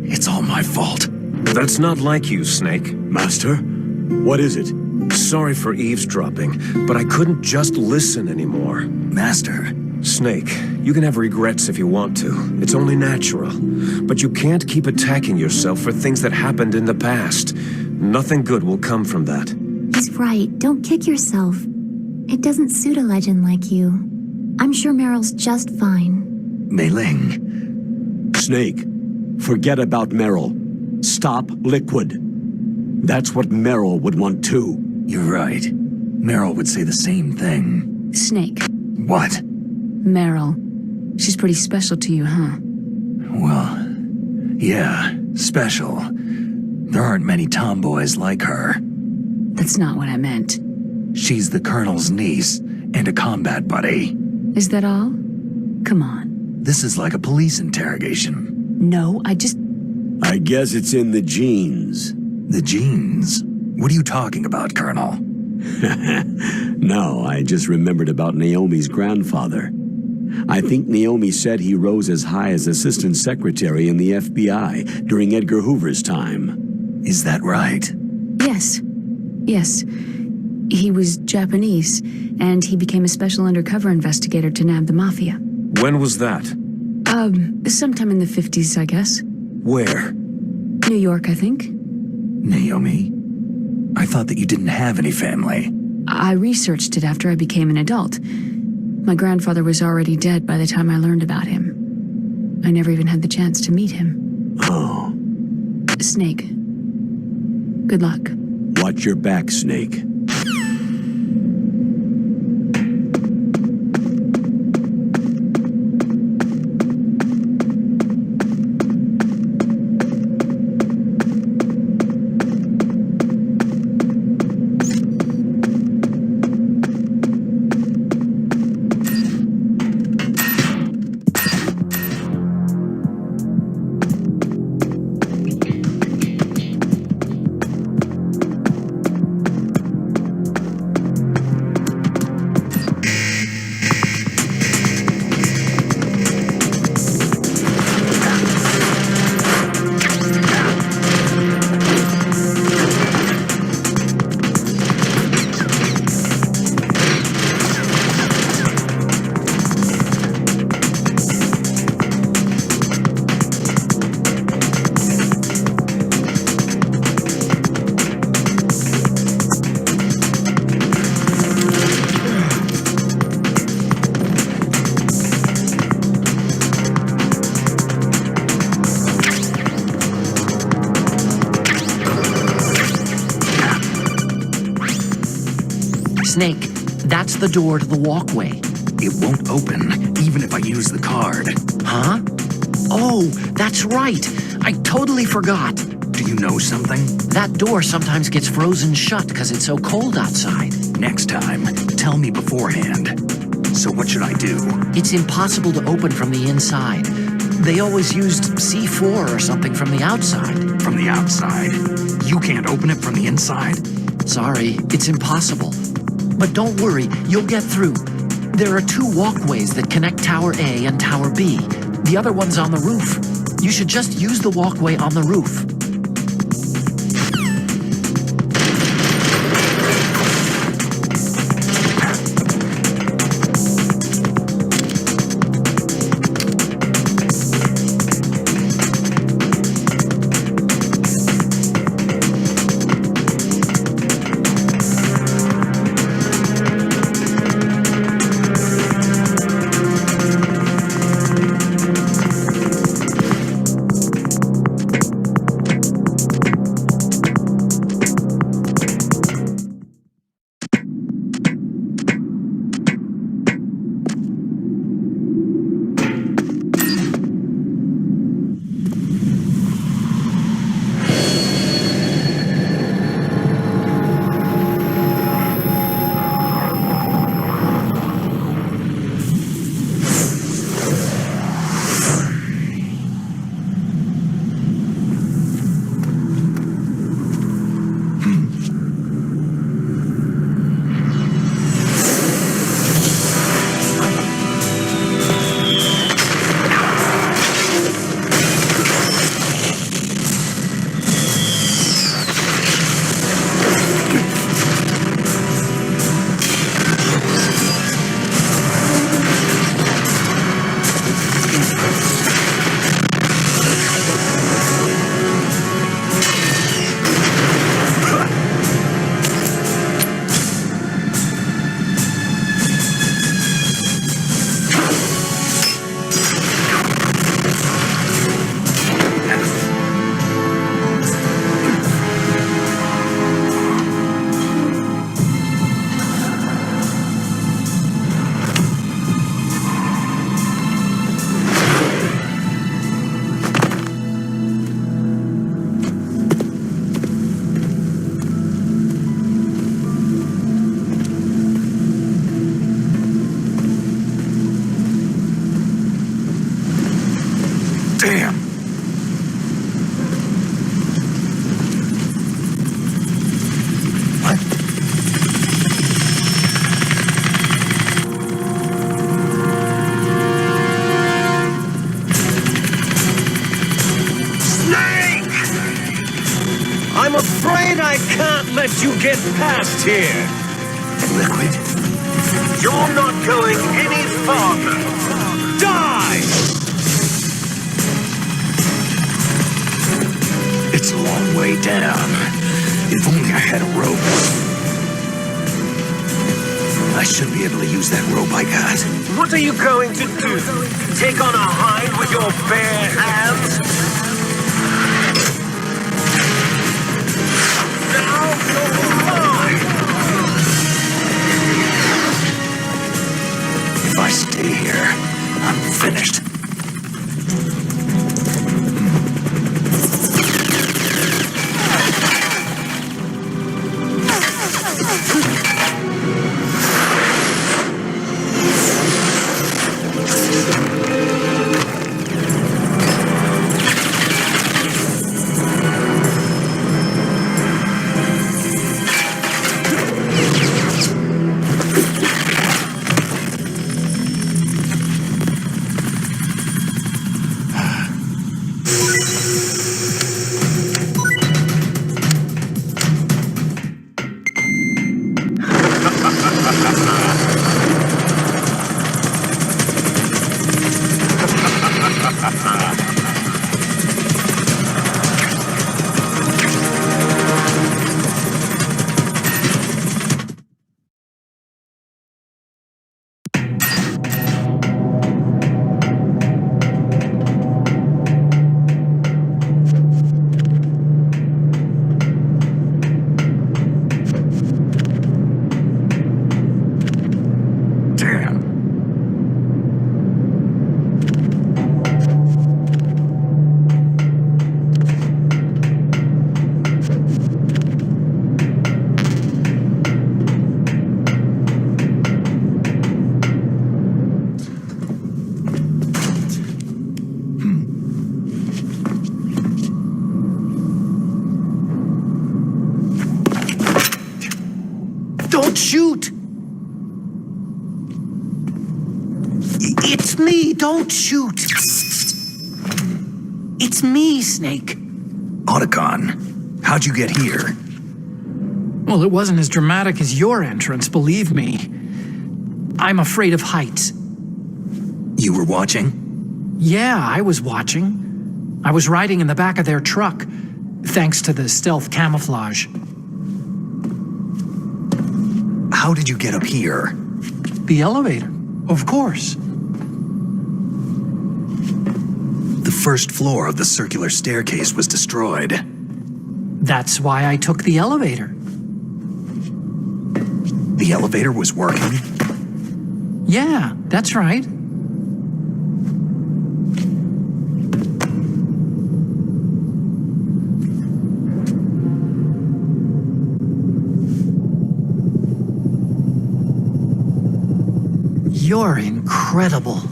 It's all my fault. That's not like you, Snake. Master? What is it? Sorry for eavesdropping, but I couldn't just listen anymore. Master? Snake, you can have regrets if you want to. It's only natural. But you can't keep attacking yourself for things that happened in the past. Nothing good will come from that. He's right. Don't kick yourself. It doesn't suit a legend like you. I'm sure Meryl's just fine. Mei Ling. Snake, forget about Meryl. Stop Liquid. That's what Meryl would want too. You're right. Meryl would say the same thing. Snake. What? Meryl. She's pretty special to you, huh? Well, yeah, special. There aren't many tomboys like her. That's not what I meant. She's the Colonel's niece and a combat buddy. Is that all? Come on. This is like a police interrogation. No, I guess it's in the genes. The genes? What are you talking about, Colonel? No, I just remembered about Naomi's grandfather. I think Naomi said he rose as high as assistant secretary in the FBI during Edgar Hoover's time. Is that right? Yes. Yes. He was Japanese, and he became a special undercover investigator to nab the mafia. When was that? Sometime in the 50s, I guess. Where? New York, I think. Naomi? I thought that you didn't have any family. I researched it after I became an adult. My grandfather was already dead by the time I learned about him. I never even had the chance to meet him. Oh. Snake. Good luck. Watch your back, Snake. Snake, that's the door to the walkway. It won't open, even if I use the card. Huh? Oh, that's right. I totally forgot. Do you know something? That door sometimes gets frozen shut because it's so cold outside. Next time, tell me beforehand. So what should I do? It's impossible to open from the inside. They always used C4 or something from the outside. From the outside? You can't open it from the inside? Sorry, it's impossible. But don't worry, you'll get through. There are 2 walkways that connect Tower A and Tower B. The other one's on the roof. You should just use the walkway on the roof. I'm afraid I can't let you get past here. Liquid? You're not going any farther. Die! It's a long way down. If only I had a rope. I should be able to use that rope I got. What are you going to do? Take on a hind with your bare hands? Now you're mine! If I stay here, I'm finished. It's me! Don't shoot! It's me, Snake. Otacon, how'd you get here? Well, it wasn't as dramatic as your entrance, believe me. I'm afraid of heights. You were watching? Yeah, I was watching. I was riding in the back of their truck, thanks to the stealth camouflage. How did you get up here? The elevator, of course. The first floor of the circular staircase was destroyed. That's why I took the elevator. The elevator was working? Yeah, that's right. You're incredible.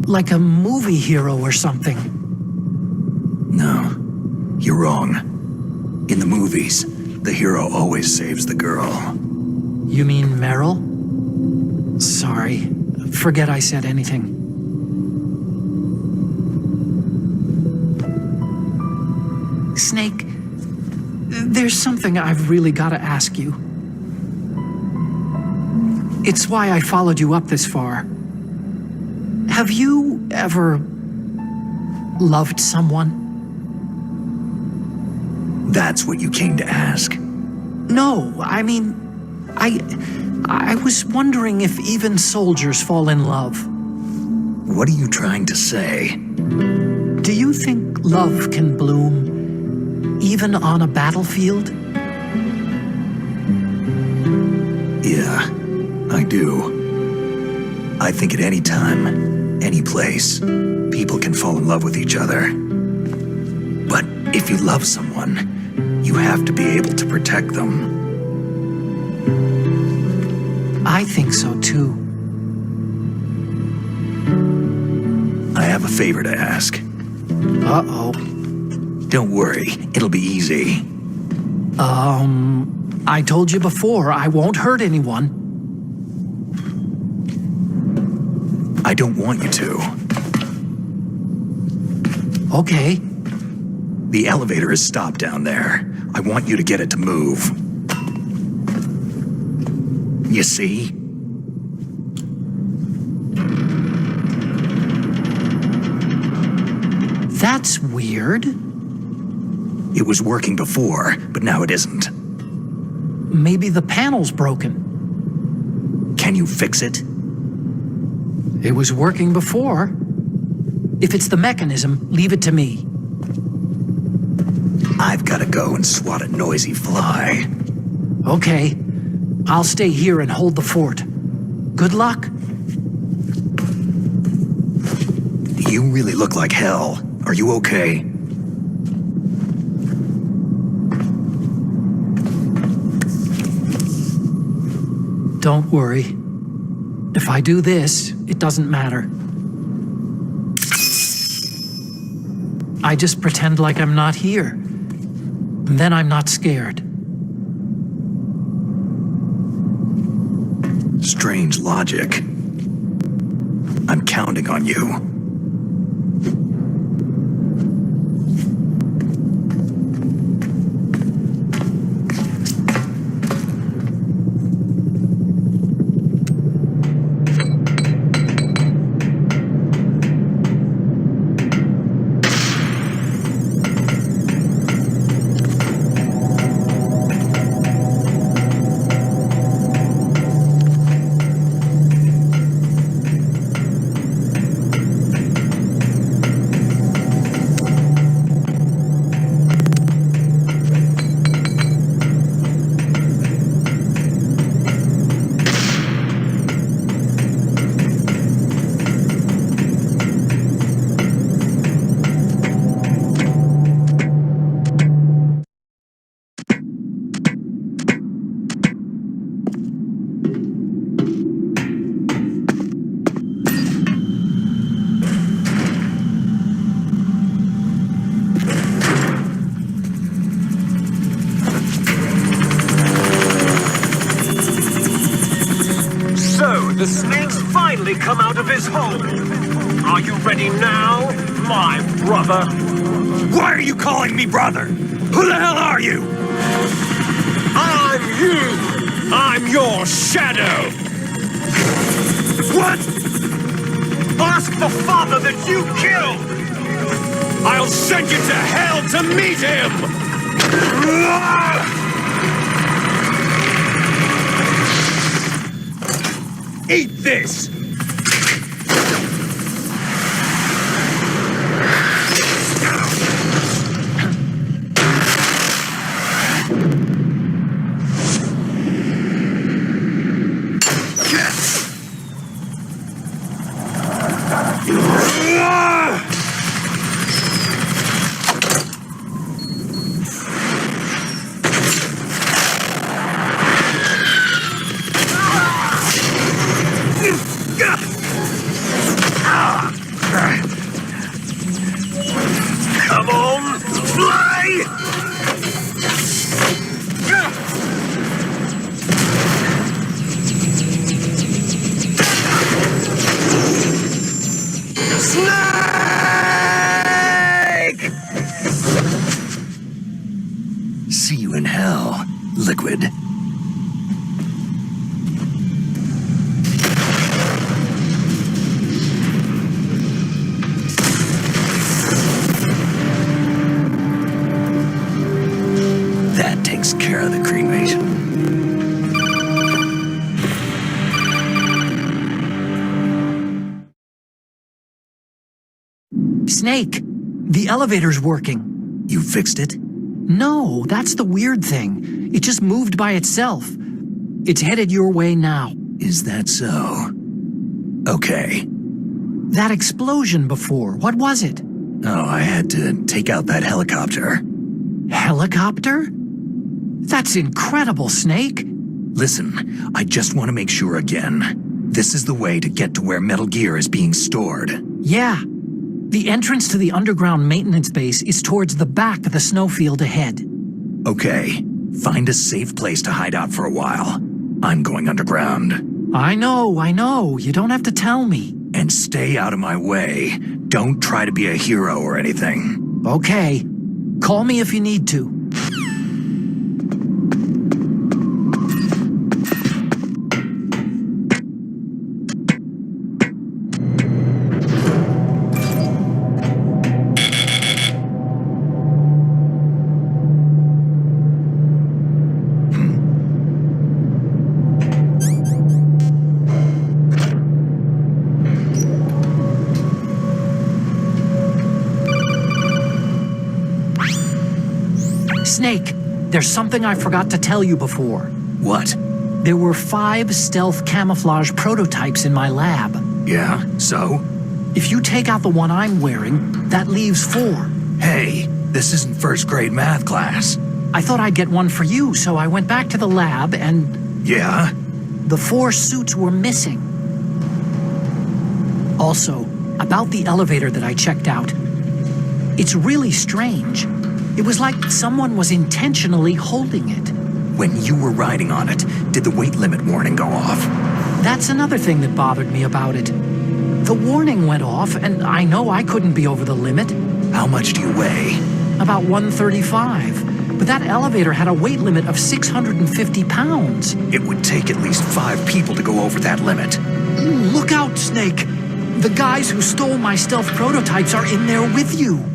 Like a movie hero or something. No, you're wrong. In the movies, the hero always saves the girl. You mean Meryl? Sorry. Forget I said anything. Snake, there's something I've really got to ask you. It's why I followed you up this far. Have you ever loved someone? That's what you came to ask? No, I mean, I was wondering if even soldiers fall in love. What are you trying to say? Do you think love can bloom even on a battlefield? Yeah, I do. I think at any time, any place, people can fall in love with each other. But if you love someone, you have to be able to protect them. I think so too. I have a favor to ask. Uh-oh. Don't worry, it'll be easy. I told you before, I won't hurt anyone. I don't want you to. Okay. The elevator is stopped down there. I want you to get it to move. You see? That's weird. It was working before, but now it isn't. Maybe the panel's broken. Can you fix it? It was working before. If it's the mechanism, leave it to me. I've got to go and swat a noisy fly. Okay. I'll stay here and hold the fort. Good luck. You really look like hell. Are you okay? Don't worry. If I do this, it doesn't matter. I just pretend like I'm not here. Then I'm not scared. Strange logic. I'm counting on you. The Snake's final finally come out of his hole. Are you ready now, my brother? Why are you calling me brother? Who the hell are you? I'm you! I'm your shadow! What? Ask the father that you killed! I'll send you to hell to meet him! Eat this! Come on, fly! Snake! See you in hell, Liquid. That takes care of the cremation. Snake, the elevator's working. You fixed it? No, that's the weird thing. It just moved by itself. It's headed your way now. Is that so? Okay. That explosion before, what was it? Oh, I had to take out that helicopter. Helicopter? That's incredible, Snake. Listen, I just want to make sure again. This is the way to get to where Metal Gear is being stored. Yeah. The entrance to the underground maintenance base is towards the back of the snowfield ahead. Okay, find a safe place to hide out for a while. I'm going underground. I know. You don't have to tell me. And stay out of my way. Don't try to be a hero or anything. Okay. Call me if you need to. Snake, there's something I forgot to tell you before. What? There were 5 stealth camouflage prototypes in my lab. Yeah, so? If you take out the one I'm wearing, that leaves 4. Hey, this isn't first grade math class. I thought I'd get one for you, so I went back to the lab and... Yeah? The 4 suits were missing. Also, about the elevator that I checked out, it's really strange. It was like someone was intentionally holding it. When you were riding on it, did the weight limit warning go off? That's another thing that bothered me about it. The warning went off, and I know I couldn't be over the limit. How much do you weigh? About 135. But that elevator had a weight limit of 650 pounds. It would take at least 5 people to go over that limit. Look out, Snake! The guys who stole my stealth prototypes are in there with you.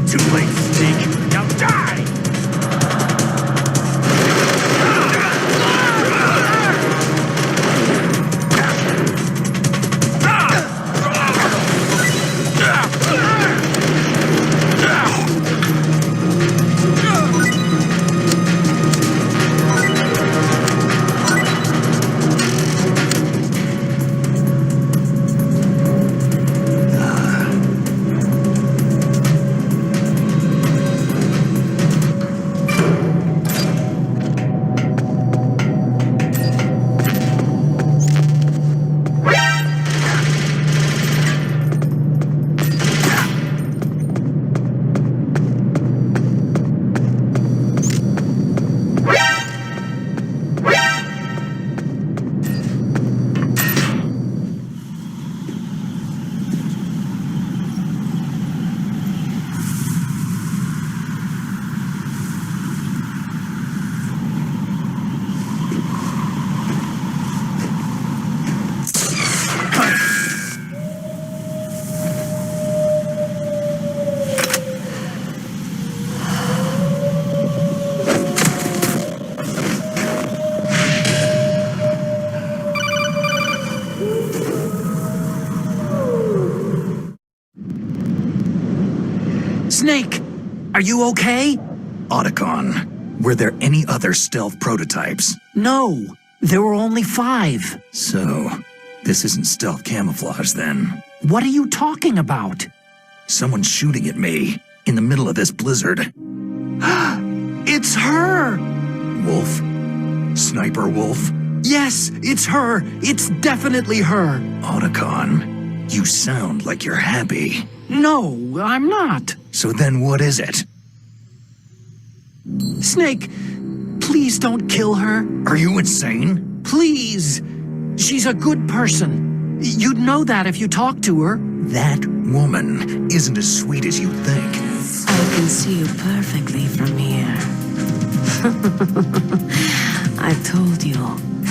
Too late, Snake. Now die! Snake, are you okay? Otacon, were there any other stealth prototypes? No, there were only 5. So, this isn't stealth camouflage then. What are you talking about? Someone's shooting at me in the middle of this blizzard. It's her! Wolf? Sniper Wolf? Yes, it's her. It's definitely her. Otacon, you sound like you're happy. No, I'm not. So then what is it? Snake, please don't kill her. Are you insane? Please. She's a good person. You'd know that if you talked to her. That woman isn't as sweet as you think. I can see you perfectly from here. I told you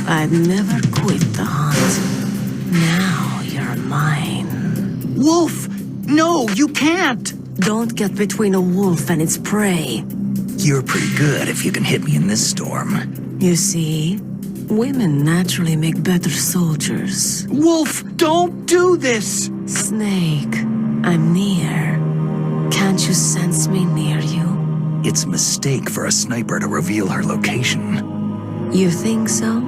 I'd never quit the hunt. Now you're mine. Wolf! No, you can't! Don't get between a wolf and its prey. You're pretty good if you can hit me in this storm. You see, women naturally make better soldiers. Wolf, don't do this! Snake, I'm near. Can't you sense me near you? It's a mistake for a sniper to reveal her location. You think so?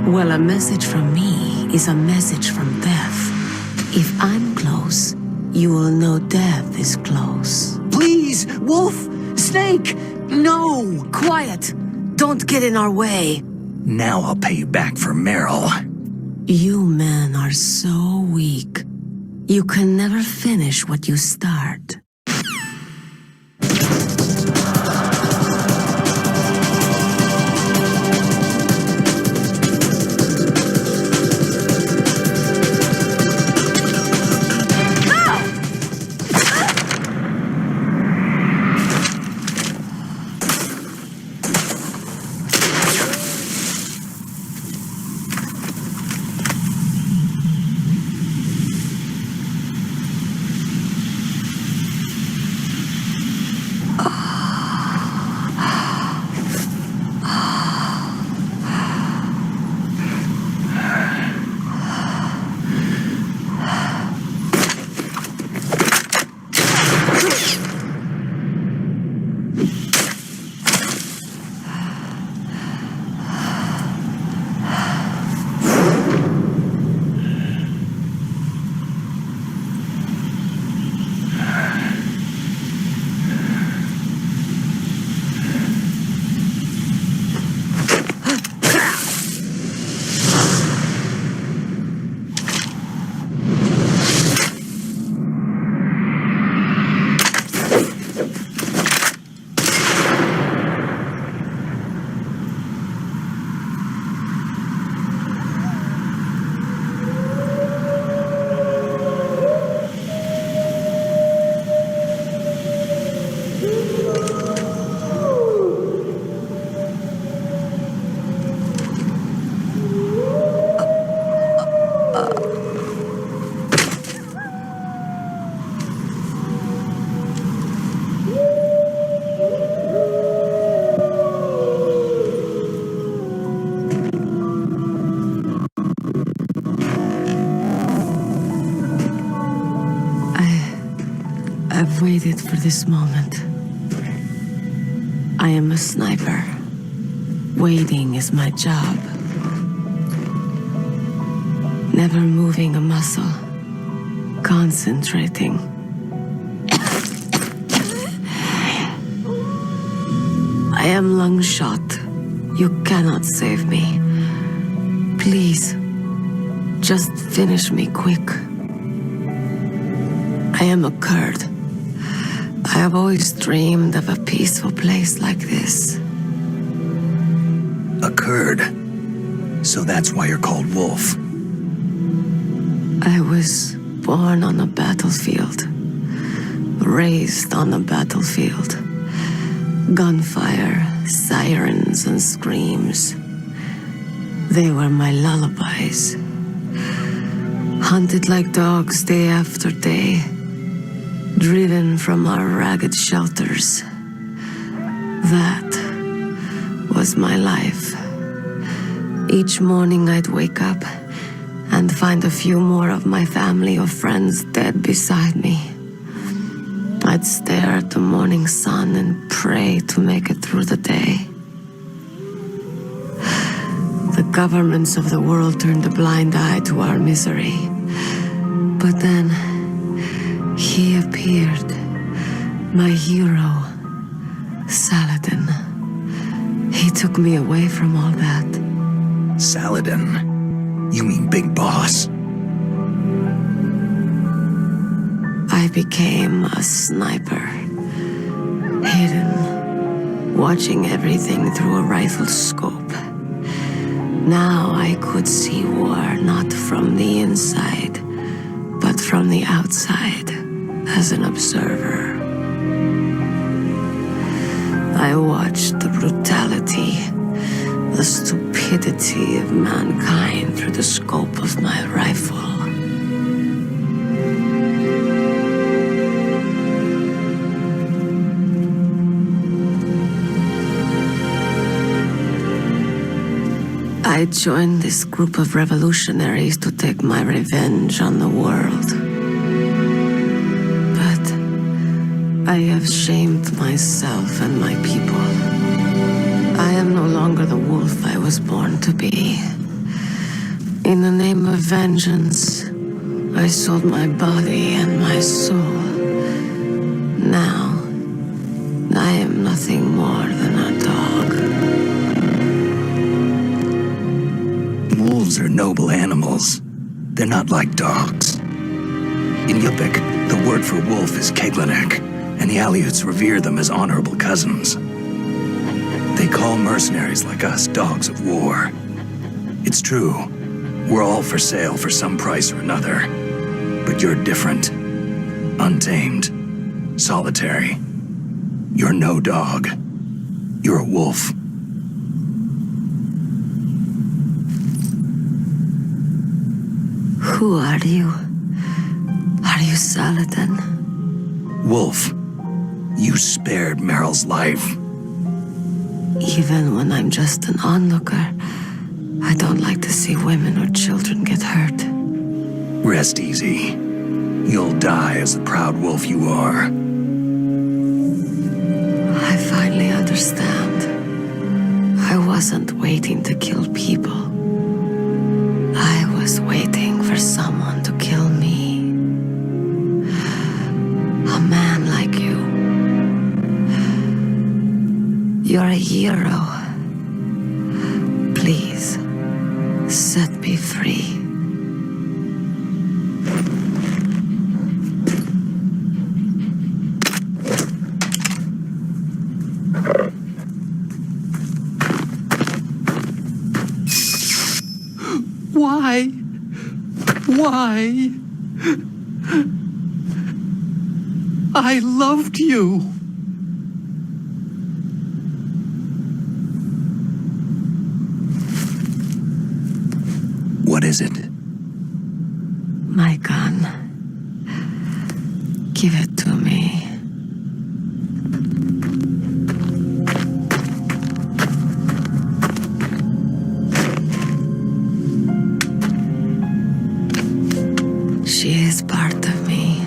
Well, a message from me is a message from death. If I'm close, you will know death is close. Please, Wolf! Snake! No! Quiet! Don't get in our way. Now I'll pay you back for Meryl. You men are so weak. You can never finish what you start. I've waited for this moment. I am a sniper. Waiting is my job. Never moving a muscle. Concentrating. I am Lungshot. You cannot save me. Please, just finish me quick. I am a Kurd. I have always dreamed of a peaceful place like this. A Kurd? So that's why you're called Wolf. I was born on a battlefield. Raised on a battlefield. Gunfire, sirens, and screams. They were my lullabies. Hunted like dogs day after day. Driven from our ragged shelters. That was my life. Each morning I'd wake up and find a few more of my family or friends dead beside me. I'd stare at the morning sun and pray to make it through the day. The governments of the world turned a blind eye to our misery. But then, he appeared. My hero, Saladin. He took me away from all that. Saladin? You mean Big Boss? I became a sniper. Hidden, watching everything through a rifle scope. Now I could see war not from the inside, but from the outside, as an observer. I watched the brutality, the stupidity of mankind through the scope of my rifle. I joined this group of revolutionaries to take my revenge on the world. But I have shamed myself and my people. I am no longer the wolf I was born to be. In the name of vengeance, I sold my body and my soul. Now, I am nothing more than a dog. Wolves are noble animals. They're not like dogs. In Yupik, the word for wolf is Keglanek, and the Aleuts revere them as honorable cousins. They call mercenaries like us dogs of war. It's true, we're all for sale for some price or another. But you're different. Untamed. Solitary. You're no dog. You're a wolf. Who are you? Are you Saladin? Wolf, you spared Meryl's life. Even when I'm just an onlooker, I don't like to see women or children get hurt. Rest easy. You'll die as the proud wolf you are. I finally understand. I wasn't waiting to kill people. I was waiting for someone to kill me. A man like you. You're a hero. Please, set me free. Why? Why? I loved you. What is it? My gun. Give it to me. She is part of me.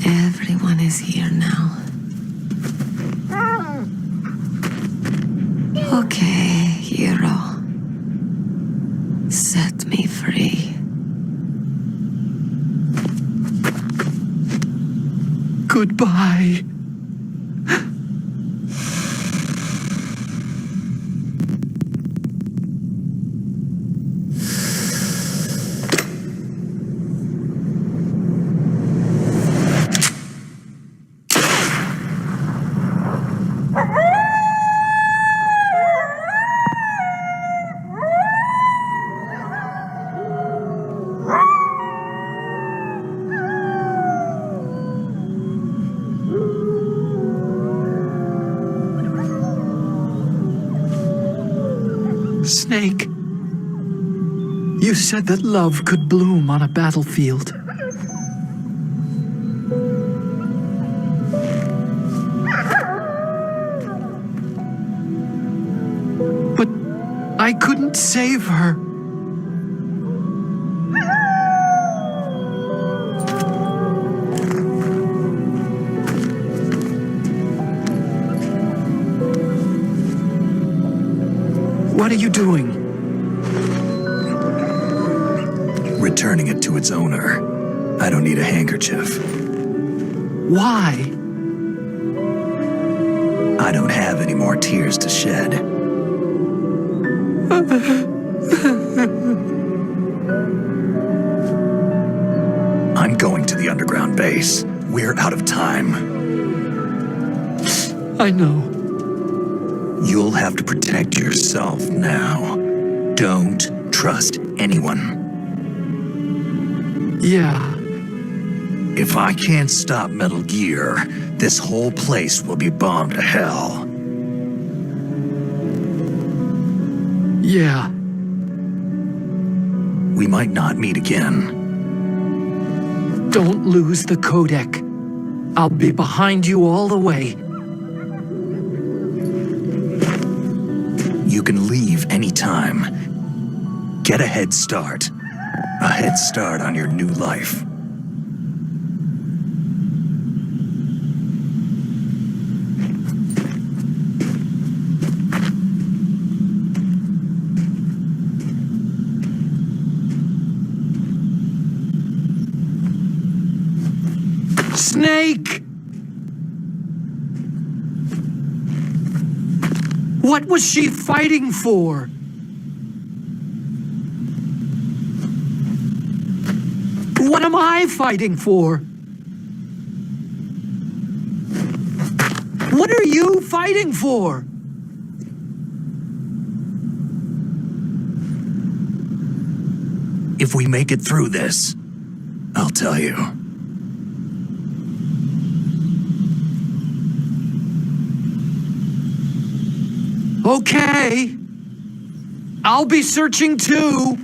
Everyone is here now. Okay, hero. Set me free. Goodbye. Snake, You said that love could bloom on a battlefield. But I couldn't save her. What are you doing? Returning it to its owner. I don't need a handkerchief. Why? I don't have any more tears to shed. I'm going to the underground base. We're out of time. I know. You'll have to protect yourself now. Don't trust anyone. Yeah. If I can't stop Metal Gear, this whole place will be bombed to hell. Yeah. We might not meet again. Don't lose the codec. I'll be behind you all the way. You can leave anytime. Get a head start. A head start on your new life. Snake! What was she fighting for? What am I fighting for? What are you fighting for? If we make it through this, I'll tell you. Okay. I'll be searching too.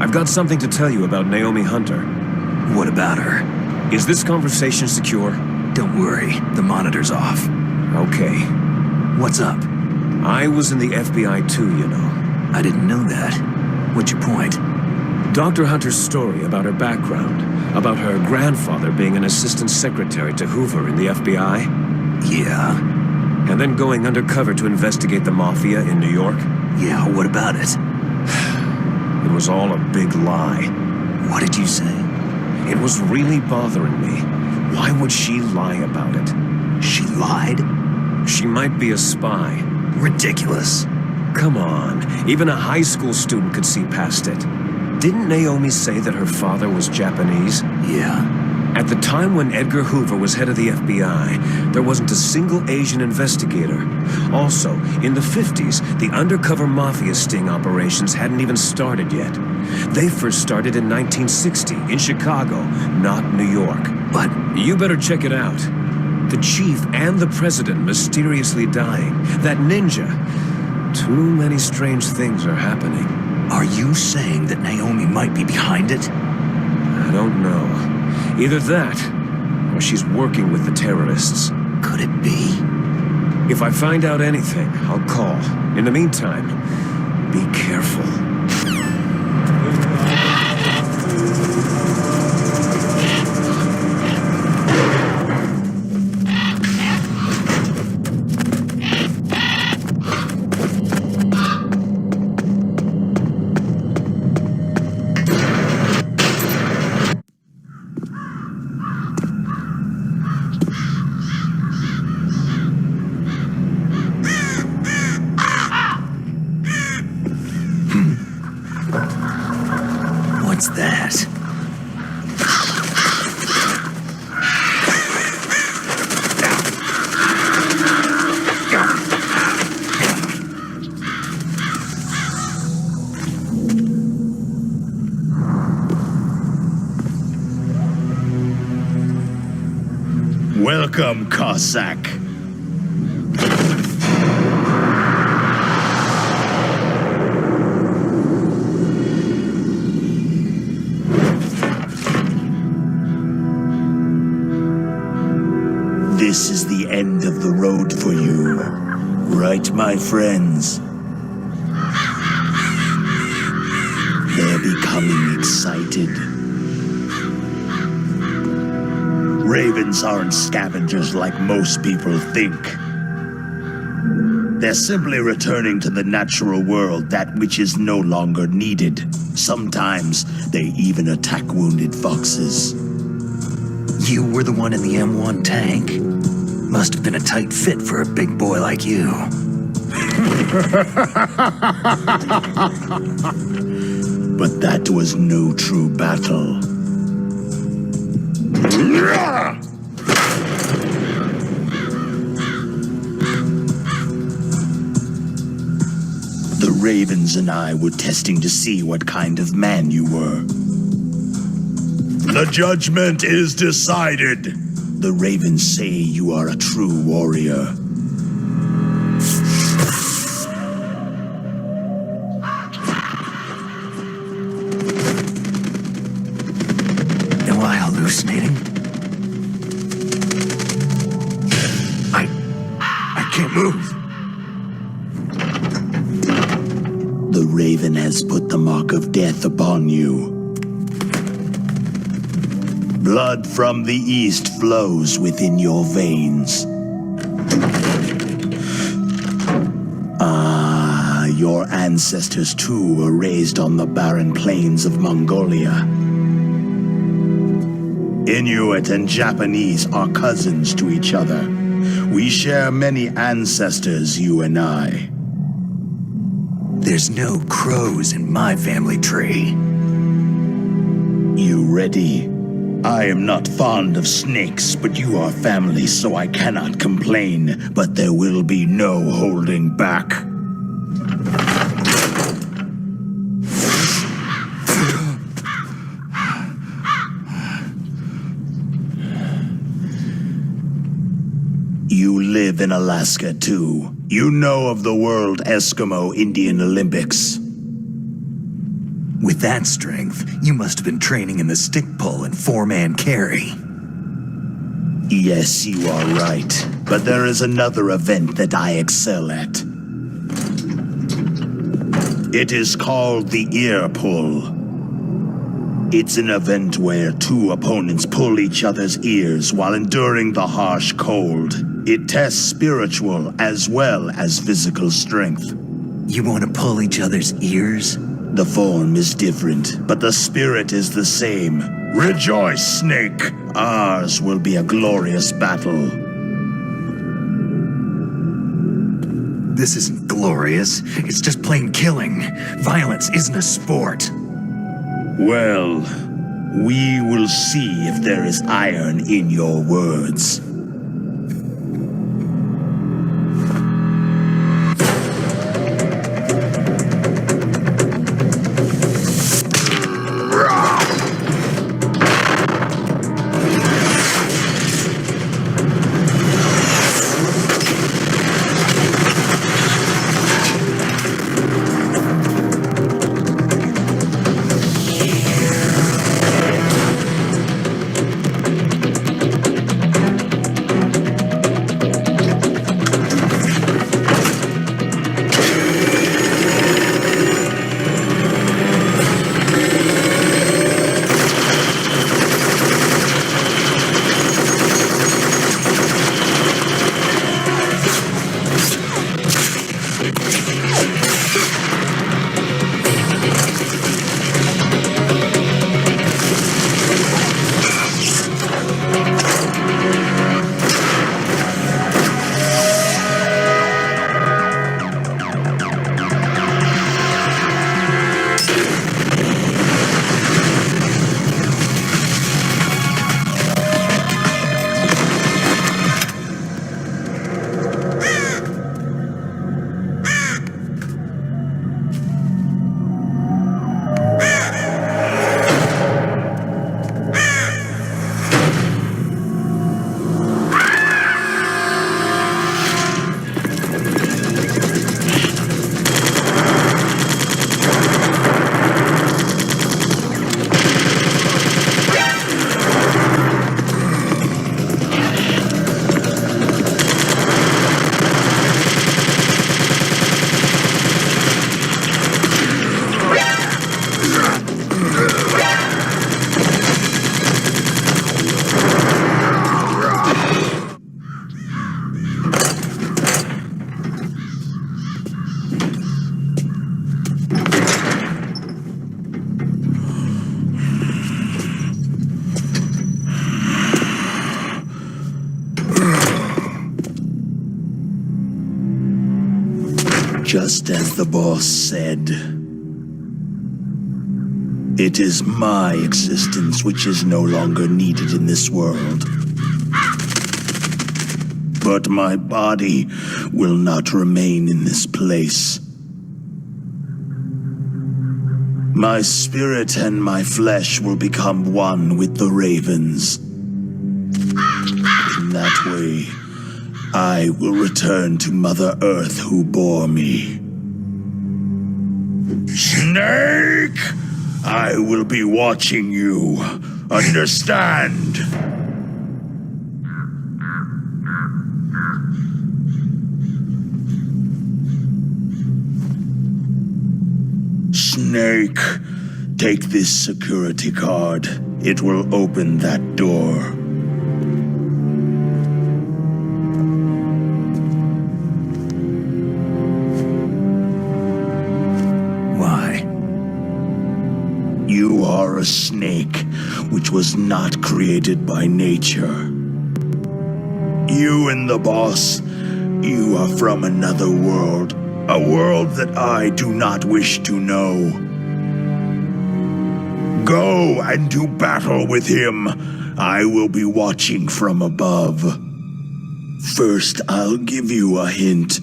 I've got something to tell you about Naomi Hunter. What about her? Is this conversation secure? Don't worry, the monitor's off. Okay. What's up? I was in the FBI too, you know. I didn't know that. What's your point? Dr. Hunter's story about her background, about her grandfather being an assistant secretary to Hoover in the FBI. Yeah? And then going undercover to investigate the Mafia in New York. Yeah, what about it? It was all a big lie. What did you say? It was really bothering me. Why would she lie about it? She lied? She might be a spy. Ridiculous. Come on, even a high school student could see past it. Didn't Naomi say that her father was Japanese? Yeah. At the time when Edgar Hoover was head of the FBI, there wasn't a single Asian investigator. Also, in the 50s, the undercover mafia sting operations hadn't even started yet. They first started in 1960, in Chicago, not New York. But you better check it out. The chief and the president mysteriously dying. That ninja. Too many strange things are happening. Are you saying that Naomi might be behind it? I don't know. Either that, or she's working with the terrorists. Could it be? If I find out anything, I'll call. In the meantime, be careful. What's that? Welcome, Cossack. This is the end of the road for you, right, my friends? They're becoming excited. Ravens aren't scavengers like most people think. They're simply returning to the natural world that which is no longer needed. Sometimes they even attack wounded foxes. You were the one in the M1 tank. Must have been a tight fit for a big boy like you. But that was no true battle. The Ravens and I were testing to see what kind of man you were. The judgment is decided. The Ravens say you are a true warrior. Am I hallucinating? I can't move. The Raven has put the mark of death upon you. Blood from the east flows within your veins. Ah, your ancestors too were raised on the barren plains of Mongolia. Inuit and Japanese are cousins to each other. We share many ancestors, you and I. There's no crows in my family tree. You ready? I am not fond of snakes, but you are family, so I cannot complain. But there will be no holding back. You live in Alaska, too. You know of the World Eskimo Indian Olympics. With that strength, you must have been training in the stick pull and four-man carry. Yes, you are right. But there is another event that I excel at. It is called the ear pull. It's an event where two opponents pull each other's ears while enduring the harsh cold. It tests spiritual as well as physical strength. You want to pull each other's ears? The form is different, but the spirit is the same. Rejoice, Snake! Ours will be a glorious battle. This isn't glorious. It's just plain killing. Violence isn't a sport. Well, we will see if there is iron in your words. Just as the boss said, it is my existence which is no longer needed in this world. But my body will not remain in this place. My spirit and my flesh will become one with the ravens. In that way, I will return to Mother Earth who bore me. Snake! I will be watching you. Understand? Snake, take this security card. It will open that door. You are a snake, which was not created by nature. You and the boss, you are from another world, a world that I do not wish to know. Go and do battle with him. I will be watching from above. First, I'll give you a hint.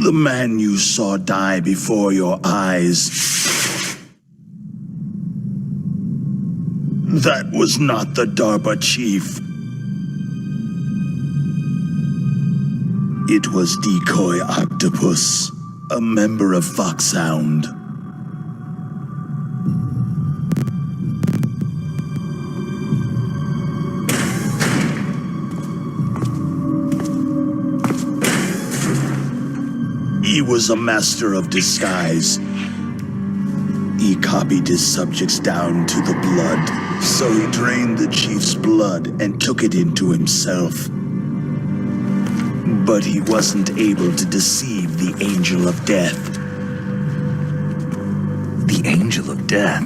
The man you saw die before your eyes, that was not the DARPA chief. It was Decoy Octopus, a member of Foxhound. He was a master of disguise. He copied his subjects down to the blood, so he drained the chief's blood and took it into himself. But he wasn't able to deceive the Angel of Death. The Angel of Death?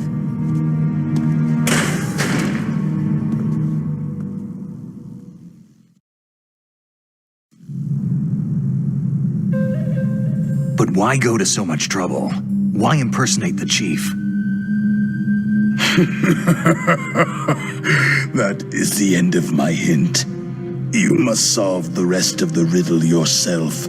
But why go to so much trouble? Why impersonate the chief? That is the end of my hint. You must solve the rest of the riddle yourself.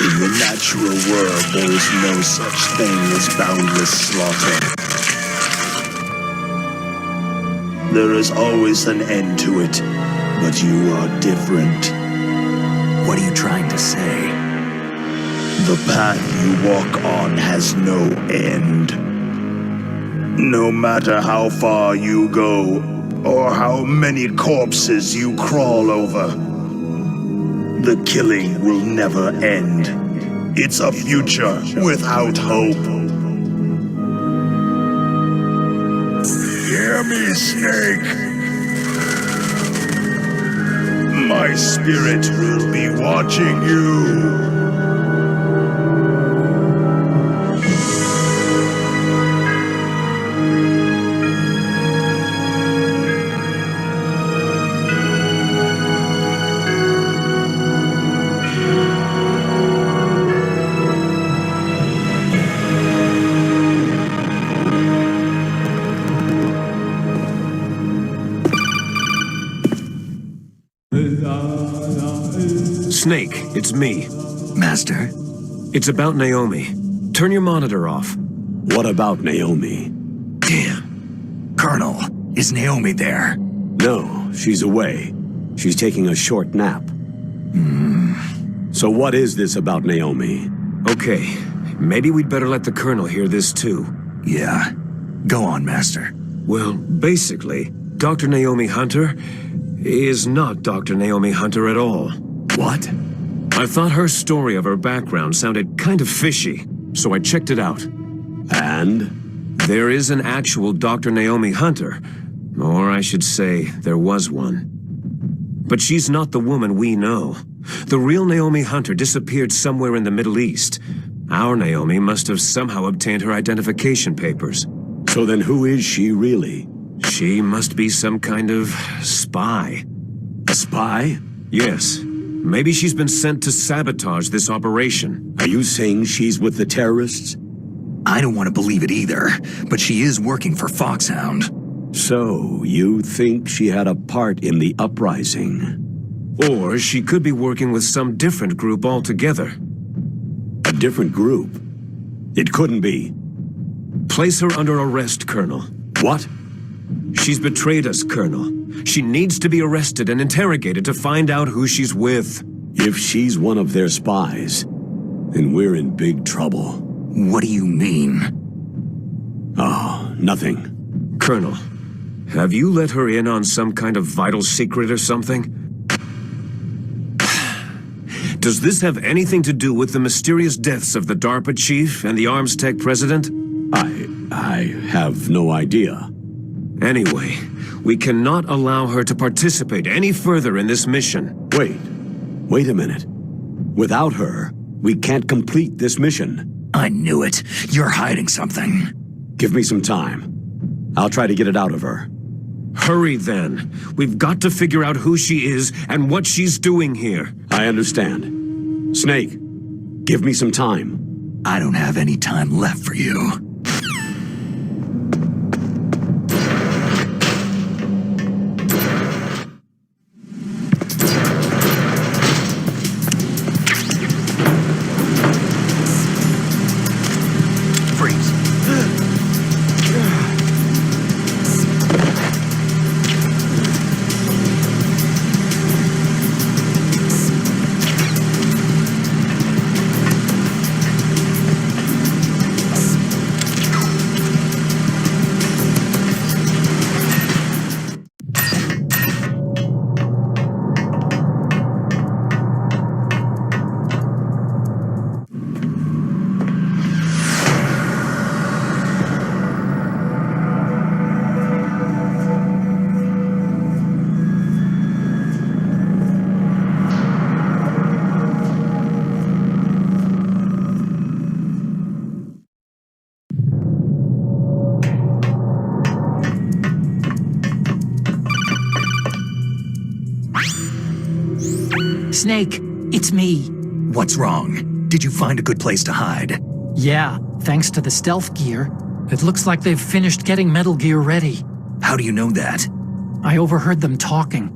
In the natural world, there is no such thing as boundless slaughter. There is always an end to it, but you are different. What are you trying to say? The path you walk on has no end. No matter how far you go, or how many corpses you crawl over, the killing will never end. It's a future without hope. Hear me, Snake. My spirit will be watching you. Snake, it's me. Master? It's about Naomi. Turn your monitor off. What about Naomi? Damn. Colonel, is Naomi there? No, she's away. She's taking a short nap. So what is this about Naomi? Okay, maybe we'd better let the Colonel hear this too. Yeah. Go on, Master. Well, basically, Dr. Naomi Hunter is not Dr. Naomi Hunter at all. What? I thought her story of her background sounded kind of fishy, so I checked it out. And? There is an actual Dr. Naomi Hunter, or I should say, there was one. But she's not the woman we know. The real Naomi Hunter disappeared somewhere in the Middle East. Our Naomi must have somehow obtained her identification papers. So then who is she really? She must be some kind of spy. A spy? Yes. Maybe she's been sent to sabotage this operation. Are you saying she's with the terrorists? I don't want to believe it either, but she is working for Foxhound. So, you think she had a part in the uprising? Or she could be working with some different group altogether. A different group? It couldn't be. Place her under arrest, Colonel. What? She's betrayed us, Colonel. She needs to be arrested and interrogated to find out who she's with. If she's one of their spies, then we're in big trouble. What do you mean? Oh, nothing. Colonel, have you let her in on some kind of vital secret or something? Does this have anything to do with the mysterious deaths of the DARPA chief and the arms tech president? I have no idea. Anyway, we cannot allow her to participate any further in this mission. Wait a minute. Without her, we can't complete this mission. I knew it. You're hiding something. Give me some time. I'll try to get it out of her. Hurry then. We've got to figure out who she is and what she's doing here. I understand. Snake, give me some time. I don't have any time left for you. Snake, it's me. What's wrong? Did you find a good place to hide? Yeah, thanks to the stealth gear. It looks like they've finished getting Metal Gear ready. How do you know that? I overheard them talking.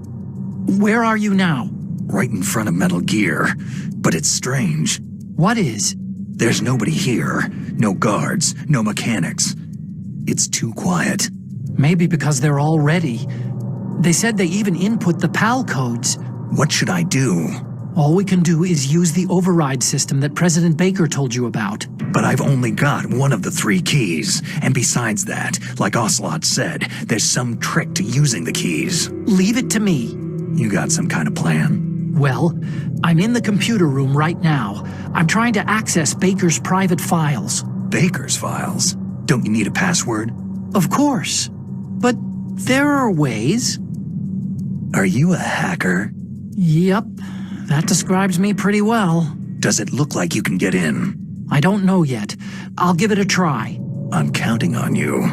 Where are you now? Right in front of Metal Gear. But it's strange. What is? There's nobody here. No guards, no mechanics. It's too quiet. Maybe because they're all ready. They said they even input the PAL codes. What should I do? All we can do is use the override system that President Baker told you about. But I've only got one of the 3 keys. And besides that, like Ocelot said, there's some trick to using the keys. Leave it to me. You got some kind of plan? Well, I'm in the computer room right now. I'm trying to access Baker's private files. Baker's files? Don't you need a password? Of course. But there are ways. Are you a hacker? Yep. That describes me pretty well. Does it look like you can get in? I don't know yet. I'll give it a try. I'm counting on you.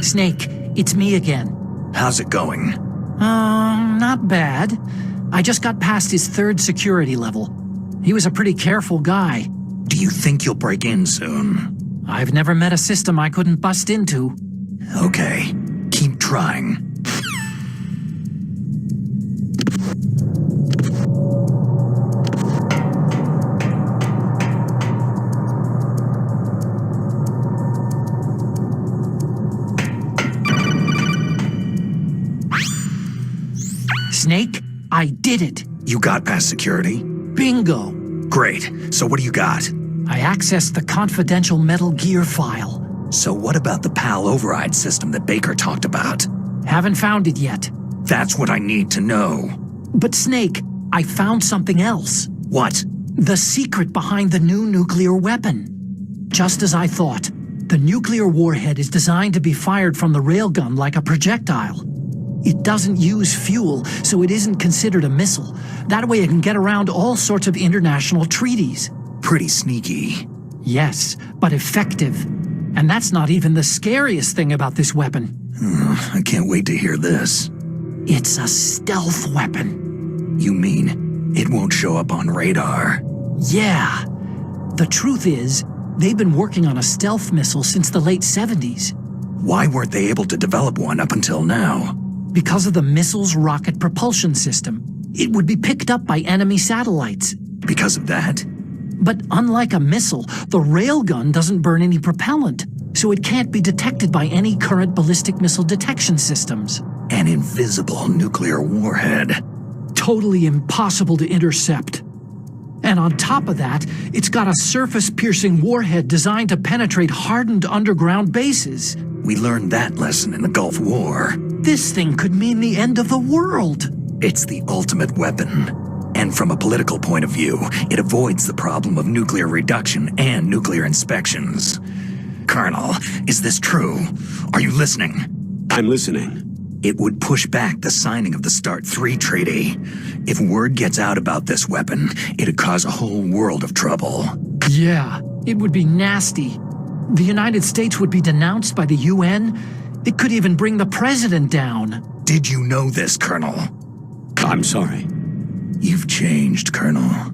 Snake, it's me again. How's it going? Not bad. I just got past his 3rd security level. He was a pretty careful guy. Do you think you'll break in soon? I've never met a system I couldn't bust into. Okay, keep trying. Snake, I did it. You got past security? Bingo. Great. So what do you got? I accessed the confidential Metal Gear file. So what about the PAL override system that Baker talked about? Haven't found it yet. That's what I need to know. But Snake, I found something else. What? The secret behind the new nuclear weapon. Just as I thought, the nuclear warhead is designed to be fired from the railgun like a projectile. It doesn't use fuel, so it isn't considered a missile. That way it can get around all sorts of international treaties. Pretty sneaky. Yes, but effective. And that's not even the scariest thing about this weapon. I can't wait to hear this. It's a stealth weapon. You mean it won't show up on radar? Yeah. The truth is, they've been working on a stealth missile since the late 70s. Why weren't they able to develop one up until now? Because of the missile's rocket propulsion system. It would be picked up by enemy satellites. Because of that? But unlike a missile, the railgun doesn't burn any propellant, so it can't be detected by any current ballistic missile detection systems. An invisible nuclear warhead. Totally impossible to intercept. And on top of that, it's got a surface-piercing warhead designed to penetrate hardened underground bases. We learned that lesson in the Gulf War. This thing could mean the end of the world. It's the ultimate weapon. And from a political point of view, it avoids the problem of nuclear reduction and nuclear inspections. Colonel. Is this true? Are you listening? I'm listening. It would push back the signing of the START 3 treaty. If word gets out about this weapon, it'd cause a whole world of trouble. Yeah, it would be nasty. The United States would be denounced by the UN. It could even bring the president down. Did you know this, Colonel? I'm sorry. You've changed, Colonel.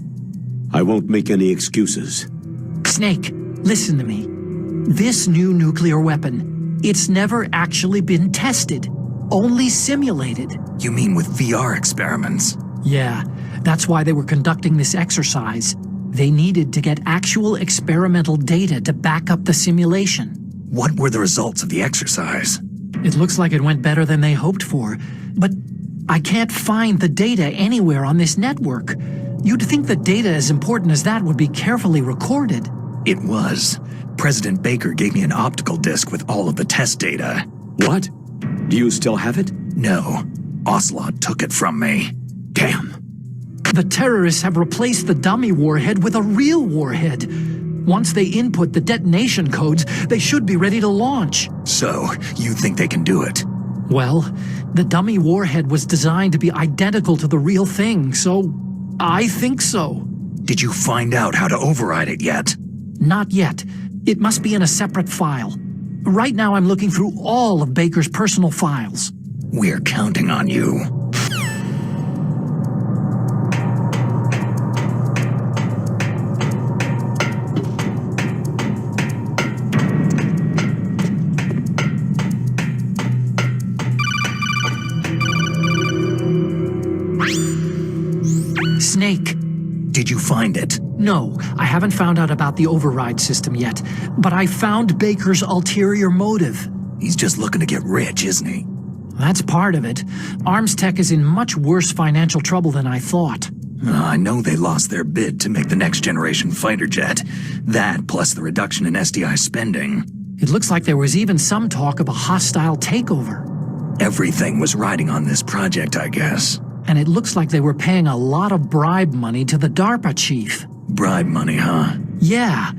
I won't make any excuses. Snake, listen to me. This new nuclear weapon, it's never actually been tested. Only simulated. You mean with VR experiments? Yeah, that's why they were conducting this exercise. They needed to get actual experimental data to back up the simulation. What were the results of the exercise? It looks like it went better than they hoped for, but I can't find the data anywhere on this network. You'd think the data as important as that would be carefully recorded. It was. President Baker gave me an optical disc with all of the test data. What? Do you still have it? No. Ocelot took it from me. Damn. The terrorists have replaced the dummy warhead with a real warhead. Once they input the detonation codes, they should be ready to launch. So, you think they can do it? Well, the dummy warhead was designed to be identical to the real thing, so I think so. Did you find out how to override it yet? Not yet. It must be in a separate file. Right now I'm looking through all of Baker's personal files. We're counting on you. Snake. Did you find it? No, I haven't found out about the override system yet, but I found Baker's ulterior motive. He's just looking to get rich, isn't he? That's part of it. Arms Tech is in much worse financial trouble than I thought. I know they lost their bid to make the next generation fighter jet. That, plus the reduction in SDI spending. It looks like there was even some talk of a hostile takeover. Everything was riding on this project, I guess. And it looks like they were paying a lot of bribe money to the DARPA chief. Bribe money, huh? Yeah.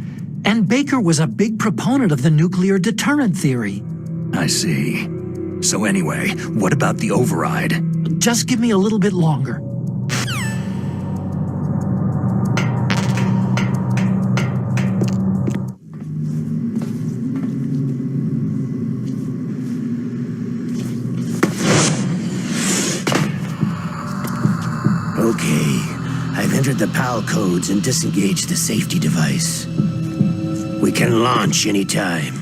And Baker was a big proponent of the nuclear deterrent theory. I see. So anyway, what about the override? Just give me a little bit longer. Okay, I've entered the PAL codes and disengaged the safety device. We can launch anytime.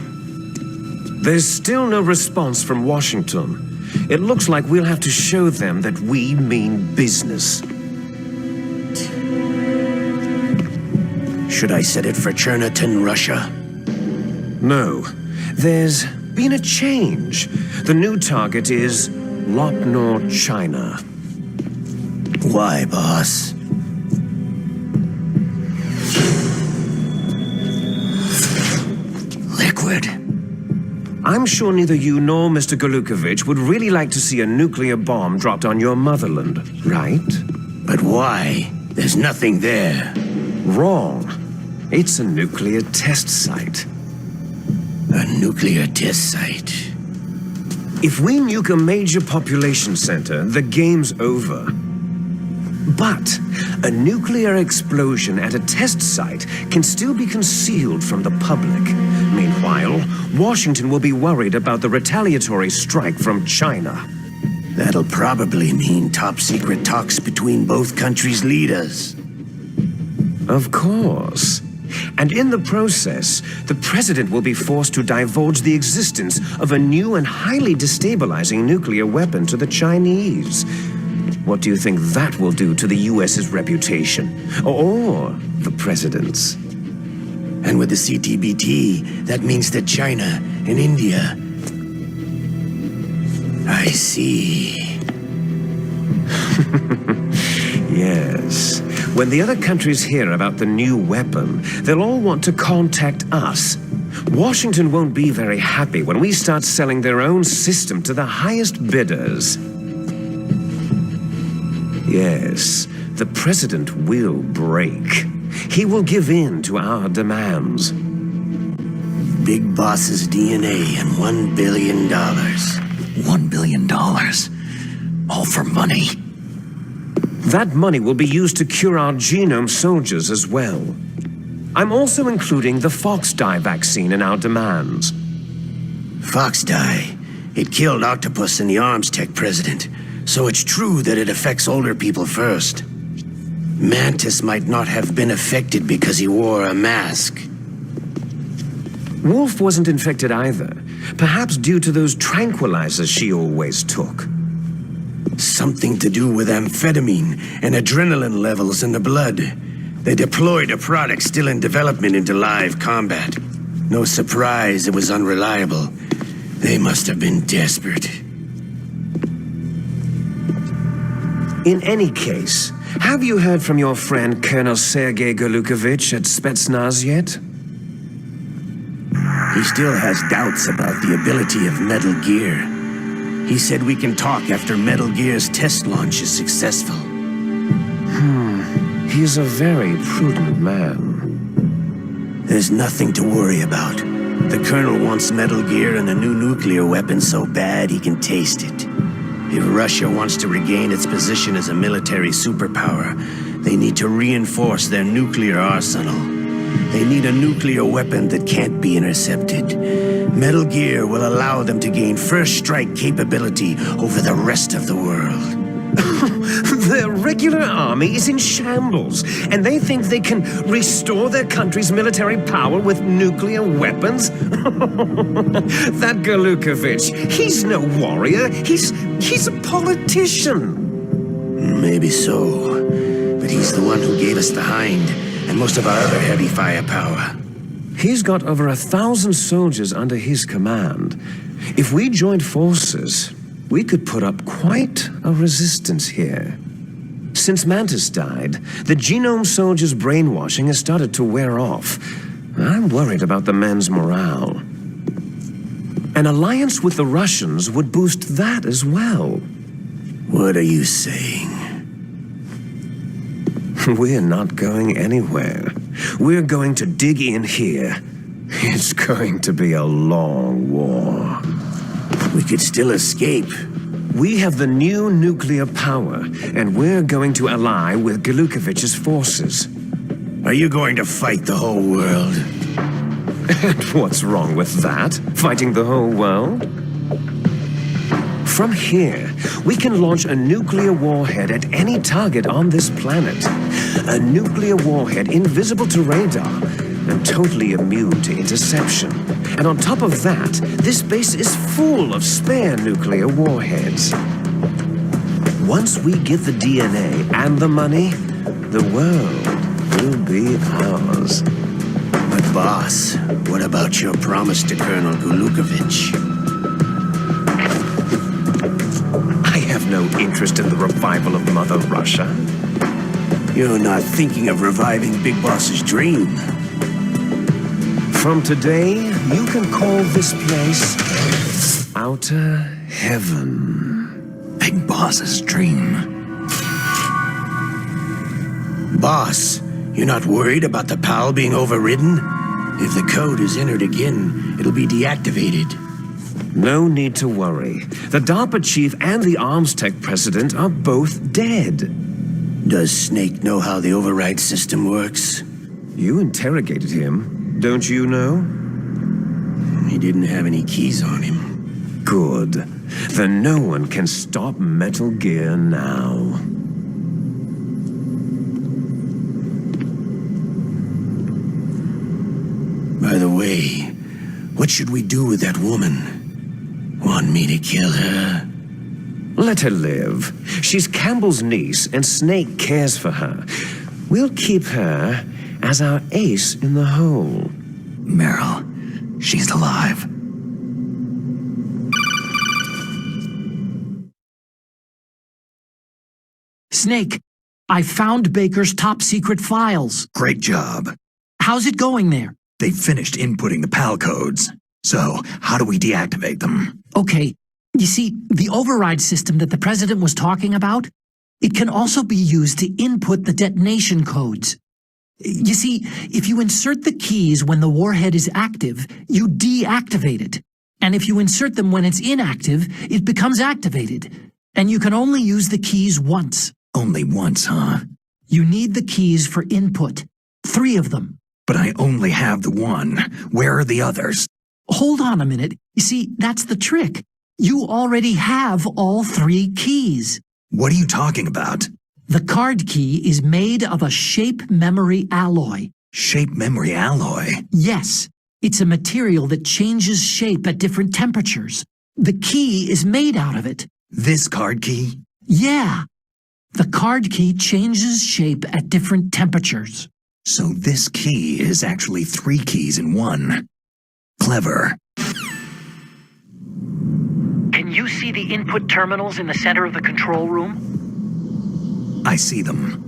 There's still no response from Washington. It looks like we'll have to show them that we mean business. Should I set it for Cherniton, Russia? No. There's been a change. The new target is Lopnor, China. Why, boss? Liquid. I'm sure neither you nor Mr. Golukovich would really like to see a nuclear bomb dropped on your motherland, right? But why? There's nothing there. Wrong. It's a nuclear test site. A nuclear test site? If we nuke a major population center, the game's over. But a nuclear explosion at a test site can still be concealed from the public. Meanwhile, Washington will be worried about the retaliatory strike from China. That'll probably mean top-secret talks between both countries' leaders. Of course. And in the process, the president will be forced to divulge the existence of a new and highly destabilizing nuclear weapon to the Chinese. What do you think that will do to the US's reputation? Or the president's? And with the CTBT, that means that China and India... I see. Yes. When the other countries hear about the new weapon, they'll all want to contact us. Washington won't be very happy when we start selling their own system to the highest bidders. Yes, the president will break. He will give in to our demands. Big Boss's DNA and $1 billion. $1 billion? All for money? That money will be used to cure our genome soldiers as well. I'm also including the Fox-Die vaccine in our demands. Fox-Die? It killed Octopus and the Arms Tech president, so it's true that it affects older people first. Mantis might not have been affected because he wore a mask. Wolf wasn't infected either, perhaps due to those tranquilizers she always took. Something to do with amphetamine and adrenaline levels in the blood. They deployed a product still in development into live combat. No surprise it was unreliable. They must have been desperate. In any case, have you heard from your friend Colonel Sergei Golukovich at Spetsnaz yet? He still has doubts about the ability of Metal Gear. He said we can talk after Metal Gear's test launch is successful. He's a very prudent man. There's nothing to worry about. The Colonel wants Metal Gear and a new nuclear weapon so bad he can taste it. If Russia wants to regain its position as a military superpower, they need to reinforce their nuclear arsenal. They need a nuclear weapon that can't be intercepted. Metal Gear will allow them to gain first strike capability over the rest of the world. Their regular army is in shambles, and they think they can restore their country's military power with nuclear weapons? That Golukovich, he's no warrior. He's a politician. Maybe so, but he's the one who gave us the Hind and most of our other heavy firepower. He's got over 1,000 soldiers under his command. If we joined forces, we could put up quite a resistance here. Since Mantis died, the genome soldiers' brainwashing has started to wear off. I'm worried about the men's morale. An alliance with the Russians would boost that as well. What are you saying? We're not going anywhere. We're going to dig in here. It's going to be a long war. We could still escape. We have the new nuclear power, and we're going to ally with Golukovich's forces. Are you going to fight the whole world? And what's wrong with that? Fighting the whole world? From here, we can launch a nuclear warhead at any target on this planet. A nuclear warhead invisible to radar and totally immune to interception. And on top of that, this base is full of spare nuclear warheads. Once we get the DNA and the money, the world will be ours. But boss, what about your promise to Colonel Golukovich? I have no interest in the revival of Mother Russia. You're not thinking of reviving Big Boss's dream. From today, you can call this place Outer Heaven. Big Boss's dream. Boss, you're not worried about the PAL being overridden? If the code is entered again, it'll be deactivated. No need to worry. The DARPA chief and the Arms Tech president are both dead. Does Snake know how the override system works? You interrogated him. Don't you know? He didn't have any keys on him. Good. Then no one can stop Metal Gear now. By the way, what should we do with that woman? Want me to kill her? Let her live. She's Campbell's niece, and Snake cares for her. We'll keep her as our ace in the hole. Meryl, she's alive. Snake, I found Baker's top-secret files. Great job. How's it going there? They finished inputting the PAL codes. So, how do we deactivate them? Okay, you see, the override system that the president was talking about, it can also be used to input the detonation codes. You see, if you insert the keys when the warhead is active, you deactivate it. And if you insert them when it's inactive, it becomes activated. And you can only use the keys once. Only once, huh? You need the keys for input. 3 of them. But I only have the one. Where are the others? Hold on a minute. You see, that's the trick. You already have all 3 keys. What are you talking about? The card key is made of a shape memory alloy. Shape memory alloy? Yes. It's a material that changes shape at different temperatures. The key is made out of it. This card key? Yeah. The card key changes shape at different temperatures. So this key is actually 3 keys in one. Clever. Can you see the input terminals in the center of the control room? I see them.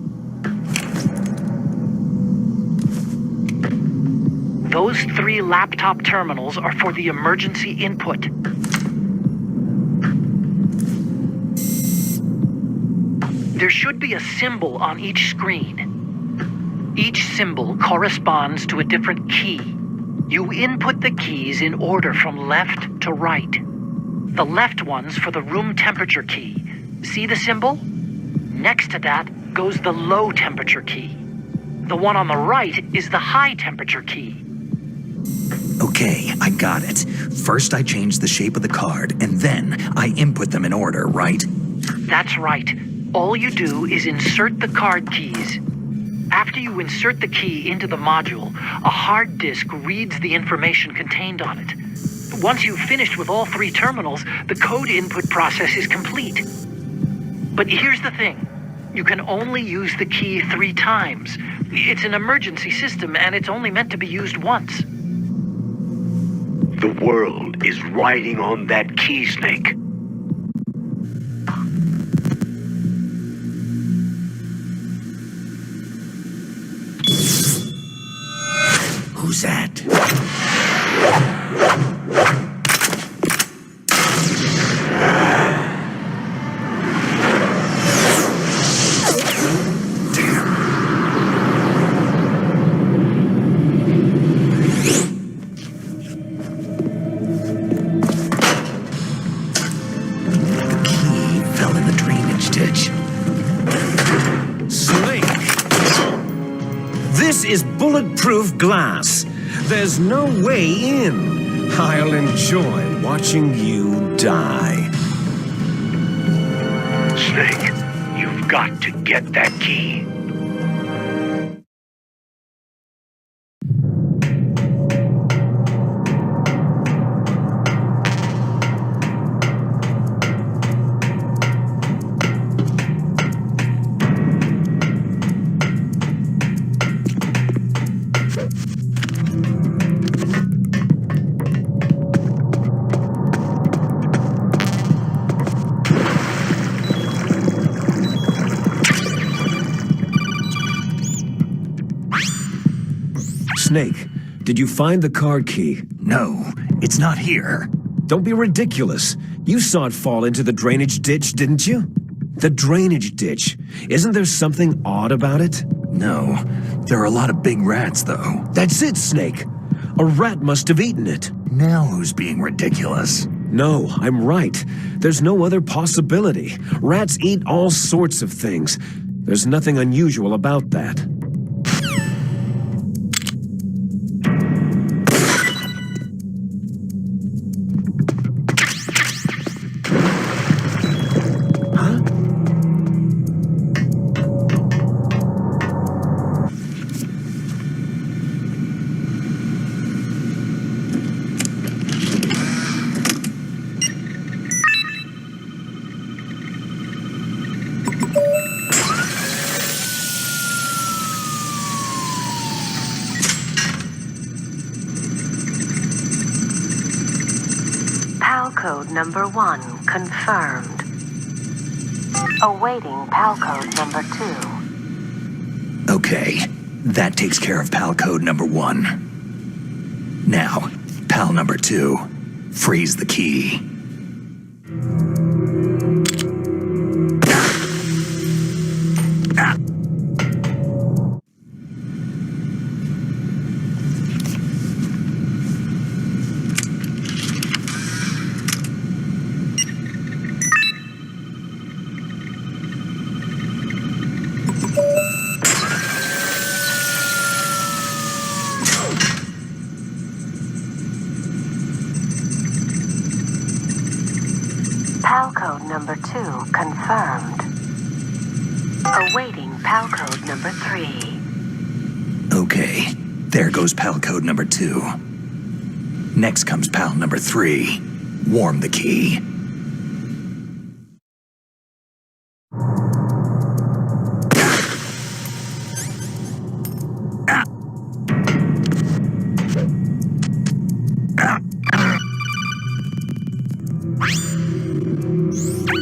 Those 3 laptop terminals are for the emergency input. There should be a symbol on each screen. Each symbol corresponds to a different key. You input the keys in order from left to right. The left one's for the room temperature key. See the symbol? Next to that goes the low temperature key. The one on the right is the high temperature key. Okay, I got it. First I change the shape of the card, and then I input them in order, right? That's right. All you do is insert the card keys. After you insert the key into the module, a hard disk reads the information contained on it. Once you've finished with all 3 terminals, the code input process is complete. But here's the thing. You can only use the key 3 times. It's an emergency system, and it's only meant to be used once. The world is riding on that key, Snake. Who's that? This is bulletproof glass. There's no way in. I'll enjoy watching you die. Snake, you've got to get that key. Snake, did you find the card key? No, it's not here. Don't be ridiculous. You saw it fall into the drainage ditch, didn't you? The drainage ditch. Isn't there something odd about it? No, there are a lot of big rats, though. That's it, Snake. A rat must have eaten it. Now who's being ridiculous? No, I'm right. There's no other possibility. Rats eat all sorts of things. There's nothing unusual about that. PAL code number 1 confirmed. Awaiting PAL code number 2. Okay, that takes care of PAL code number 1. Now, PAL number 2. Freeze the key. confirmed. Awaiting PAL code number 3. Okay, there goes PAL code number 2. Next comes PAL number 3. Warm the key.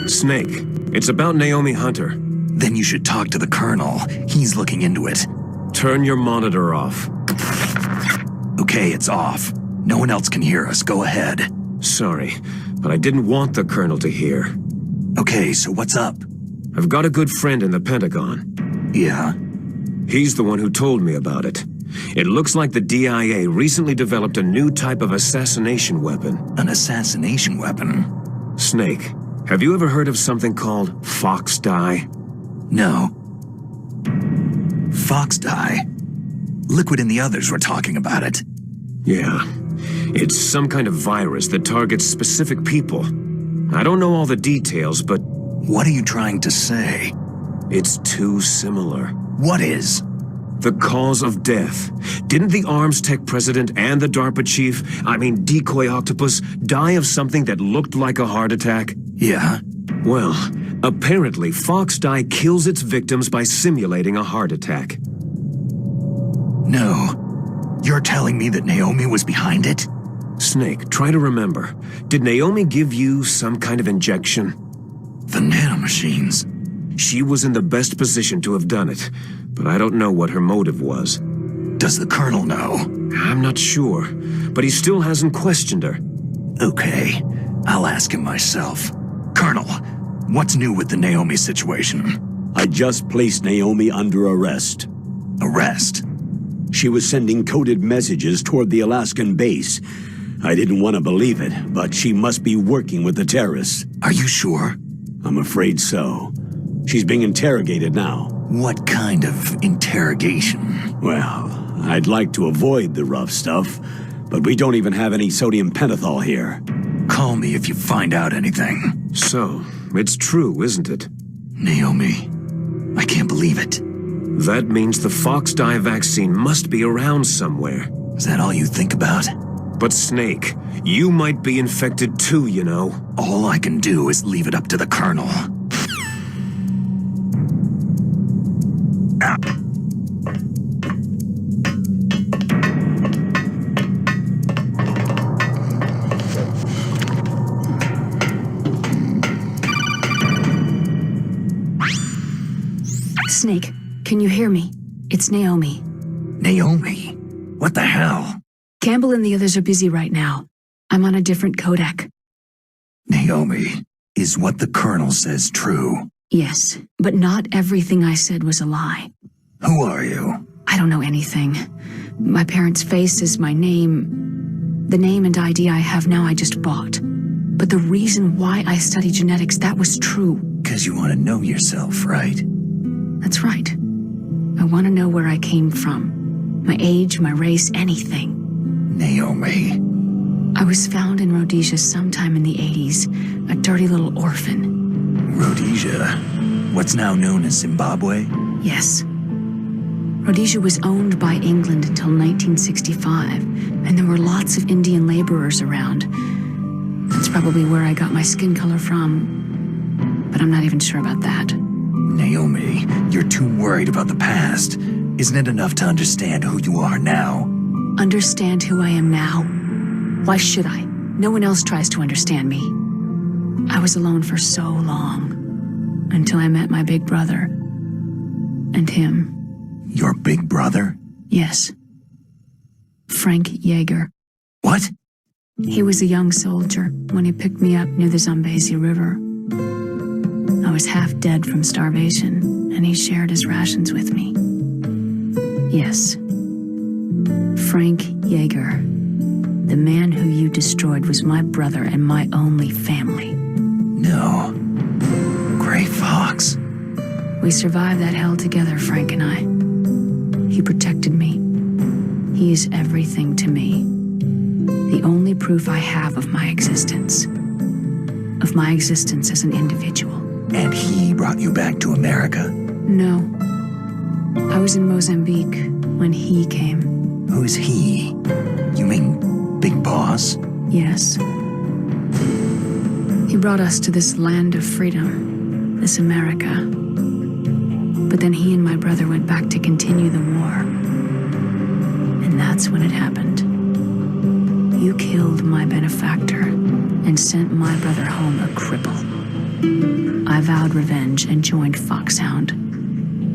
Snake, it's about Naomi Hunter. Then you should talk to the Colonel. He's looking into it. Turn your monitor off. Okay, it's off. No one else can hear us. Go ahead. Sorry, but I didn't want the Colonel to hear. Okay, so what's up? I've got a good friend in the Pentagon. Yeah? He's the one who told me about it. It looks like the DIA recently developed a new type of assassination weapon. An assassination weapon? Snake, have you ever heard of something called fox dye? No. Fox dye? Liquid and the others were talking about it. Yeah. It's some kind of virus that targets specific people. I don't know all the details, but... What are you trying to say? It's too similar. What is? The cause of death. Didn't the Arms Tech president and the DARPA chief, Decoy Octopus, die of something that looked like a heart attack? Yeah? Well, apparently Fox dye kills its victims by simulating a heart attack. No. You're telling me that Naomi was behind it? Snake, try to remember. Did Naomi give you some kind of injection? The nanomachines. She was in the best position to have done it, but I don't know what her motive was. Does the Colonel know? I'm not sure, but he still hasn't questioned her. Okay, I'll ask him myself. Colonel, what's new with the Naomi situation? I just placed Naomi under arrest. Arrest? She was sending coded messages toward the Alaskan base. I didn't want to believe it, but she must be working with the terrorists. Are you sure? I'm afraid so. She's being interrogated now. What kind of interrogation? Well, I'd like to avoid the rough stuff, but we don't even have any sodium pentothal here. Call me if you find out anything. So, it's true, isn't it? Naomi, I can't believe it. That means the fox dye vaccine must be around somewhere. Is that all you think about? But Snake, you might be infected too, you know. All I can do is leave it up to the Colonel. Snake, can you hear me? It's Naomi. Naomi? What the hell? Campbell and the others are busy right now. I'm on a different codec. Naomi, is what the Colonel says true? Yes, but not everything I said was a lie. Who are you? I don't know anything. My parents' faces, my name... The name and ID I have now I just bought. But the reason why I study genetics, that was true. 'Cause you want to know yourself, right? That's right. I want to know where I came from. My age, my race, anything. Naomi. I was found in Rhodesia sometime in the 80s, a dirty little orphan. Rhodesia? What's now known as Zimbabwe? Yes. Rhodesia was owned by England until 1965, and there were lots of Indian laborers around. That's probably where I got my skin color from, but I'm not even sure about that. Naomi, you're too worried about the past. Isn't it enough to understand who you are now? Understand who I am now? Why should I? No one else tries to understand me. I was alone for so long, until I met my big brother. And him. Your big brother? Yes. Frank Yeager. What? He was a young soldier when he picked me up near the Zambezi River. I was half dead from starvation, and he shared his rations with me. Yes. Frank Yeager. The man who you destroyed was my brother and my only family. No. Gray Fox. We survived that hell together, Frank and I. He protected me. He is everything to me. The only proof I have of my existence. Of my existence as an individual. And he brought you back to America? No. I was in Mozambique when he came. Who's he? You mean Big Boss? Yes. He brought us to this land of freedom, this America. But then he and my brother went back to continue the war. And that's when it happened. You killed my benefactor and sent my brother home a cripple. I vowed revenge and joined Foxhound.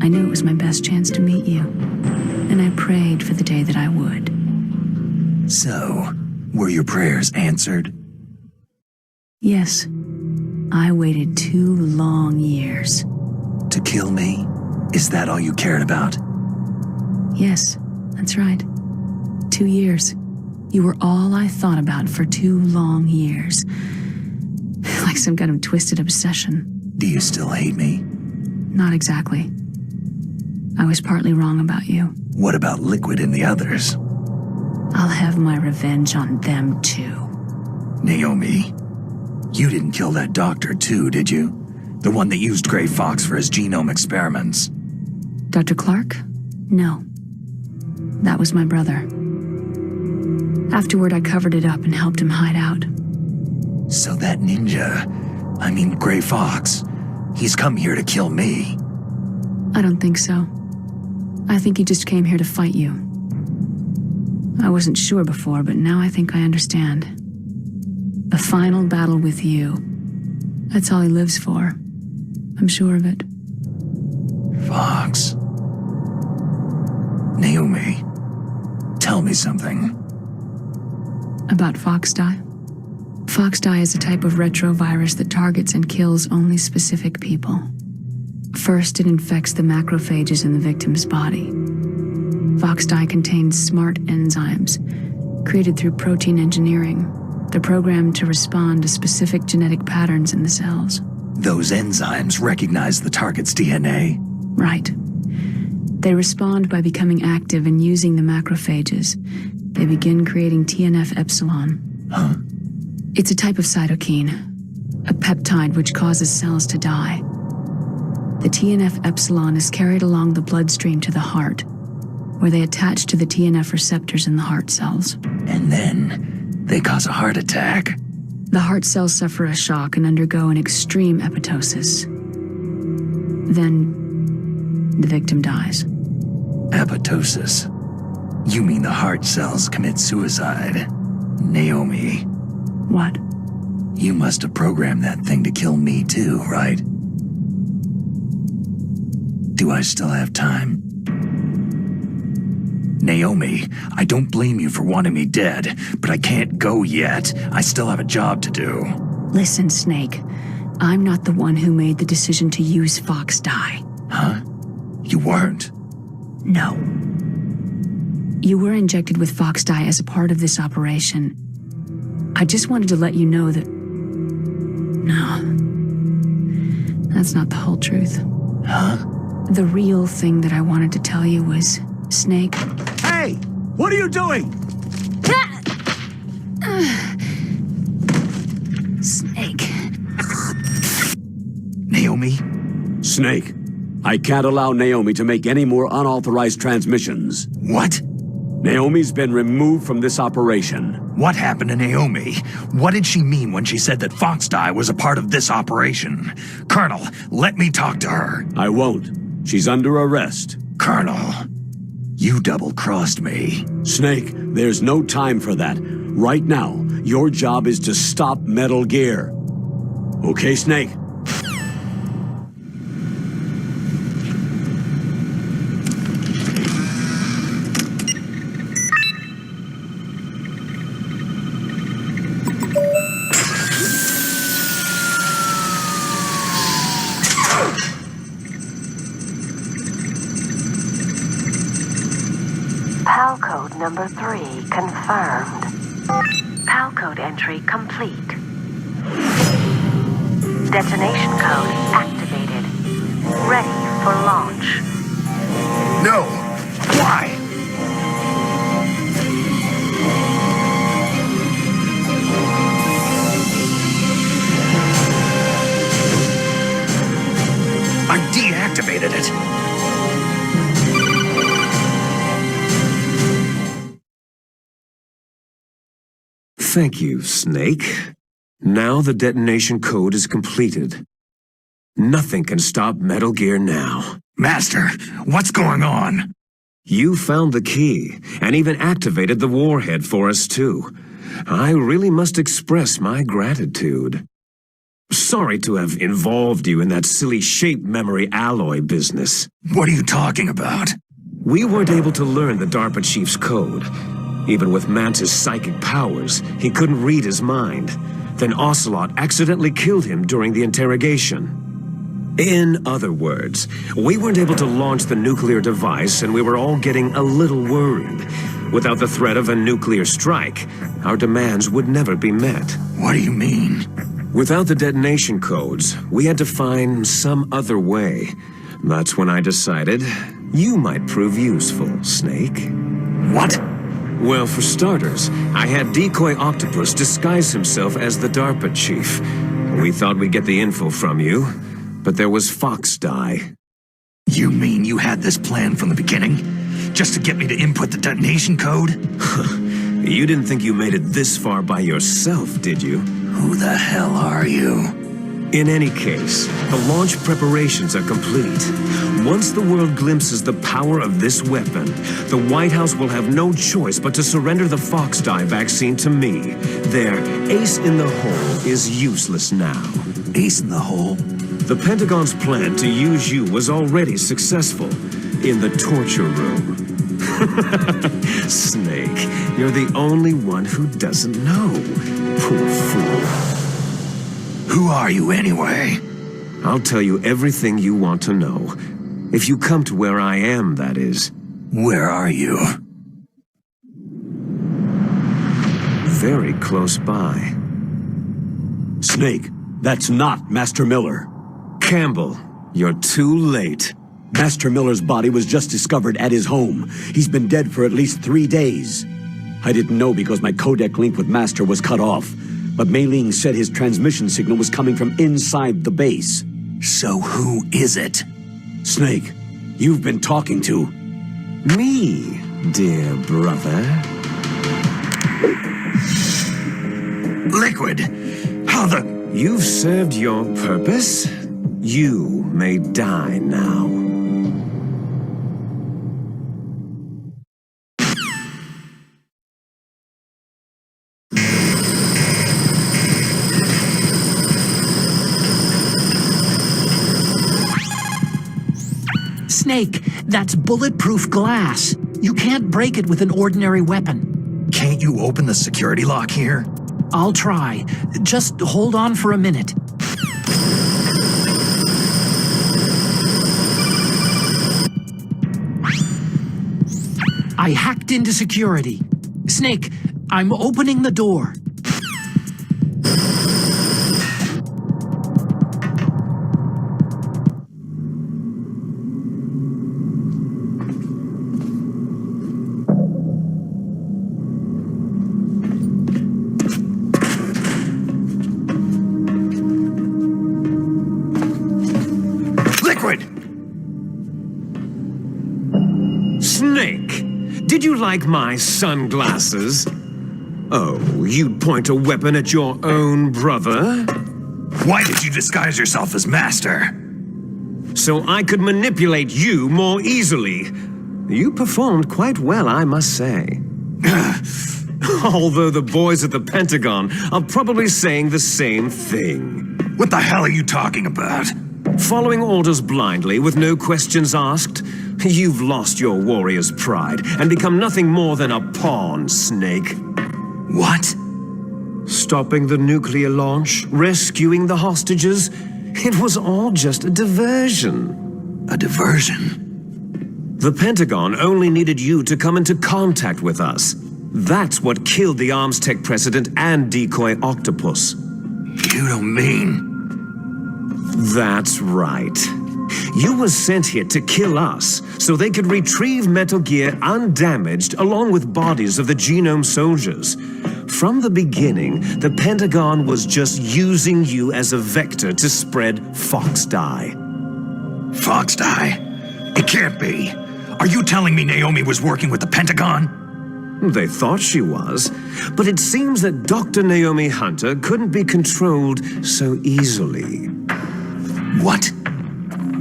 I knew it was my best chance to meet you, and I prayed for the day that I would. So, were your prayers answered? Yes. I waited 2 long years. To kill me? Is that all you cared about? Yes, that's right. 2 years. You were all I thought about for 2 long years. Like some kind of twisted obsession. Do you still hate me? Not exactly. I was partly wrong about you. What about Liquid and the others? I'll have my revenge on them too. Naomi, you didn't kill that doctor too, did you? The one that used Gray Fox for his genome experiments. Dr. Clark? No. That was my brother. Afterward, I covered it up and helped him hide out. So that ninja, Gray Fox, he's come here to kill me. I don't think so. I think he just came here to fight you. I wasn't sure before, but now I think I understand. A final battle with you. That's all he lives for. I'm sure of it. Fox. Naomi, tell me something. About Foxdie? Foxdie is a type of retrovirus that targets and kills only specific people. First, it infects the macrophages in the victim's body. Foxdie contains smart enzymes, created through protein engineering. They're programmed to respond to specific genetic patterns in the cells. Those enzymes recognize the target's DNA? Right. They respond by becoming active and using the macrophages. They begin creating TNF-epsilon. Huh? It's a type of cytokine, a peptide which causes cells to die. The TNF-epsilon is carried along the bloodstream to the heart, where they attach to the TNF receptors in the heart cells. And then they cause a heart attack. The heart cells suffer a shock and undergo an extreme apoptosis. Then the victim dies. Apoptosis? You mean the heart cells commit suicide? Naomi. What? You must have programmed that thing to kill me too, right? Do I still have time? Naomi, I don't blame you for wanting me dead, but I can't go yet. I still have a job to do. Listen, Snake. I'm not the one who made the decision to use Foxdie. Huh? You weren't? No. You were injected with Foxdie as a part of this operation. I just wanted to let you know that... No. That's not the whole truth. Huh? The real thing that I wanted to tell you was, Snake... Hey! What are you doing? Snake. Naomi? Snake, I can't allow Naomi to make any more unauthorized transmissions. What? Naomi's been removed from this operation. What happened to Naomi? What did she mean when she said that Foxdie was a part of this operation? Colonel, let me talk to her. I won't. She's under arrest. Colonel, you double-crossed me. Snake, there's no time for that. Right now, your job is to stop Metal Gear. Okay, Snake? PAL code number 3 confirmed. PAL code entry complete. Detonation code activated. Ready for launch. No! Why? Thank you, Snake. Now the detonation code is completed. Nothing can stop Metal Gear now. Master, what's going on? You found the key, and even activated the warhead for us too. I really must express my gratitude. Sorry to have involved you in that silly shape memory alloy business. What are you talking about? We weren't able to learn the DARPA chief's code. Even with Mantis' psychic powers, he couldn't read his mind. Then Ocelot accidentally killed him during the interrogation. In other words, we weren't able to launch the nuclear device, and we were all getting a little worried. Without the threat of a nuclear strike, our demands would never be met. What do you mean? Without the detonation codes, we had to find some other way. That's when I decided you might prove useful, Snake. What? Well, for starters, I had Decoy Octopus disguise himself as the DARPA chief. We thought we'd get the info from you, but there was Fox Die. You mean you had this plan from the beginning? Just to get me to input the detonation code? You didn't think you made it this far by yourself, did you? Who the hell are you? In any case, the launch preparations are complete. Once the world glimpses the power of this weapon, the White House will have no choice but to surrender the Fox Die vaccine to me. Their ace in the hole is useless now. Ace in the hole? The Pentagon's plan to use you was already successful in the torture room. Snake, you're the only one who doesn't know. Poor fool. Who are you anyway? I'll tell you everything you want to know. If you come to where I am, that is. Where are you? Very close by. Snake, that's not Master Miller. Campbell, you're too late. Master Miller's body was just discovered at his home. He's been dead for at least 3 days. I didn't know because my codec link with Master was cut off, but Mei Ling said his transmission signal was coming from inside the base. So who is it? Snake, you've been talking to... Me, dear brother. Liquid, how the... You've served your purpose. You may die now. Snake, that's bulletproof glass. You can't break it with an ordinary weapon. Can't you open the security lock here? I'll try. Just hold on for a minute. I hacked into security. Snake, I'm opening the door. Snake, did you like my sunglasses? Oh, you'd point a weapon at your own brother? Why did you disguise yourself as Master? So I could manipulate you more easily. You performed quite well, I must say. Although the boys at the Pentagon are probably saying the same thing. What the hell are you talking about? Following orders blindly with no questions asked, you've lost your warrior's pride and become nothing more than a pawn, Snake. What? Stopping the nuclear launch, rescuing the hostages, it was all just a diversion. A diversion? The Pentagon only needed you to come into contact with us. That's what killed the Arms Tech president and Decoy Octopus. You don't mean... That's right. You were sent here to kill us, so they could retrieve Metal Gear undamaged along with bodies of the Genome soldiers. From the beginning, the Pentagon was just using you as a vector to spread Fox Die. Fox Die? It can't be. Are you telling me Naomi was working with the Pentagon? They thought she was, but it seems that Dr. Naomi Hunter couldn't be controlled so easily. What?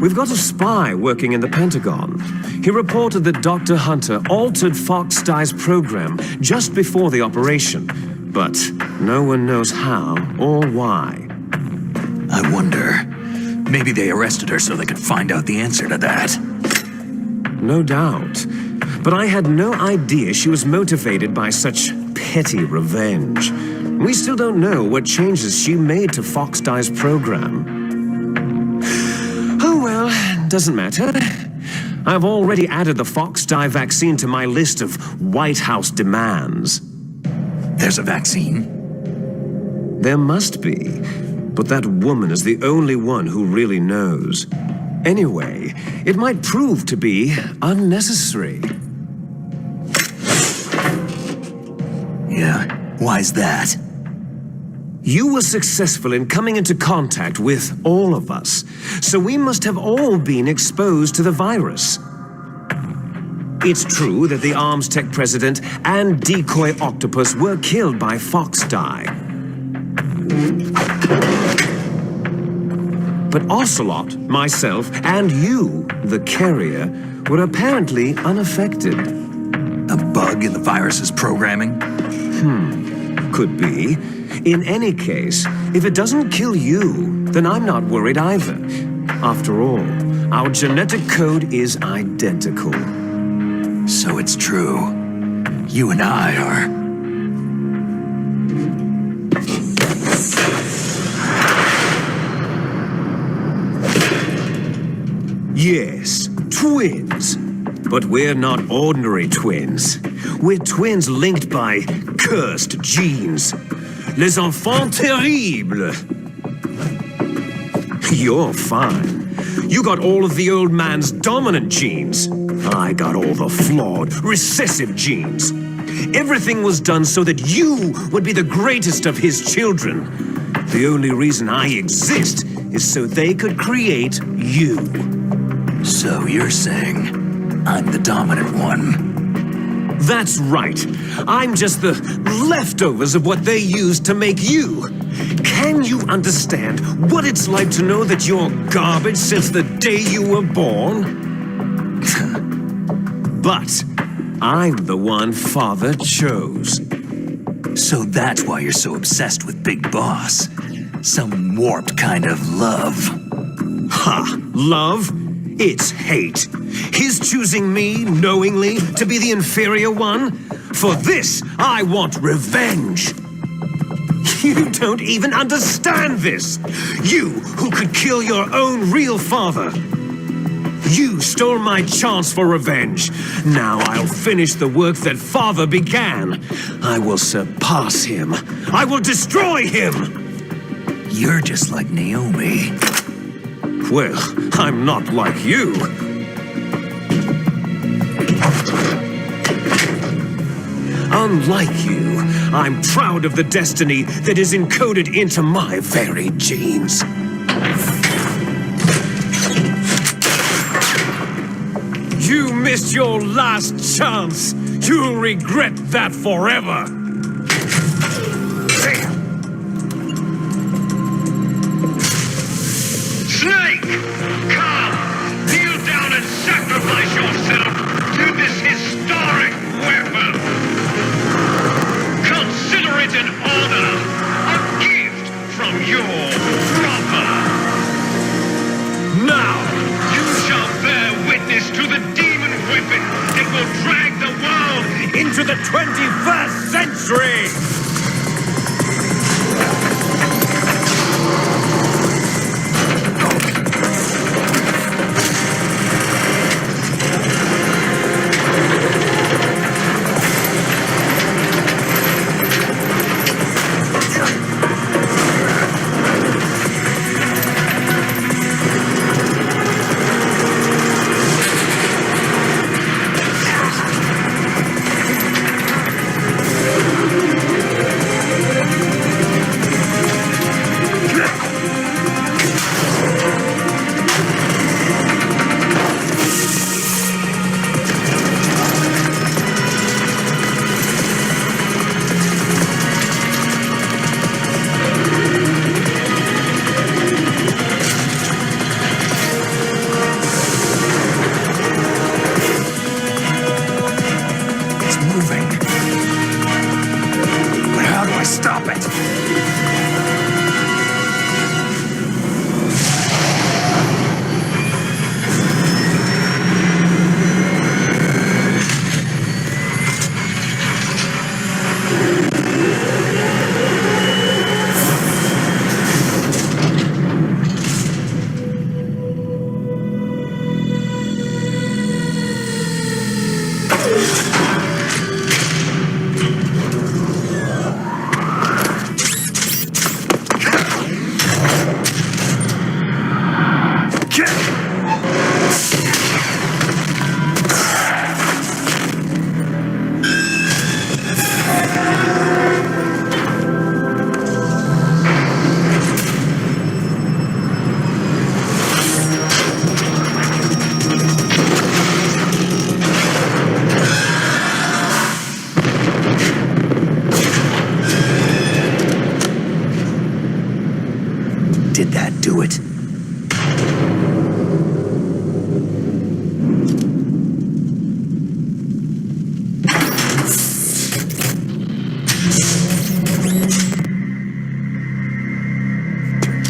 We've got a spy working in the Pentagon. He reported that Dr. Hunter altered Fox Dye's program just before the operation, but no one knows how or why. I wonder, maybe they arrested her so they could find out the answer to that. No doubt. But I had no idea she was motivated by such petty revenge. We still don't know what changes she made to Fox Dye's program. Oh well, doesn't matter. I've already added the Fox Dye vaccine to my list of White House demands. There's a vaccine? There must be, but that woman is the only one who really knows. Anyway, it might prove to be unnecessary. Yeah, why's that? You were successful in coming into contact with all of us, so we must have all been exposed to the virus. It's true that the Arms Tech president and decoy octopus were killed by Fox Dye. But Ocelot, myself, and you, the carrier, were apparently unaffected. A bug in the virus's programming? Could be. In any case, if it doesn't kill you, then I'm not worried either. After all, our genetic code is identical. So it's true. You and I are... Yes, twins. But we're not ordinary twins. We're twins linked by cursed genes. Les enfants terribles. You're fine. You got all of the old man's dominant genes. I got all the flawed, recessive genes. Everything was done so that you would be the greatest of his children. The only reason I exist is so they could create you. So you're saying I'm the dominant one? That's right. I'm just the leftovers of what they used to make you. Can you understand what it's like to know that you're garbage since the day you were born? But I'm the one Father chose. So that's why you're so obsessed with Big Boss. Some warped kind of love. Ha! Love? It's hate. His choosing me, knowingly, to be the inferior one? For this, I want revenge. You don't even understand this. You, who could kill your own real father. You stole my chance for revenge. Now I'll finish the work that Father began. I will surpass him. I will destroy him. You're just like Naomi. Well, I'm not like you. Unlike you, I'm proud of the destiny that is encoded into my very genes. You missed your last chance. You'll regret that forever. Snake! Come! Kneel down and sacrifice yourself to this historic weapon! Consider it an honor, a gift from your brother! Now, you shall bear witness to the demon weapon that will drag the world into the 21st century! Stop it! Did that do it?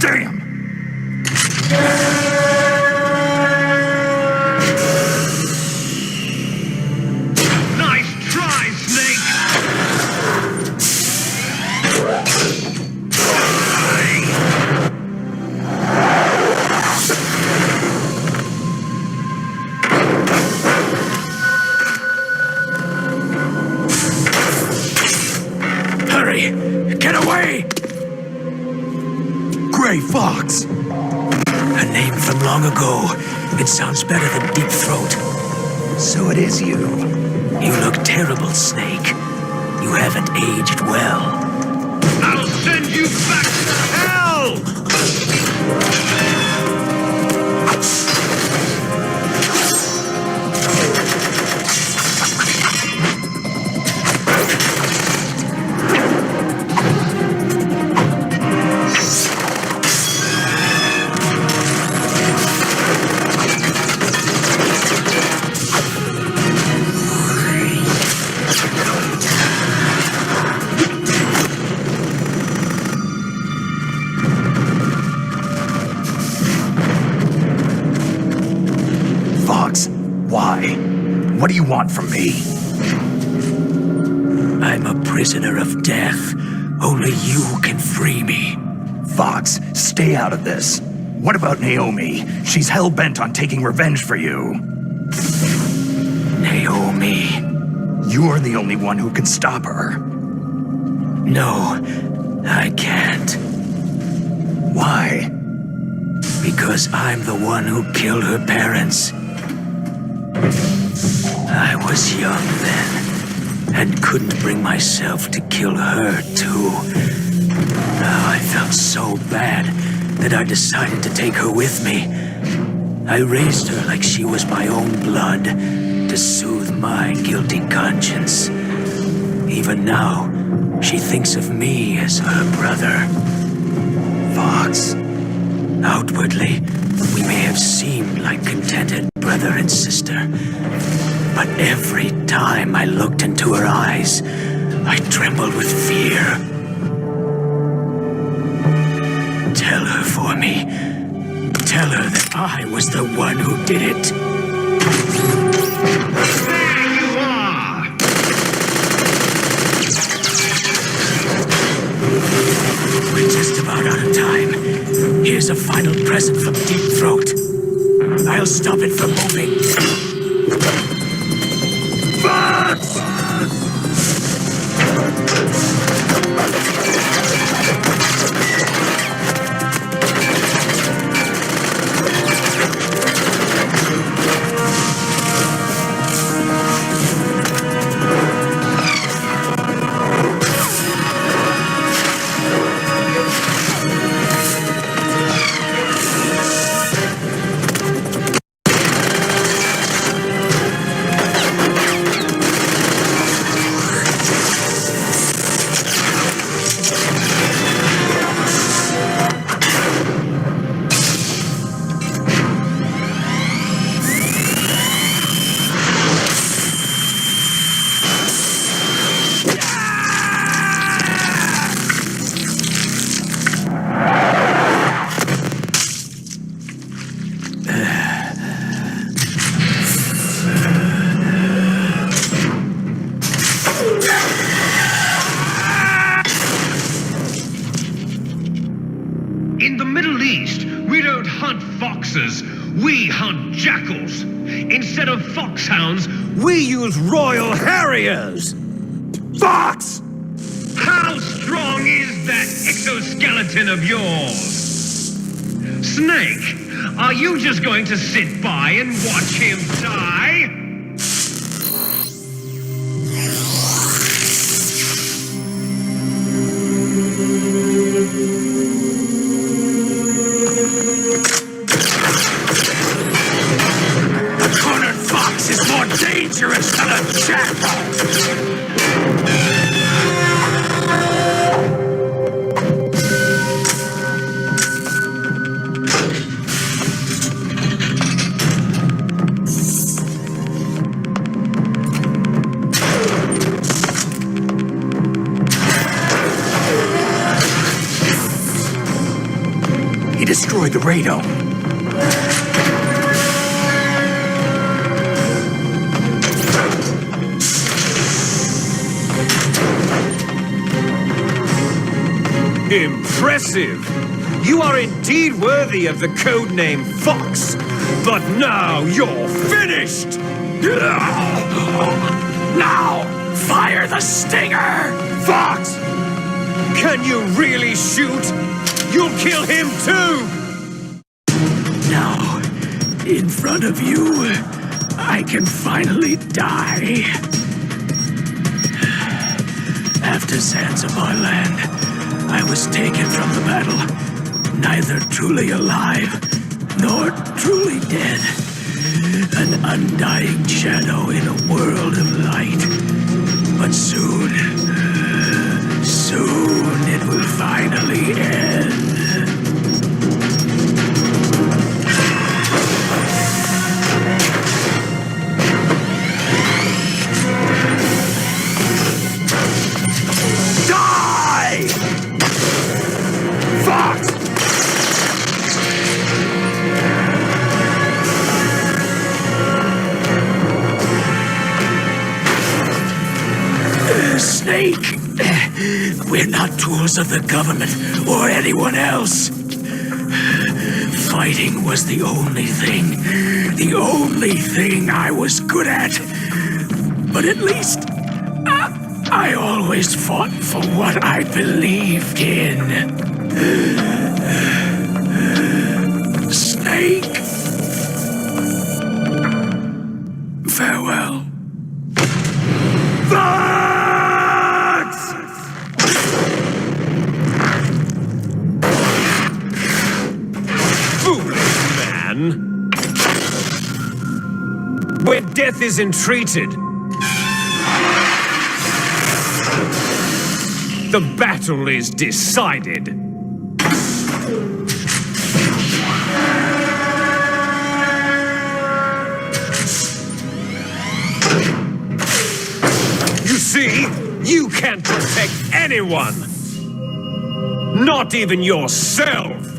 Damn! Nice try, Snake! Hurry! Get away! Gray Fox! A name from long ago. It sounds better than Deep Throat. So it is you. You look terrible, Snake. You haven't aged well. I'll send you back to hell! Fox, why? What do you want from me? I'm a prisoner of death. Only you can free me. Fox, stay out of this. What about Naomi? She's hell-bent on taking revenge for you. Naomi. You're the only one who can stop her. No, I can't. Why? Because I'm the one who killed her parents. I was young then, and couldn't bring myself to kill her, too. I felt so bad that I decided to take her with me. I raised her like she was my own blood, to soothe my guilty conscience. Even now, she thinks of me as her brother. Fox. Outwardly, we may have seemed like contented brother and sister. But every time I looked into her eyes, I trembled with fear. Tell her for me. Tell her that I was the one who did it. There you are! We're just about out of time. Here's a final present from Deep Throat. I'll stop it from moving. Fox! In the Middle East, we don't hunt foxes, we hunt jackals. Instead of foxhounds, We use Royal Harriers! Fox! how strong is that exoskeleton of yours? Snake, are you just going to sit by and watch him die? A cornered fox is more dangerous than a jackal! He destroyed the radome. Impressive! You are indeed worthy of the codename Fox, but now you're finished! Now, fire the stinger! Fox! Can you really shoot? You'll kill him too! Now, in front of you, I can finally die. After Zanzibar land, I was taken from the battle, neither truly alive nor truly dead. An undying shadow in a world of light. But soon it will finally end. Die! Fox! Snake, we're not tools of the government or anyone else. Fighting was the only thing I was good at. But at least I always fought for what I believed in. Snake, farewell. Where death is entreated, the battle is decided. You see, you can't protect anyone. Not even yourself.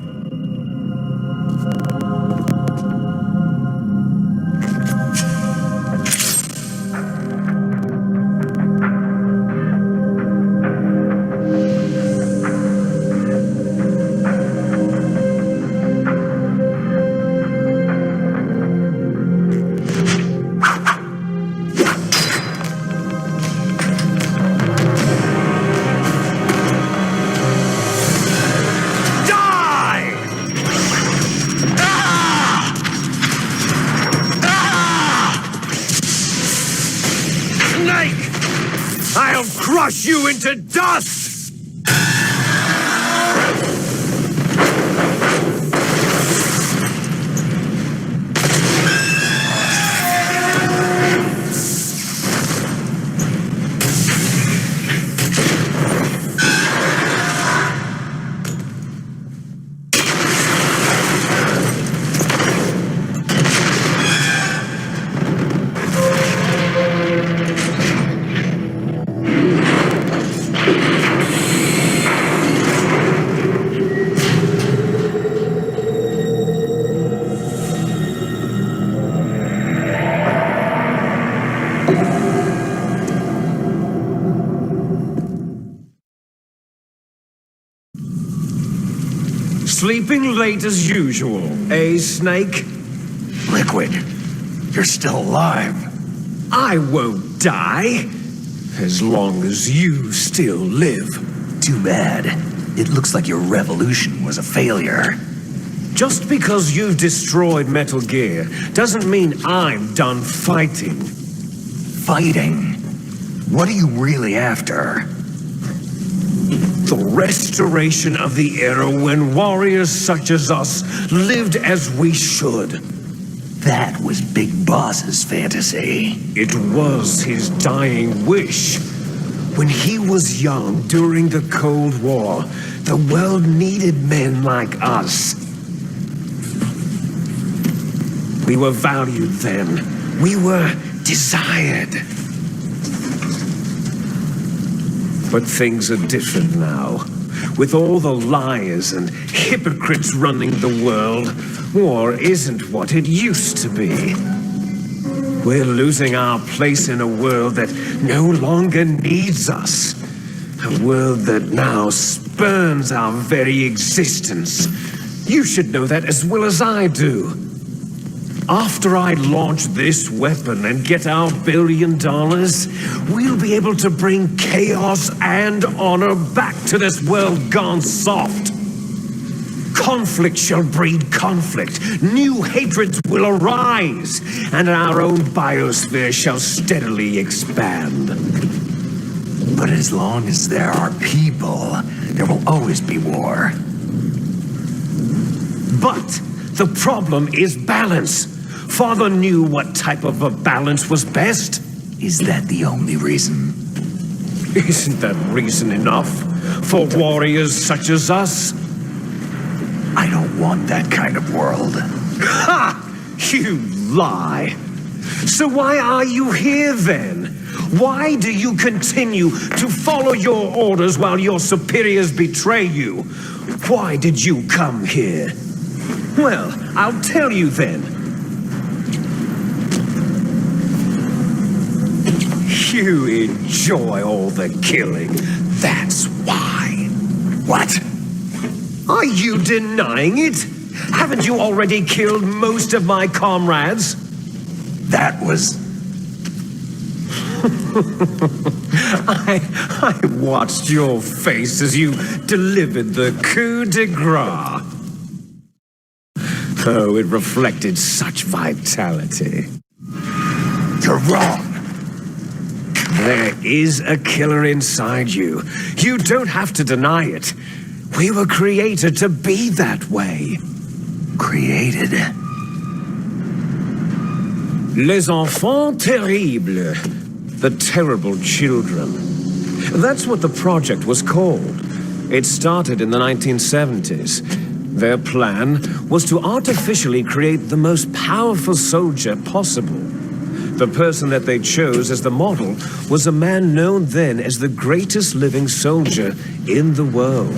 I'll crush you into dust! Sleeping late as usual, eh, Snake? Liquid, you're still alive. I won't die, as long as you still live. Too bad. It looks like your revolution was a failure. Just because you've destroyed Metal Gear doesn't mean I'm done fighting. Fighting? What are you really after? The restoration of the era when warriors such as us lived as we should. That was Big Boss's fantasy. It was his dying wish. When he was young during the Cold War, the world needed men like us. We were valued then. We were desired. But things are different now. With all the liars and hypocrites running the world, war isn't what it used to be. We're losing our place in a world that no longer needs us. A world that now spurns our very existence. You should know that as well as I do. After I launch this weapon and get our $1 billion, we'll be able to bring chaos and honor back to this world gone soft. Conflict shall breed conflict. New hatreds will arise, and our own biosphere shall steadily expand. But as long as there are people, there will always be war. But the problem is balance. Father knew what type of a balance was best. Is that the only reason? Isn't that reason enough for warriors such as us? I don't want that kind of world. Ha! You lie. So why are you here then? Why do you continue to follow your orders while your superiors betray you? Why did you come here? Well, I'll tell you then. You enjoy all the killing. That's why. What? Are you denying it? Haven't you already killed most of my comrades? That was... I watched your face as you delivered the coup de grace. Oh, it reflected such vitality. You're wrong. There is a killer inside you. You don't have to deny it. We were created to be that way. Created? Les enfants terribles. The terrible children. That's what the project was called. It started in the 1970s. Their plan was to artificially create the most powerful soldier possible. The person that they chose as the model was a man known then as the greatest living soldier in the world.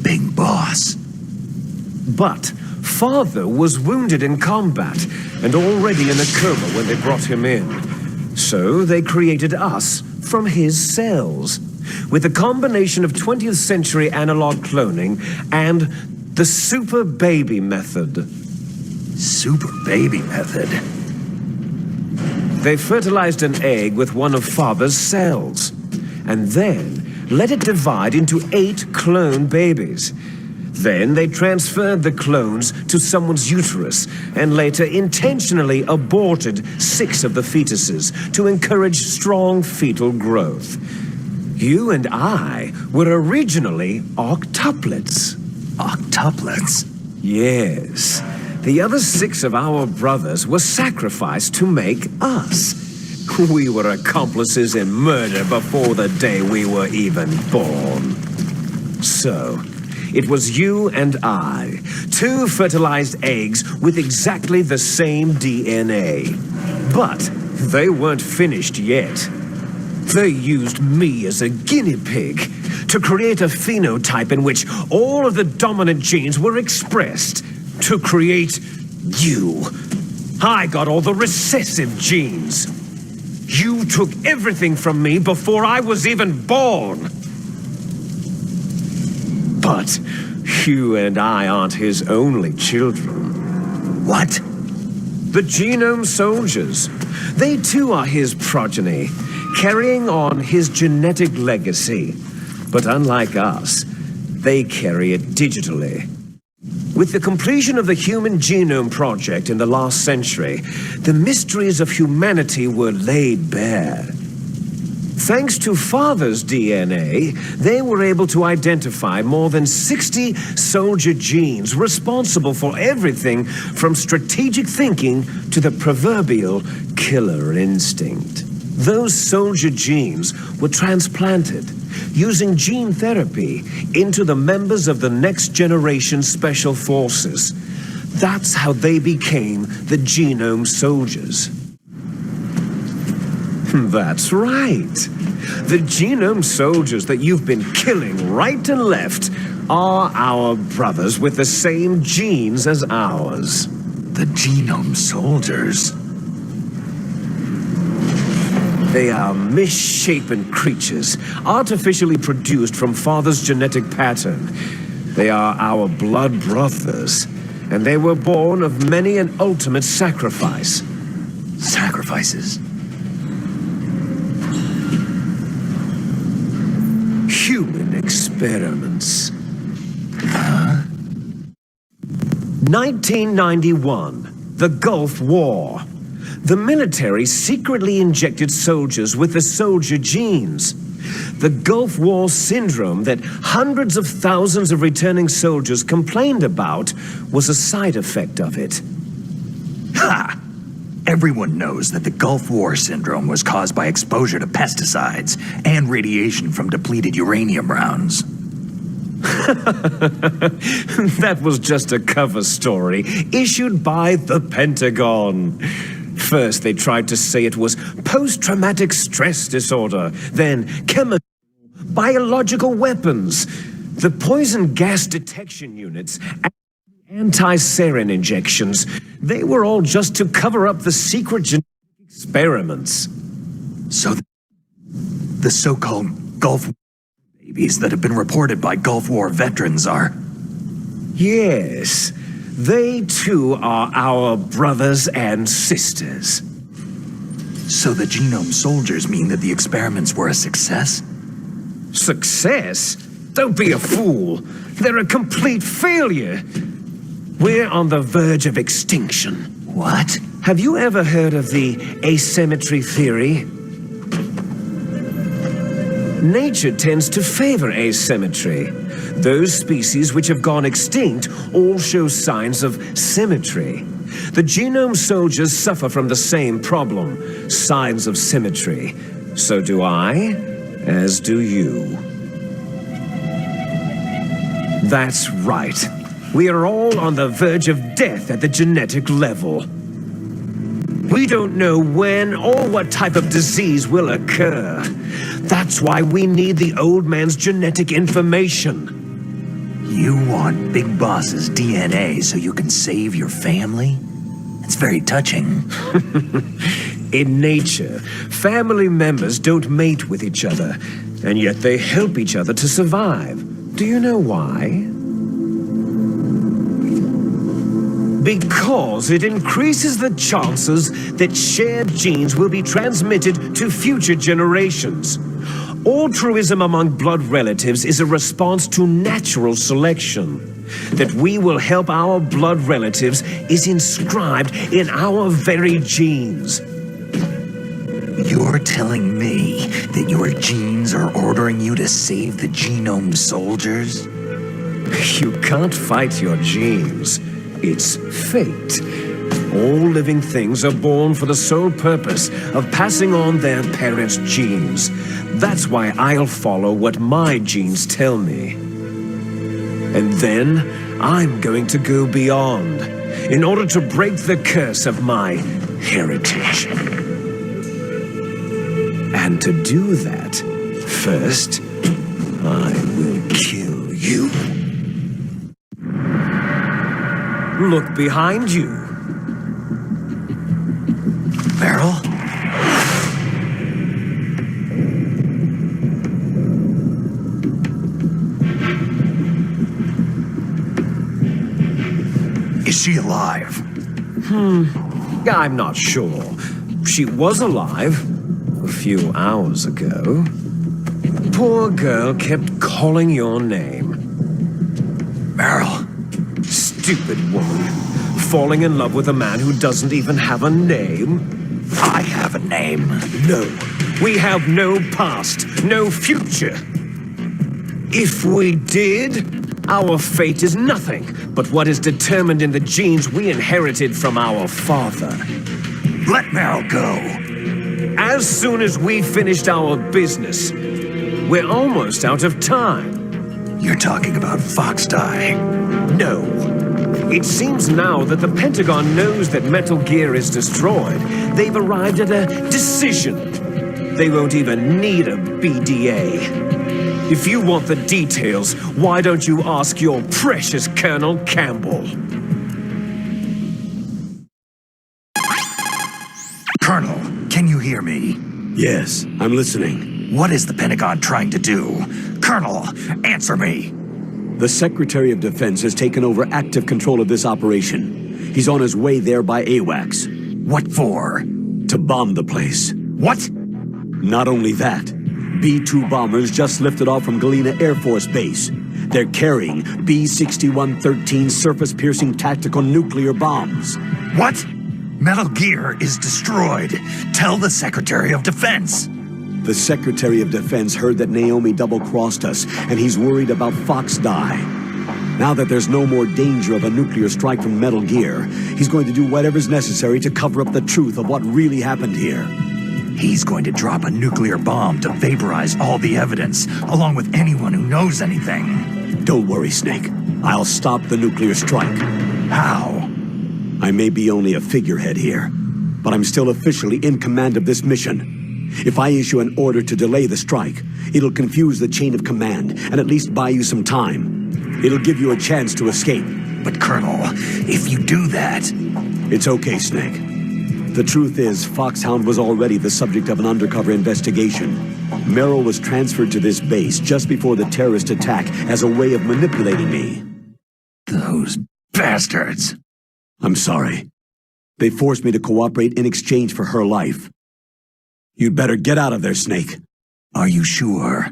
Big Boss. But Father was wounded in combat and already in a coma when they brought him in. So they created us from his cells, with a combination of 20th century analog cloning and the super baby method. Super baby method? They fertilized an egg with one of Father's cells, and then let it divide into 8 clone babies. Then they transferred the clones to someone's uterus and later intentionally aborted 6 of the fetuses to encourage strong fetal growth. You and I were originally octuplets. Octuplets? Yes. The other 6 of our brothers were sacrificed to make us. We were accomplices in murder before the day we were even born. So, it was you and I, 2 fertilized eggs with exactly the same DNA. But they weren't finished yet. They used me as a guinea pig to create a phenotype in which all of the dominant genes were expressed. To create you. I got all the recessive genes. You took everything from me before I was even born. But You and I aren't his only children. What? The Genome Soldiers. They too are his progeny, carrying on his genetic legacy. But unlike us, they carry it digitally. With the completion of the Human Genome Project in the last century, the mysteries of humanity were laid bare. Thanks to Father's DNA, they were able to identify more than 60 soldier genes responsible for everything from strategic thinking to the proverbial killer instinct. Those soldier genes were transplanted using gene therapy into the members of the next generation special forces. That's how they became the Genome Soldiers. That's right. The Genome Soldiers that you've been killing right and left are our brothers with the same genes as ours. The Genome Soldiers? They are misshapen creatures, artificially produced from Father's genetic pattern. They are our blood brothers, and they were born of many an ultimate sacrifice. Sacrifices? Human experiments. Huh? 1991, the Gulf War. The military secretly injected soldiers with the soldier genes. The Gulf War syndrome that hundreds of thousands of returning soldiers complained about was a side effect of it. Ha! Everyone knows that the Gulf War syndrome was caused by exposure to pesticides and radiation from depleted uranium rounds. That was just a cover story issued by the Pentagon. First, they tried to say it was post-traumatic stress disorder, then chemical, biological weapons, the poison gas detection units, and anti-sarin injections. They were all just to cover up the secret genetic experiments. So the so-called Gulf War babies that have been reported by Gulf War veterans are... Yes, they too are our brothers and sisters. So the Genome Soldiers mean that the experiments were a success? Success? Don't be a fool. They're a complete failure. We're on the verge of extinction. What? Have you ever heard of the asymmetry theory? Nature tends to favor asymmetry. Those species which have gone extinct all show signs of symmetry. The Genome Soldiers suffer from the same problem, signs of symmetry. So do I, as do you. That's right. We are all on the verge of death at the genetic level. We don't know when or what type of disease will occur. That's why we need the old man's genetic information. You want Big Boss's DNA so you can save your family? It's very touching. In nature, family members don't mate with each other, and yet they help each other to survive. Do you know why? Because it increases the chances that shared genes will be transmitted to future generations. Altruism among blood relatives is a response to natural selection. That we will help our blood relatives is inscribed in our very genes. You're telling me that your genes are ordering you to save the Genome Soldiers? You can't fight your genes. It's fate. All living things are born for the sole purpose of passing on their parents' genes. That's why I'll follow what my genes tell me. And then I'm going to go beyond in order to break the curse of my heritage. And to do that, first, I will kill you. Look behind you. Beryl? she alive? I'm not sure. She was alive a few hours ago. Poor girl kept calling your name. Meryl. Stupid woman. Falling in love with a man who doesn't even have a name. I have a name. No. We have no past, no future. If we did, our fate is nothing but what is determined in the genes we inherited from our father. Let Meryl go. As soon as we finished our business, we're almost out of time. You're talking about Fox Die. No. It seems now that the Pentagon knows that Metal Gear is destroyed. They've arrived at a decision. They won't even need a BDA. If you want the details, why don't you ask your precious Colonel Campbell? Colonel, can you hear me? Yes, I'm listening. What is the Pentagon trying to do? Colonel, answer me. The Secretary of Defense has taken over active control of this operation. He's on his way there by AWACS. What for? To bomb the place. What? Not only that, B-2 bombers just lifted off from Galena Air Force Base. They're carrying B-6113 surface-piercing tactical nuclear bombs. What? Metal Gear is destroyed. Tell the Secretary of Defense. The Secretary of Defense heard that Naomi double-crossed us, and he's worried about Fox Die. Now that there's no more danger of a nuclear strike from Metal Gear, he's going to do whatever's necessary to cover up the truth of what really happened here. He's going to drop a nuclear bomb to vaporize all the evidence, along with anyone who knows anything. Don't worry, Snake. I'll stop the nuclear strike. How? I may be only a figurehead here, but I'm still officially in command of this mission. If I issue an order to delay the strike, it'll confuse the chain of command and at least buy you some time. It'll give you a chance to escape. But Colonel, if you do that... It's okay, Snake. The truth is, Foxhound was already the subject of an undercover investigation. Merrill was transferred to this base just before the terrorist attack as a way of manipulating me. Those bastards. I'm sorry. They forced me to cooperate in exchange for her life. You'd better get out of there, Snake. Are you sure?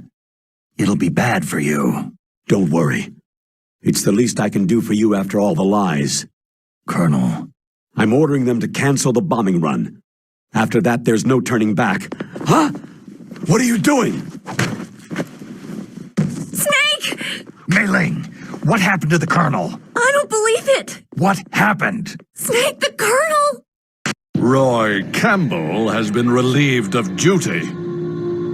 It'll be bad for you. Don't worry. It's the least I can do for you after all the lies. Colonel. I'm ordering them to cancel the bombing run. After that, there's no turning back. Huh? What are you doing? Snake! Mei Ling, what happened to the Colonel? I don't believe it! What happened? Snake, the Colonel! Roy Campbell has been relieved of duty.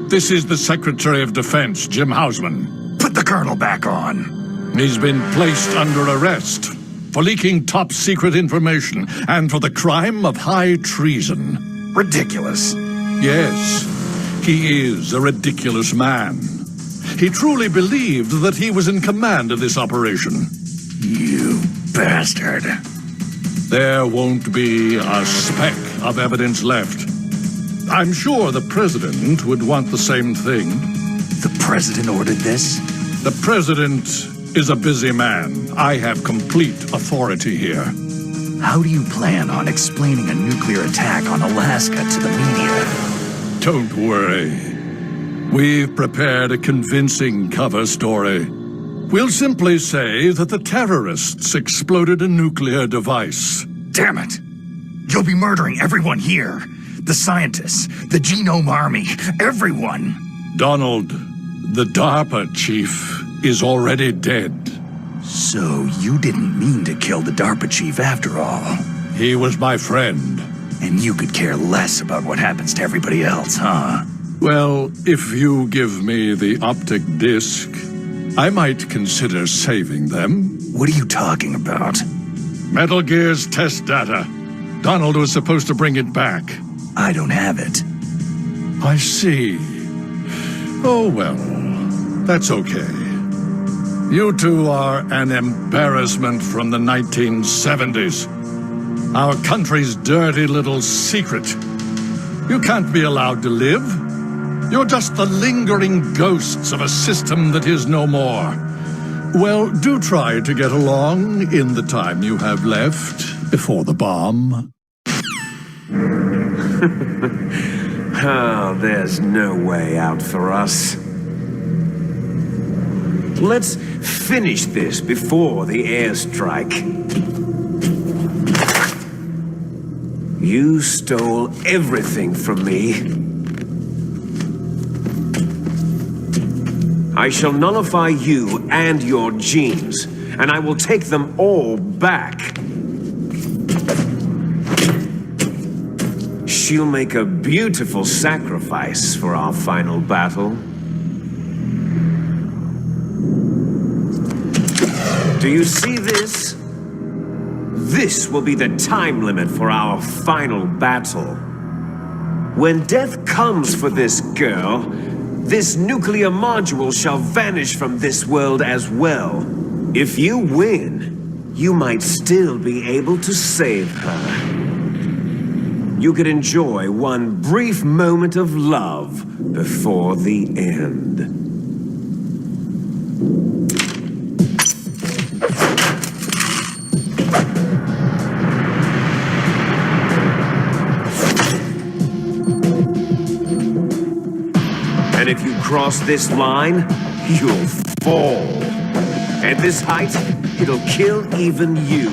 This is the Secretary of Defense, Jim Hausman. Put the Colonel back on. He's been placed under arrest for leaking top-secret information and for the crime of high treason. Ridiculous. Yes, he is a ridiculous man. He truly believed that he was in command of this operation. You bastard. There won't be a speck of evidence left. I'm sure the President would want the same thing. The President ordered this? The President is a busy man. I have complete authority here. How do you plan on explaining a nuclear attack on Alaska to the media? Don't worry. We've prepared a convincing cover story. We'll simply say that the terrorists exploded a nuclear device. Damn it! You'll be murdering everyone here. The scientists, the Genome Army, everyone. Donald, the DARPA chief, is already dead. So you didn't mean to kill the DARPA chief after all. He was my friend. And you could care less about what happens to everybody else, huh? Well, if you give me the optic disc, I might consider saving them. What are you talking about? Metal Gear's test data. Donald was supposed to bring it back. I don't have it. I see. Oh, well, that's okay. You two are an embarrassment from the 1970s. Our country's dirty little secret. You can't be allowed to live. You're just the lingering ghosts of a system that is no more. Well, do try to get along in the time you have left before the bomb. Oh, there's no way out for us. Let's finish this before the airstrike. You stole everything from me. I shall nullify you and your genes, and I will take them all back. She'll make a beautiful sacrifice for our final battle. Do you see this? This will be the time limit for our final battle. When death comes for this girl, this nuclear module shall vanish from this world as well. If you win, you might still be able to save her. You could enjoy one brief moment of love before the end. And if you cross this line, you'll fall. At this height, it'll kill even you.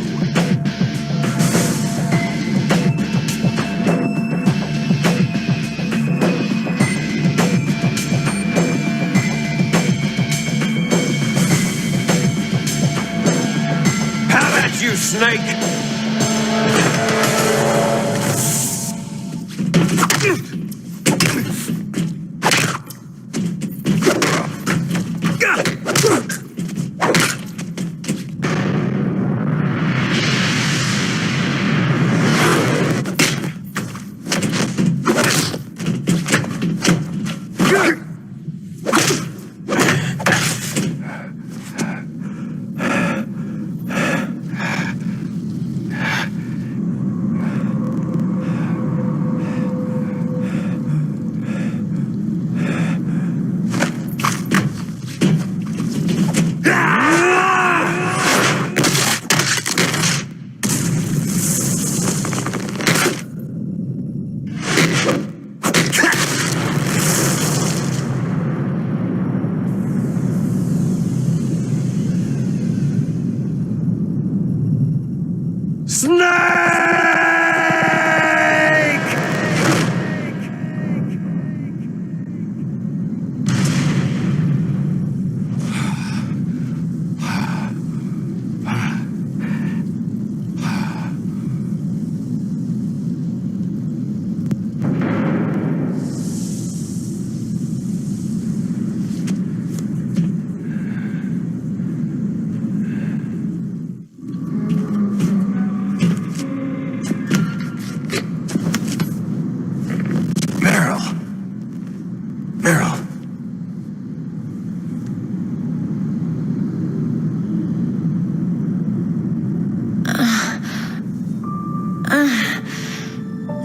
How about you, Snake?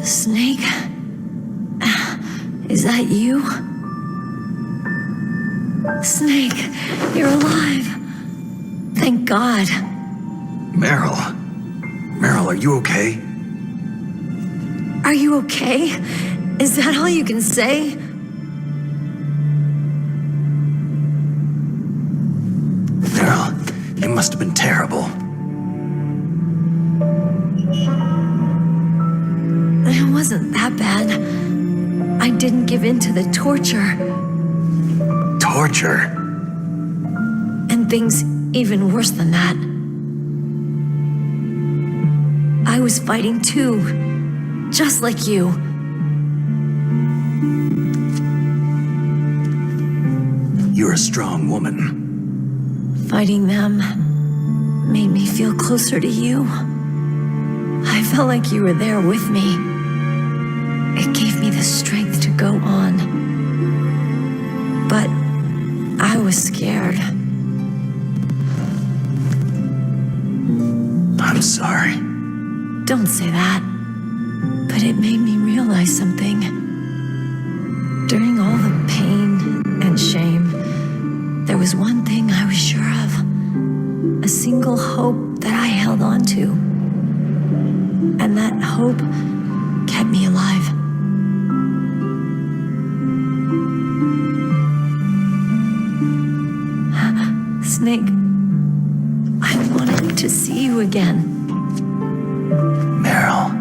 Snake? Is that you? Snake, you're alive. Thank God. Meryl. Meryl, are you okay? Are you okay? Is that all you can say? Meryl, it must have been terrible. It wasn't that bad. I didn't give in to the torture. Torture? And things even worse than that. I was fighting too, just like you. You're a strong woman. Fighting them made me feel closer to you. I felt like you were there with me. It gave me the strength to go on. But I was scared. I'm sorry. Don't say that. But it made me realize something. During all the pain and shame, there was one thing I was sure of. single hope that I held on to. And that hope kept me alive. Snake, I wanted to see you again. Meryl.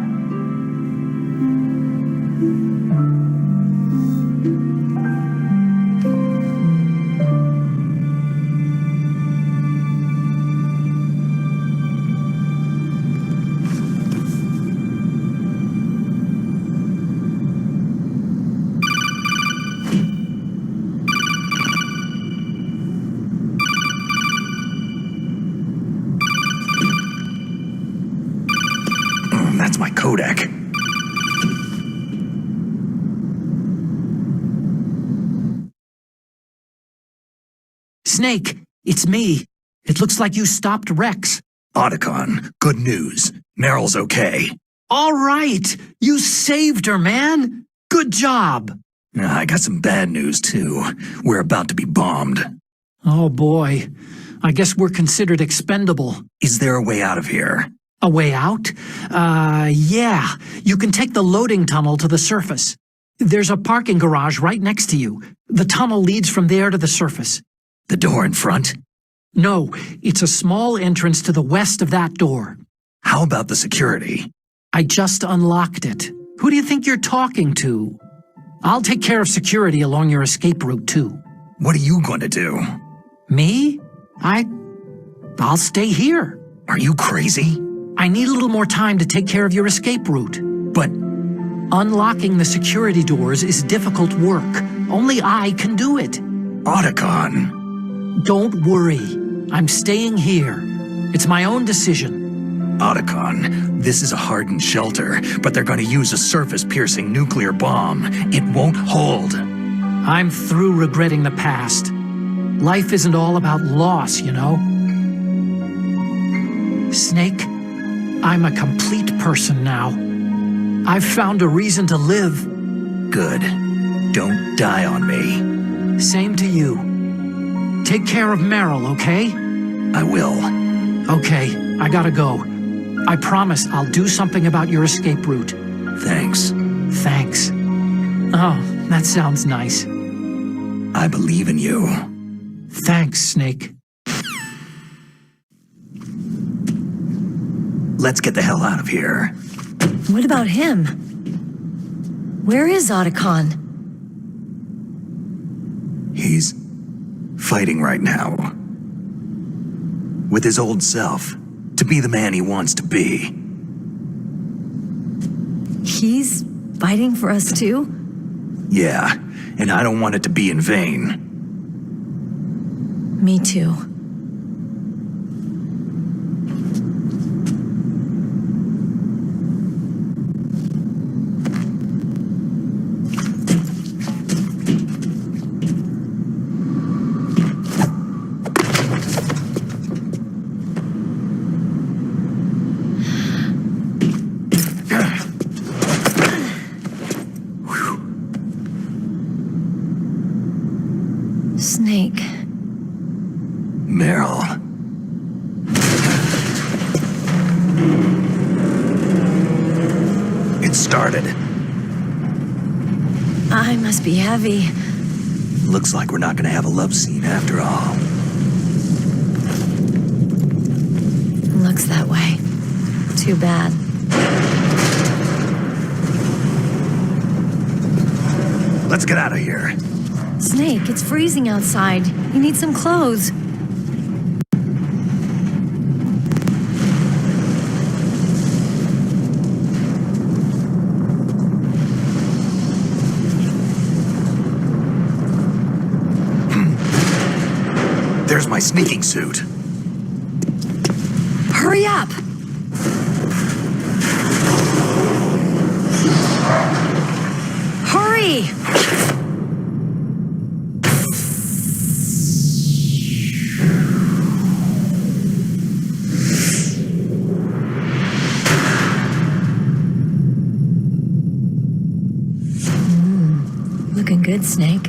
That's my Kodak. Snake, it's me. It looks like you stopped Rex. Otacon, good news. Meryl's okay. All right, you saved her, man. Good job. I got some bad news, too. We're about to be bombed. Oh, boy. I guess we're considered expendable. Is there a way out of here? A way out? Yeah. You can take the loading tunnel to the surface. There's a parking garage right next to you. The tunnel leads from there to the surface. The door in front? No, it's a small entrance to the west of that door. How about the security? I just unlocked it. Who do you think you're talking to? I'll take care of security along your escape route, too. What are you going to do? Me? I'll stay here. Are you crazy? I need a little more time to take care of your escape route. But unlocking the security doors is difficult work. Only I can do it. Otacon. Don't worry. I'm staying here. It's my own decision. Otacon, this is a hardened shelter, but they're going to use a surface-piercing nuclear bomb. It won't hold. I'm through regretting the past. Life isn't all about loss, you know? Snake, I'm a complete person now. I've found a reason to live. Good. Don't die on me. Same to you. Take care of Meryl, okay? I will. Okay, I gotta go. I promise I'll do something about your escape route. Thanks. Thanks. Oh, that sounds nice. I believe in you. Thanks, Snake. Let's get the hell out of here. What about him? Where is Otacon? He's fighting right now. With his old self. To be the man he wants to be. He's fighting for us too? Yeah, and I don't want it to be in vain. Me too. Snake. Meryl. It started. I must be heavy. Looks like we're not gonna have a love scene after all. Looks that way. Too bad. Let's get out of here. Snake, it's freezing outside. You need some clothes. There's my sneaking suit. Hurry up! Hurry! Looking good, Snake.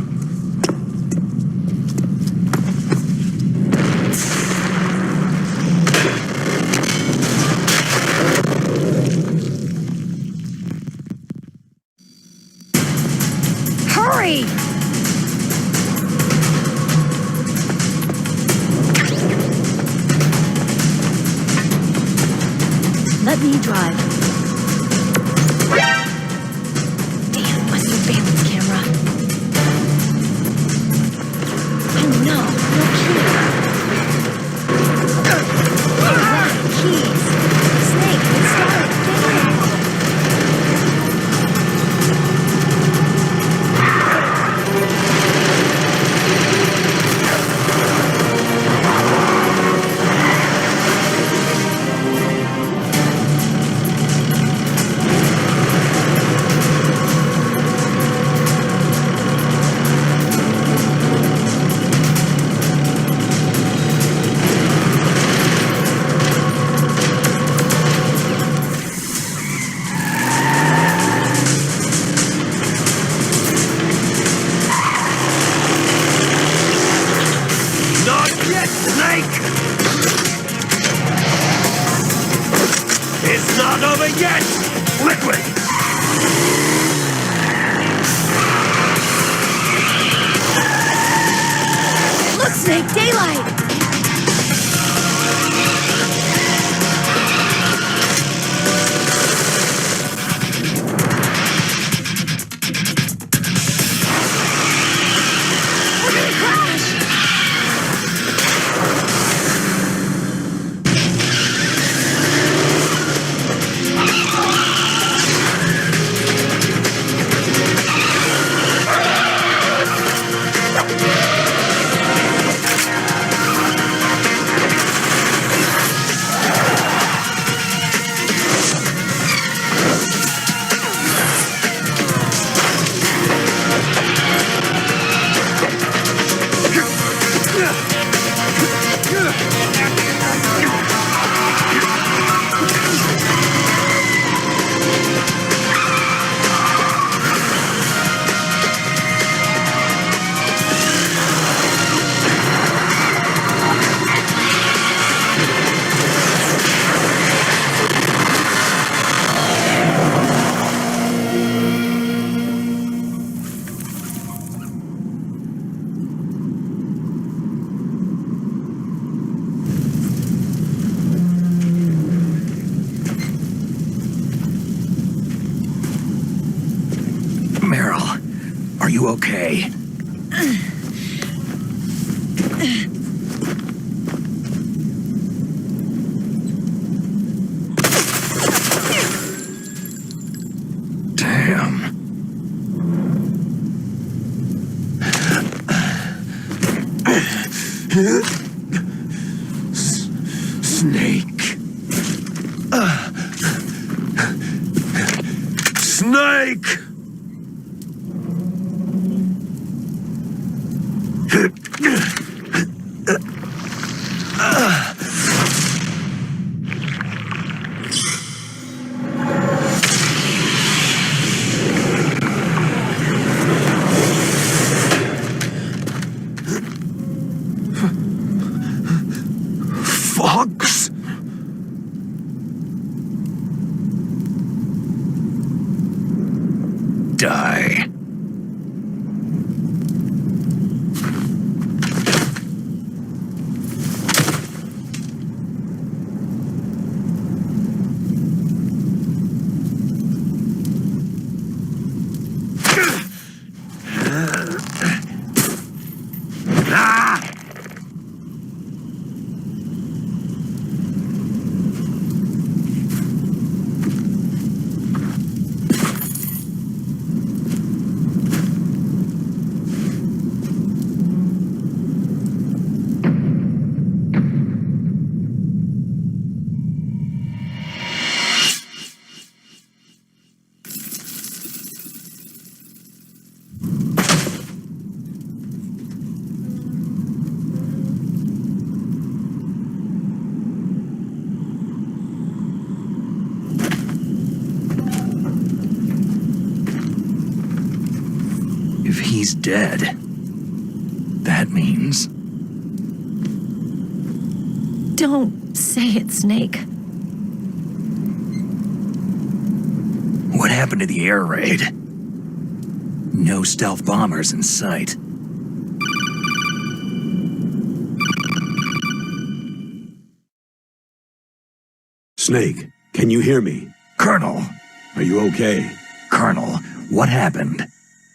Let me drive. Damn, my surveillance camera. Oh no, no key. Keys. Snake, it's started. Damn it. It's not over yet! Liquid! Look, Snake, daylight! We're gonna crash! Meryl, are you okay? Damn. Snake. Snake! Fox? Die. If he's dead, that means... Don't say it, Snake. What happened to the air raid? No stealth bombers in sight. Snake, Can you hear me? Colonel! Are you okay? Colonel, what happened?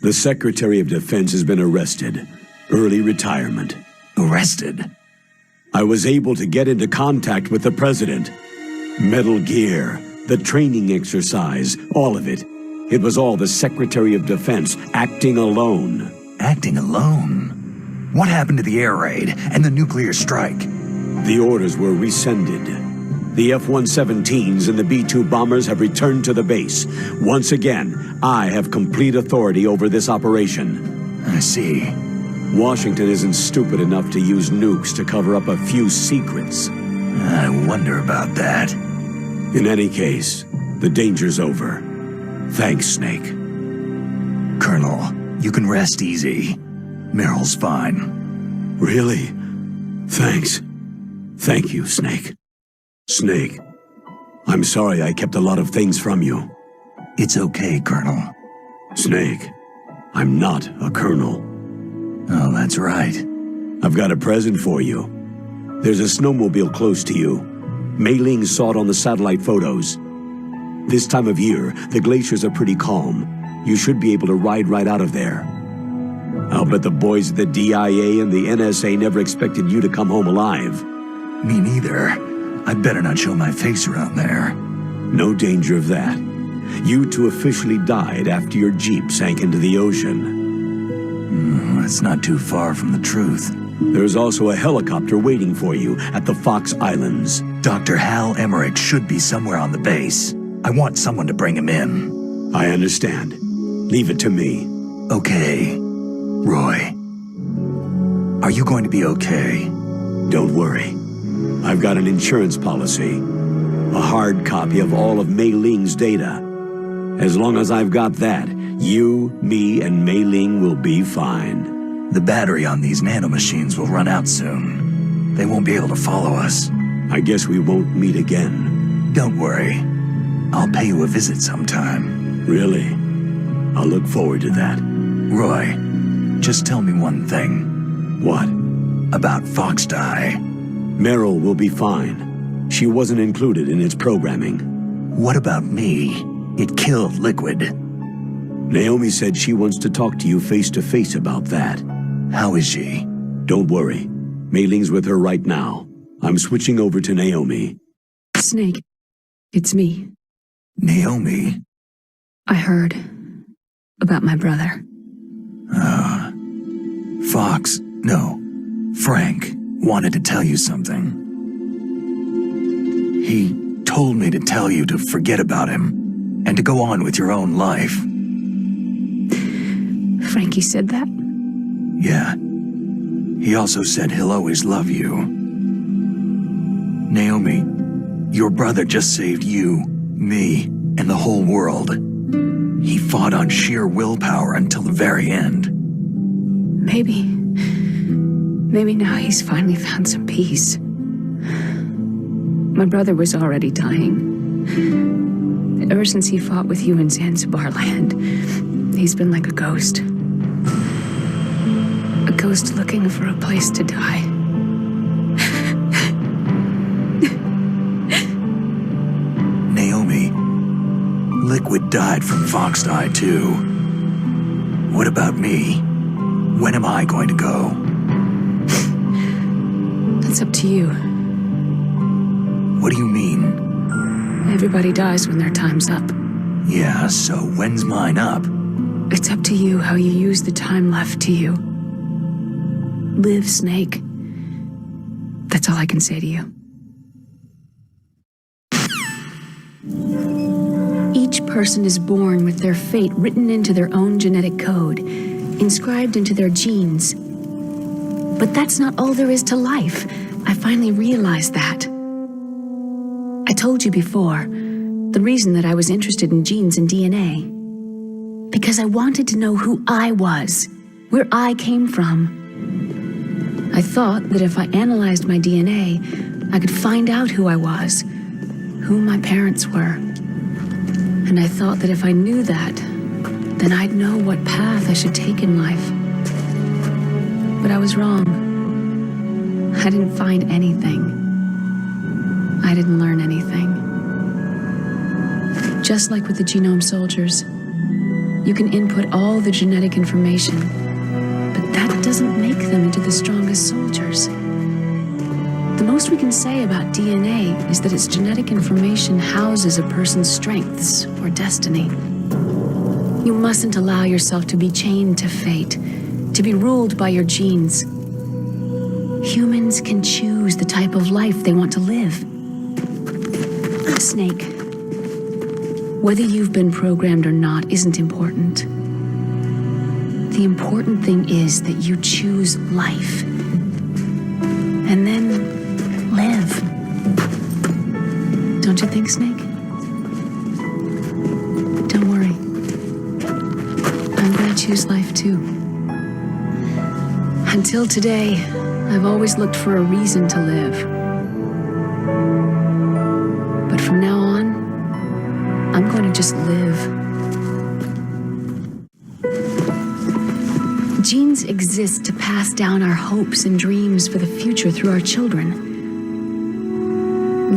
The Secretary of Defense has been arrested. Early retirement. Arrested? I was able to get into contact with the President. Metal Gear, the training exercise, all of it. It was all the Secretary of Defense acting alone. Acting alone? What happened to the air raid and the nuclear strike? The orders were rescinded. The F-117s and the B-2 bombers have returned to the base. Once again, I have complete authority over this operation. I see. Washington isn't stupid enough to use nukes to cover up a few secrets. I wonder about that. In any case, the danger's over. Thanks, Snake. Colonel, you can rest easy. Meryl's fine. Really? Thanks. Thank you, Snake. Snake, I'm sorry I kept a lot of things from you. It's okay, Colonel. Snake, I'm not a colonel. Oh, that's right. I've got a present for you. There's a snowmobile close to you. Mei Ling saw it on the satellite photos. This time of year, the glaciers are pretty calm. You should be able to ride right out of there. I'll bet the boys at the DIA and the NSA never expected you to come home alive. Me neither. I'd better not show my face around there. No danger of that. You two officially died after your Jeep sank into the ocean. That's not too far from the truth. There's also a helicopter waiting for you at the Fox Islands. Dr. Hal Emmerich should be somewhere on the base. I want someone to bring him in. I understand. Leave it to me. Okay. Roy. Are you going to be okay? Don't worry. I've got an insurance policy. A hard copy of all of Mei Ling's data. As long as I've got that, you, me, and Mei Ling will be fine. The battery on these nanomachines will run out soon. They won't be able to follow us. I guess we won't meet again. Don't worry. I'll pay you a visit sometime. Really? I'll look forward to that. Roy, just tell me one thing. What? About Fox Die. Meryl will be fine. She wasn't included in its programming. What about me? It killed Liquid. Naomi said she wants to talk to you face-to-face about that. How is she? Don't worry. Mei Ling's with her right now. I'm switching over to Naomi. Snake, it's me. Naomi? I heard about my brother. Fox, no, Frank wanted to tell you something. He told me to tell you to forget about him and to go on with your own life. Frankie said that? Yeah. He also said he'll always love you. Naomi, your brother just saved you, me, and the whole world. He fought on sheer willpower until the very end. Maybe now he's finally found some peace. My brother was already dying. Ever since he fought with you in Zanzibar land, he's been like a ghost. A ghost looking for a place to die. Naomi, Liquid died from Fox Die too. What about me? When am I going to go? That's up to you. What do you mean? Everybody dies when their time's up. Yeah, so when's mine up? It's up to you how you use the time left to you. Live, Snake. That's all I can say to you. Each person is born with their fate written into their own genetic code, inscribed into their genes. But that's not all there is to life. I finally realized that. I told you before, the reason that I was interested in genes and DNA. Because I wanted to know who I was, where I came from. I thought that if I analyzed my DNA, I could find out who I was, who my parents were. And I thought that if I knew that, then I'd know what path I should take in life. But I was wrong. I didn't find anything. I didn't learn anything. Just like with the genome soldiers, you can input all the genetic information, but that doesn't make them into the strongest soldiers. The most we can say about DNA is that its genetic information houses a person's strengths or destiny. You mustn't allow yourself to be chained to fate, to be ruled by your genes. Humans can choose the type of life they want to live. Snake, whether you've been programmed or not isn't important. The important thing is that you choose life. And then live. Don't you think, Snake? Don't worry. I'm gonna choose life too. Until today, I've always looked for a reason to live. But from now on, I'm going to just live. Genes exist to pass down our hopes and dreams for the future through our children.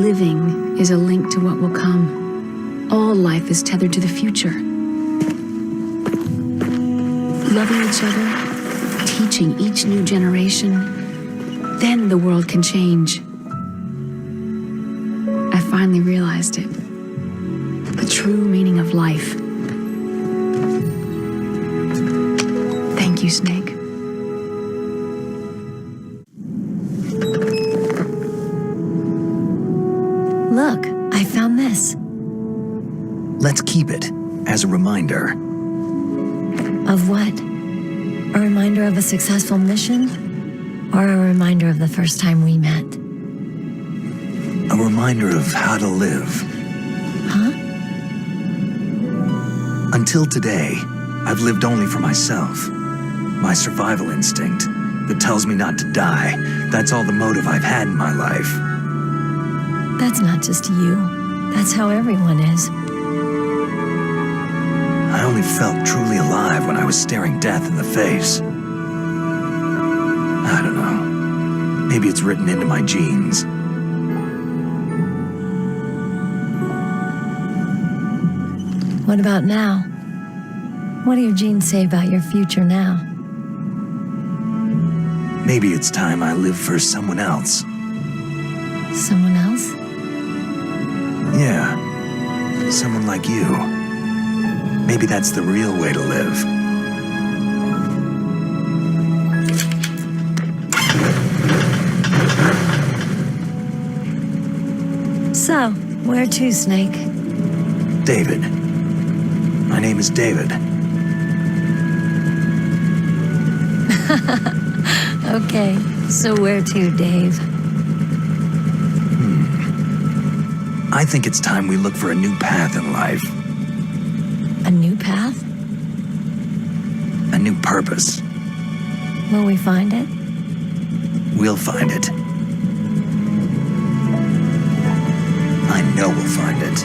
Living is a link to what will come. All life is tethered to the future. Loving each other, teaching each new generation, then the world can change. I finally realized it. The true meaning of life. Thank you, Snake. Look, I found this. Let's keep it as a reminder. Of what? A reminder of a successful mission? Or a reminder of the first time we met? A reminder of how to live. Huh? Until today, I've lived only for myself. My survival instinct that tells me not to die. That's all the motive I've had in my life. That's not just you. That's how everyone is. I only felt truly alive when I was staring death in the face. I don't know. Maybe it's written into my genes. What about now? What do your genes say about your future now? Maybe it's time I live for someone else. Someone else? Yeah. Someone like you. Maybe that's the real way to live. So, where to, Snake? David. My name is David. Okay, so where to, Dave? I think it's time we look for a new path in life. A new path? A new purpose. Will we find it? We'll find it. I know we'll find it.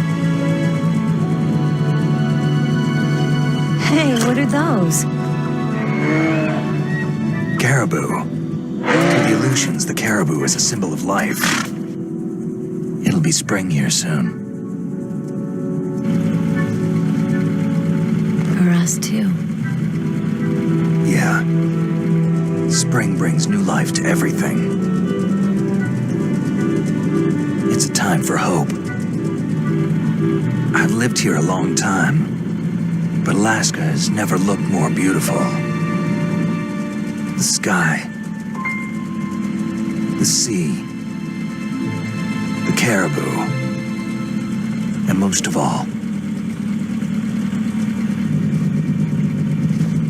Hey, what are those? Caribou. To the Aleutians, the caribou is a symbol of life. It'll be spring here soon. For us, too. Yeah. Spring brings new life to everything. It's a time for hope. I've lived here a long time, but Alaska has never looked more beautiful. The sky, the sea, the caribou, and most of all,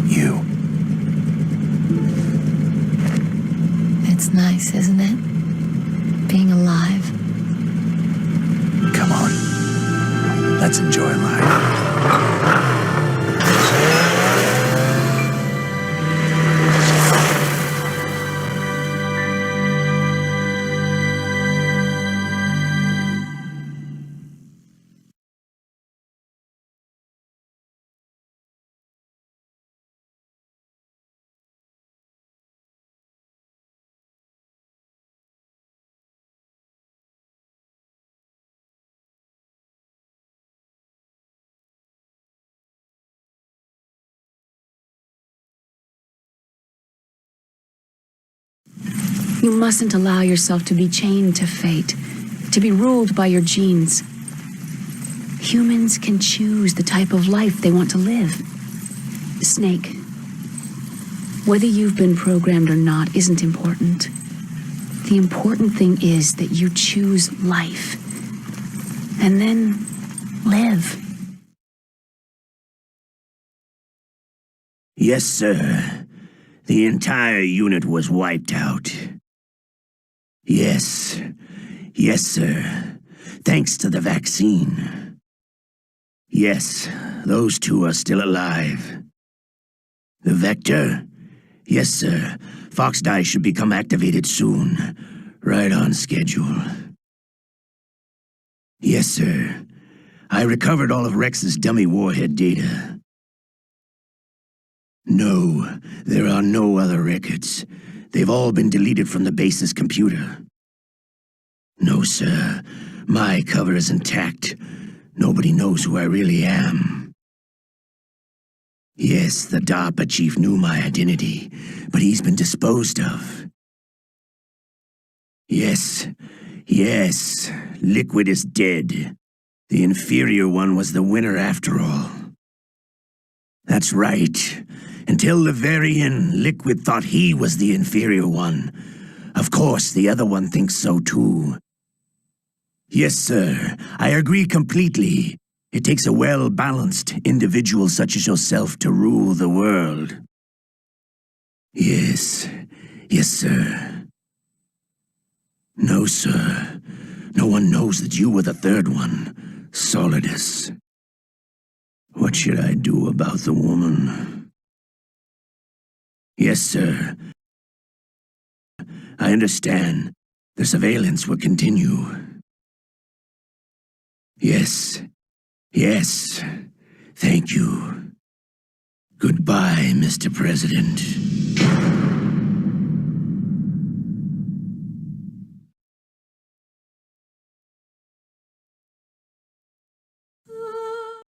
you. It's nice, isn't it? Being alive. Come on, let's enjoy life. You mustn't allow yourself to be chained to fate, to be ruled by your genes. Humans can choose the type of life they want to live. Snake, whether you've been programmed or not isn't important. The important thing is that you choose life. And then live. Yes, sir. The entire unit was wiped out. Yes. Yes, sir. Thanks to the vaccine. Yes, those two are still alive. The vector? Yes, sir. Fox Die should become activated soon. Right on schedule. Yes, sir. I recovered all of Rex's dummy warhead data. No, there are no other records. They've all been deleted from the base's computer. No, sir. My cover is intact. Nobody knows who I really am. Yes, the DARPA chief knew my identity, but he's been disposed of. Yes, yes, Liquid is dead. The inferior one was the winner after all. That's right. Until the very end, Liquid thought he was the inferior one. Of course, the other one thinks so too. Yes, sir, I agree completely. It takes a well-balanced individual such as yourself to rule the world. Yes, yes, sir. No, sir. No one knows that you were the third one, Solidus. What should I do about the woman? Yes, sir. I understand. The surveillance will continue. Yes. Yes. Thank you. Goodbye, Mr. President.